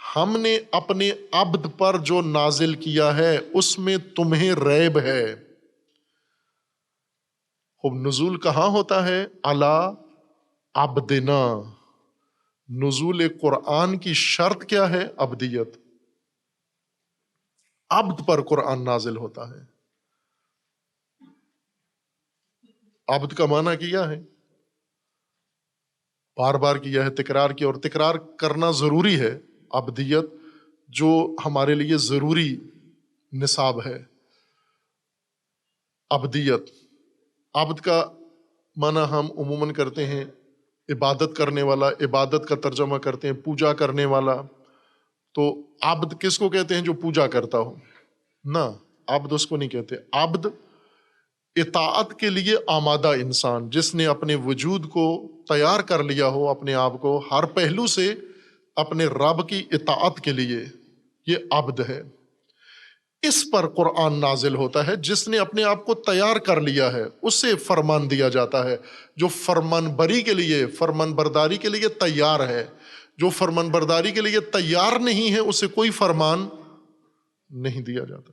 ہم نے اپنے عبد پر جو نازل کیا ہے اس میں تمہیں ریب ہے. خب نزول کہاں ہوتا ہے؟ عَلَىٰ عَبْدِنَا. نزول قرآن کی شرط کیا ہے؟ عبدیت. عبد پر قرآن نازل ہوتا ہے. عبد کا معنی کیا ہے؟ بار بار کیا ہے، تکرار کیا، اور تکرار کرنا ضروری ہے. عبدیت جو ہمارے لیے ضروری نصاب ہے. عبدیت، عبد کا معنی ہم عموماً کرتے ہیں عبادت کرنے والا، عبادت کا ترجمہ کرتے ہیں پوجا کرنے والا. تو عبد کس کو کہتے ہیں؟ جو پوجا کرتا ہو. نہ، عبد اس کو نہیں کہتے. عبد اطاعت کے لیے آمادہ انسان، جس نے اپنے وجود کو تیار کر لیا ہو، اپنے آپ کو ہر پہلو سے اپنے رب کی اطاعت کے لیے، یہ عبد ہے. اس پر قرآن نازل ہوتا ہے. جس نے اپنے آپ کو تیار کر لیا ہے اسے فرمان دیا جاتا ہے. جو فرمان بری کے لیے، فرمان برداری کے لیے تیار ہے. جو فرمان برداری کے لیے تیار نہیں ہے اسے کوئی فرمان نہیں دیا جاتا،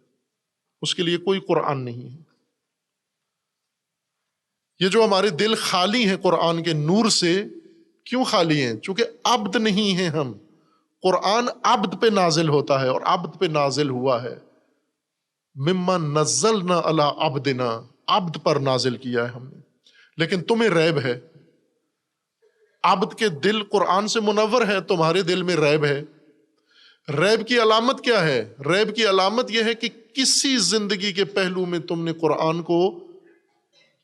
اس کے لیے کوئی قرآن نہیں ہے. یہ جو ہمارے دل خالی ہیں قرآن کے نور سے، کیوں خالی ہیں؟ چونکہ عبد نہیں ہیں ہم. قرآن عبد پہ نازل ہوتا ہے، اور عبد پہ نازل ہوا ہے. مما نزلنا علی عبدنا، عبد پر نازل کیا ہے ہم نے. لیکن تمہیں ریب ہے. عبد کے دل قرآن سے منور ہے، تمہارے دل میں ریب ہے. ریب کی علامت کیا ہے؟ ریب کی علامت یہ ہے کہ کسی زندگی کے پہلو میں تم نے قرآن کو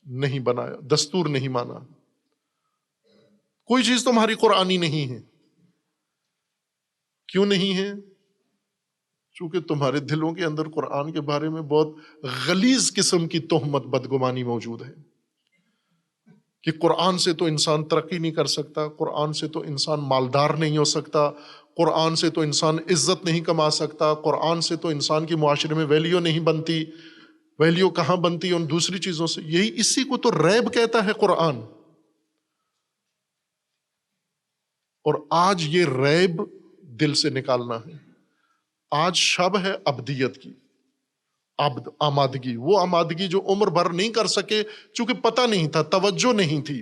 نہیں بنایا، دستور نہیں مانا. کوئی چیز تمہاری قرآنی نہیں ہے. کیوں نہیں ہے؟ چونکہ تمہارے دلوں کے اندر قرآن کے بارے میں بہت غلیظ قسم کی تہمت، بدگمانی موجود ہے کہ قرآن سے تو انسان ترقی نہیں کر سکتا، قرآن سے تو انسان مالدار نہیں ہو سکتا، قرآن سے تو انسان عزت نہیں کما سکتا، قرآن سے تو انسان کی معاشرے میں ویلیو نہیں بنتی. ویلیو کہاں بنتی ہے؟ ان دوسری چیزوں سے. اسی کو تو ریب کہتا ہے قرآن. اور آج یہ ریب دل سے نکالنا ہے. آج شب ہے عبدیت کی، عبد، آمادگی. وہ آمادگی جو عمر بھر نہیں کر سکے، چونکہ پتہ نہیں تھا، توجہ نہیں تھی.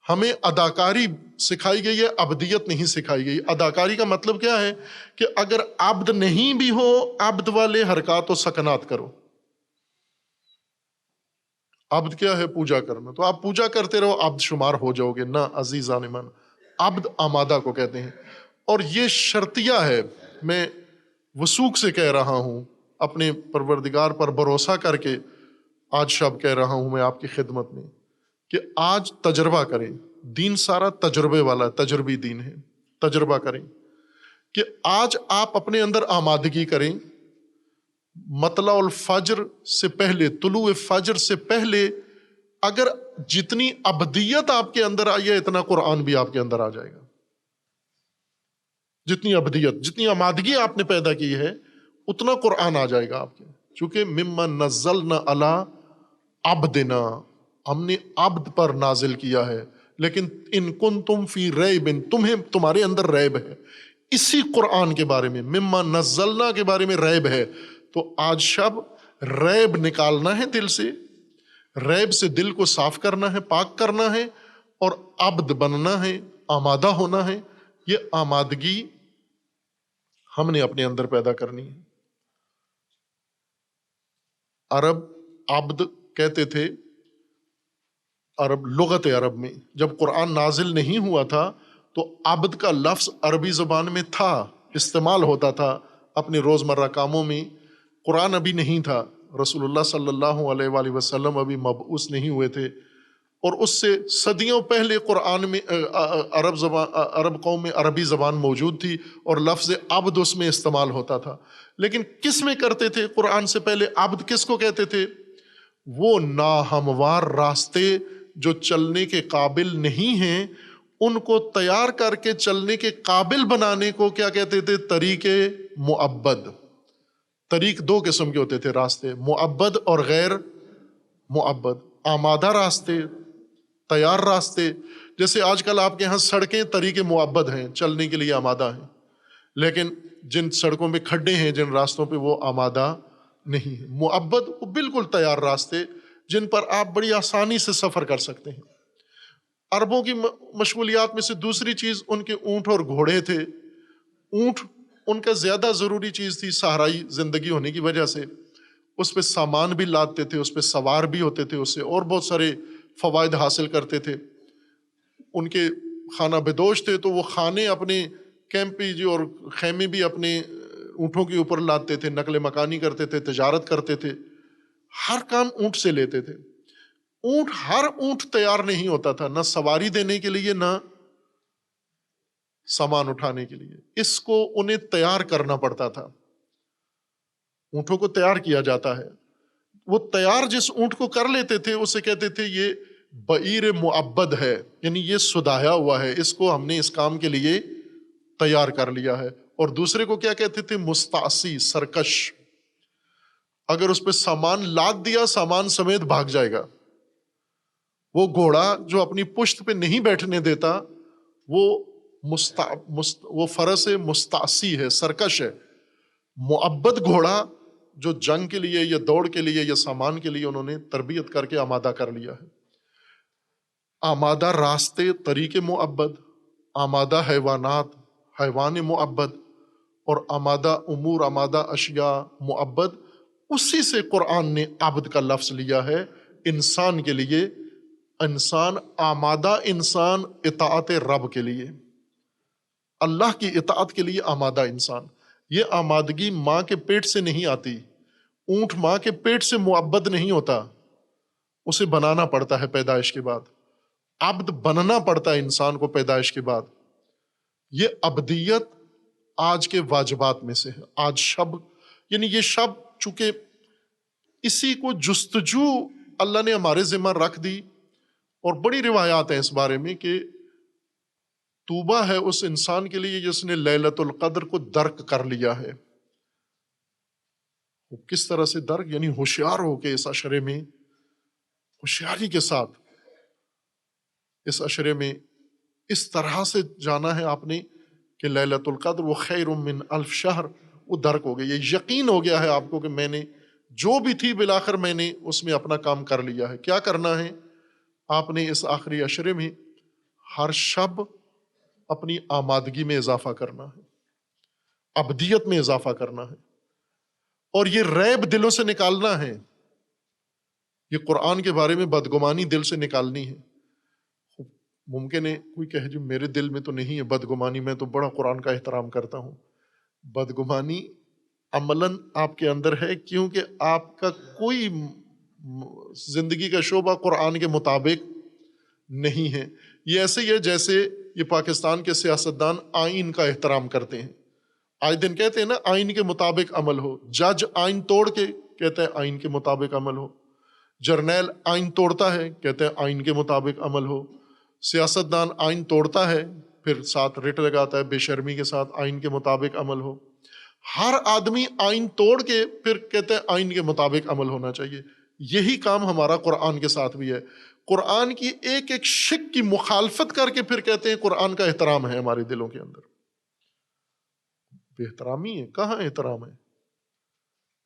ہمیں اداکاری سکھائی گئی ہے، عبدیت نہیں سکھائی گئی. اداکاری کا مطلب کیا ہے؟ کہ اگر عبد نہیں بھی ہو، عبد والے حرکات و سکنات کرو. عبد کیا ہے؟ پوجا کرنا. تو آپ پوجا کرتے رہو، عبد شمار ہو جاؤ گے. نہ عزیزان من، عبد آمادہ کو کہتے ہیں. اور یہ شرطیہ ہے. میں وثوق سے کہہ رہا ہوں، اپنے پروردگار پر بھروسہ کر کے آج شب کہہ رہا ہوں میں آپ کی خدمت میں، کہ آج تجربہ کریں. دین سارا تجربے والا ہے، تجربی دین ہے. تجربہ کریں کہ آج آپ اپنے اندر آمادگی کریں. مطلع الفجر سے پہلے، طلوع فجر سے پہلے اگر جتنی عبدیت آپ کے اندر آئی ہے، اتنا قرآن بھی آپ کے اندر آ جائے گا. جتنی عبدیت، جتنی آمادگی آپ نے پیدا کی ہے، اتنا قرآن آ جائے گا آپ کے. چونکہ مما نزلنا علی عبدنا، ہم نے عبد پر نازل کیا ہے. لیکن ان کنتم فی ریب، تمہارے اندر ریب ہے اسی قرآن کے بارے میں. مما نزلنا کے بارے میں ریب ہے. تو آج شب ریب نکالنا ہے دل سے. ریب سے دل کو صاف کرنا ہے، پاک کرنا ہے، اور عبد بننا ہے، آمادہ ہونا ہے. یہ آمادگی ہم نے اپنے اندر پیدا کرنی ہے. عرب عبد کہتے تھے، عرب لغت عرب میں جب قرآن نازل نہیں ہوا تھا تو عبد کا لفظ عربی زبان میں تھا، استعمال ہوتا تھا اپنے روزمرہ کاموں میں۔ قرآن ابھی نہیں تھا، رسول اللہ صلی اللہ علیہ وآلہ وسلم ابھی مبعوث نہیں ہوئے تھے، اور اس سے صدیوں پہلے قرآن میں عرب قوم میں عربی زبان موجود تھی اور لفظ عبد اس میں استعمال ہوتا تھا۔ لیکن کس میں کرتے تھے قرآن سے پہلے؟ عبد کس کو کہتے تھے؟ وہ ناہموار راستے جو چلنے کے قابل نہیں ہیں ان کو تیار کر کے چلنے کے قابل بنانے کو کیا کہتے تھے؟ طریق معبد۔ طریق دو قسم کے ہوتے تھے راستے، معبد اور غیر معبد۔ آمادہ راستے، تیار راستے، جیسے آج کل آپ کے ہاں سڑکیں طریق معبد ہیں، چلنے کے لیے آمادہ ہیں، لیکن جن سڑکوں پہ کھڈے ہیں، جن راستوں پہ، وہ آمادہ نہیں ہے۔ معبد وہ بالکل تیار راستے جن پر آپ بڑی آسانی سے سفر کر سکتے ہیں۔ عربوں کی مشغولیات میں سے دوسری چیز ان کے اونٹ اور گھوڑے تھے۔ اونٹ ان کا زیادہ ضروری چیز تھی صحرائی زندگی ہونے کی وجہ سے، اس پہ سامان بھی لادتے تھے، اس پہ سوار بھی ہوتے تھے، اس سے اور بہت سارے فوائد حاصل کرتے تھے۔ ان کے خانہ بدوش تھے تو وہ خانے اپنے کیمپ بھی اور خیمے بھی اپنے اونٹوں کے اوپر لاتے تھے، نقل مکانی کرتے تھے، تجارت کرتے تھے، ہر کام اونٹ سے لیتے تھے۔ اونٹ، ہر اونٹ تیار نہیں ہوتا تھا، نہ سواری دینے کے لیے نہ سامان اٹھانے کے لیے، اس کو انہیں تیار کرنا پڑتا تھا۔ اونٹوں کو تیار کیا جاتا ہے، وہ تیار جس اونٹ کو کر لیتے تھے اسے کہتے تھے یہ بعیر معبد ہے، یعنی یہ سدھایا ہوا ہے، اس کو ہم نے اس کام کے لیے تیار کر لیا ہے۔ اور دوسرے کو کیا کہتے تھے؟ مستعصی، سرکش۔ اگر اس پہ سامان لاد دیا سامان سمیت بھاگ جائے گا۔ وہ گھوڑا جو اپنی پشت پہ نہیں بیٹھنے دیتا وہ فرس مستعصی ہے، سرکش ہے۔ معبد گھوڑا جو جنگ کے لیے یا دوڑ کے لیے یا سامان کے لیے انہوں نے تربیت کر کے آمادہ کر لیا ہے۔ آمادہ راستے طریق معبد، آمادہ حیوانات حیوان معبد، اور آمادہ امور، آمادہ اشیاء معبد۔ اسی سے قرآن نے عبد کا لفظ لیا ہے انسان کے لیے۔ انسان آمادہ، انسان اطاعت رب کے لیے، اللہ کی اطاعت کے لیے آمادہ انسان۔ یہ آمادگی ماں کے پیٹ سے نہیں آتی، اونٹ ماں کے پیٹ سے معبد نہیں ہوتا، اسے بنانا پڑتا ہے پیدائش کے بعد۔ عبد بننا پڑتا ہے انسان کو پیدائش کے بعد۔ یہ عبدیت آج کے واجبات میں سے ہے۔ آج شب، یعنی یہ شب چونکہ اسی کو جستجو اللہ نے ہمارے ذمہ رکھ دی، اور بڑی روایات ہیں اس بارے میں کہ توبہ ہے اس انسان کے لیے جس نے لیلۃ القدر کو درک کر لیا ہے۔ وہ کس طرح سے درک؟ یعنی ہوشیار ہو کے اس عشرے میں، ہوشیاری کے ساتھ اس عشرے میں اس طرح سے جانا ہے آپ نے کہ لیلۃ القدر وہ خیر من الف شہر، وہ درک ہو گیا، یہ یقین ہو گیا ہے آپ کو کہ میں نے جو بھی تھی بالآخر میں نے اس میں اپنا کام کر لیا ہے۔ کیا کرنا ہے؟ آپ نے اس آخری عشرے میں ہر شب اپنی آمادگی میں اضافہ کرنا ہے، عبدیت میں اضافہ کرنا ہے، اور یہ ریب دلوں سے نکالنا ہے۔ یہ قرآن کے بارے میں بدگمانی دل سے نکالنی ہے۔ ممکن ہے کوئی کہے جو میرے دل میں تو نہیں ہے بدگمانی، میں تو بڑا قرآن کا احترام کرتا ہوں۔ بدگمانی عملاً آپ کے اندر ہے، کیونکہ آپ کا کوئی زندگی کا شعبہ قرآن کے مطابق نہیں ہے۔ یہ ایسے ہی ہے جیسے یہ پاکستان کے سیاستدان آئین کا احترام کرتے ہیں، آئے دن کہتے ہیں نا آئین کے مطابق عمل ہو۔ جج آئین توڑ کے کہتا ہے آئین کے مطابق عمل ہو، جرنیل آئین توڑتا ہے کہتے ہیں آئین کے مطابق عمل ہو، سیاستدان آئین توڑتا ہے پھر ساتھ رٹ لگاتا ہے بے شرمی کے ساتھ آئین کے مطابق عمل ہو۔ ہر آدمی آئین توڑ کے پھر کہتے ہیں آئین کے مطابق عمل ہونا چاہیے۔ یہی کام ہمارا قرآن کے ساتھ بھی ہے۔ قرآن کی ایک ایک شک کی مخالفت کر کے پھر کہتے ہیں قرآن کا احترام ہے ہمارے دلوں کے اندر۔ بے احترامی ہے، کہاں احترام ہے؟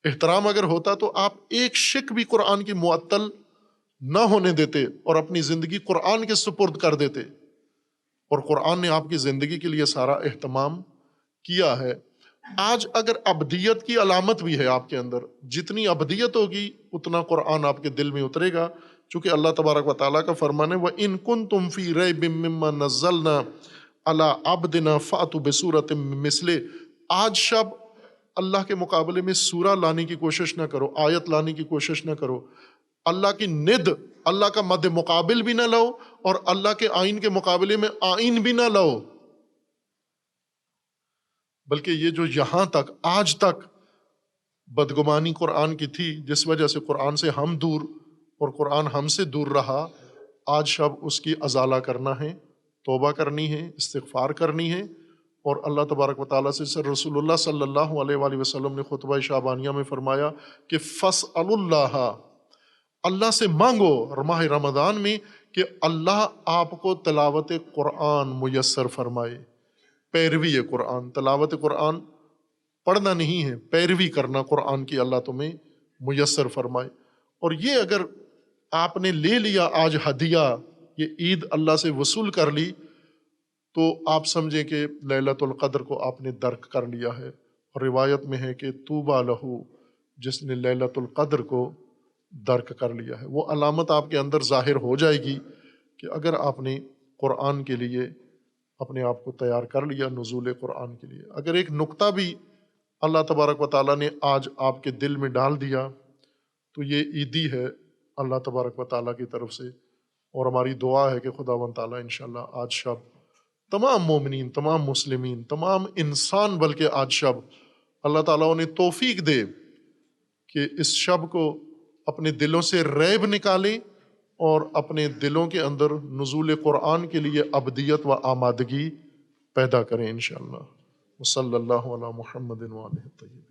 احترام اگر ہوتا تو آپ ایک شک بھی قرآن کی معطل نہ ہونے دیتے اور اپنی زندگی قرآن کے سپرد کر دیتے، اور قرآن نے آپ کی زندگی کے لیے سارا اہتمام کیا ہے۔ آج اگر ابدیت کی علامت بھی ہے آپ کے اندر، جتنی ابدیت ہوگی اتنا قرآن آپ کے دل میں اترے گا، چونکہ اللہ تبارک و تعالیٰ کا فرمان ہے وَإِن كُنتُمْ فِي رَيْبٍ مِّمَّا نَزَّلْنَا عَلَىٰ عَبْدِنَا فَأْتُوا بِسُورَةٍ مِّن مِّثْلِهِ۔ آج شب اللہ کے مقابلے میں سورہ لانے کی کوشش نہ کرو، آیت لانے کی کوشش نہ کرو، اللہ کی ند، اللہ کا مد مقابل بھی نہ لاؤ، اور اللہ کے آئین کے مقابلے میں آئین بھی نہ لاؤ، بلکہ یہ جو یہاں تک آج تک بدگمانی قرآن کی تھی، جس وجہ سے قرآن سے ہم دور اور قرآن ہم سے دور رہا، آج شب اس کی ازالہ کرنا ہے، توبہ کرنی ہے، استغفار کرنی ہے، اور اللہ تبارک و تعالیٰ سے رسول اللہ صلی اللہ علیہ وآلہ وسلم نے خطبہ شعبانیہ میں فرمایا کہ فَاسْأَلُوا اللَّهَ، اللہ سے مانگو ماہ رمضان میں کہ اللہ آپ کو تلاوت قرآن میسر فرمائے، پیروی قرآن، تلاوت قرآن پڑھنا نہیں ہے، پیروی کرنا قرآن کی اللہ تمہیں میسر فرمائے۔ اور یہ اگر آپ نے لے لیا آج ہدیہ، یہ عید اللہ سے وصول کر لی، تو آپ سمجھیں کہ لیلۃ القدر کو آپ نے درک کر لیا ہے۔ اور روایت میں ہے کہ طوبیٰ لہو، جس نے لیلۃ القدر کو درک کر لیا ہے۔ وہ علامت آپ کے اندر ظاہر ہو جائے گی کہ اگر آپ نے قرآن کے لیے اپنے آپ کو تیار کر لیا، نزول قرآن کے لیے۔ اگر ایک نقطہ بھی اللہ تبارک و تعالیٰ نے آج آپ کے دل میں ڈال دیا تو یہ عیدی ہے اللہ تبارک و تعالیٰ کی طرف سے، اور ہماری دعا ہے کہ خداوند تعالیٰ انشاءاللہ آج شب تمام مومنین، تمام مسلمین، تمام انسان، بلکہ آج شب اللہ تعالیٰ انہیں توفیق دے کہ اس شب کو اپنے دلوں سے ریب نکالیں اور اپنے دلوں کے اندر نزول قرآن کے لیے ابدیت و آمادگی پیدا کریں انشاءاللہ۔ وصلی اللہ علی محمد وآلہ الطیبین۔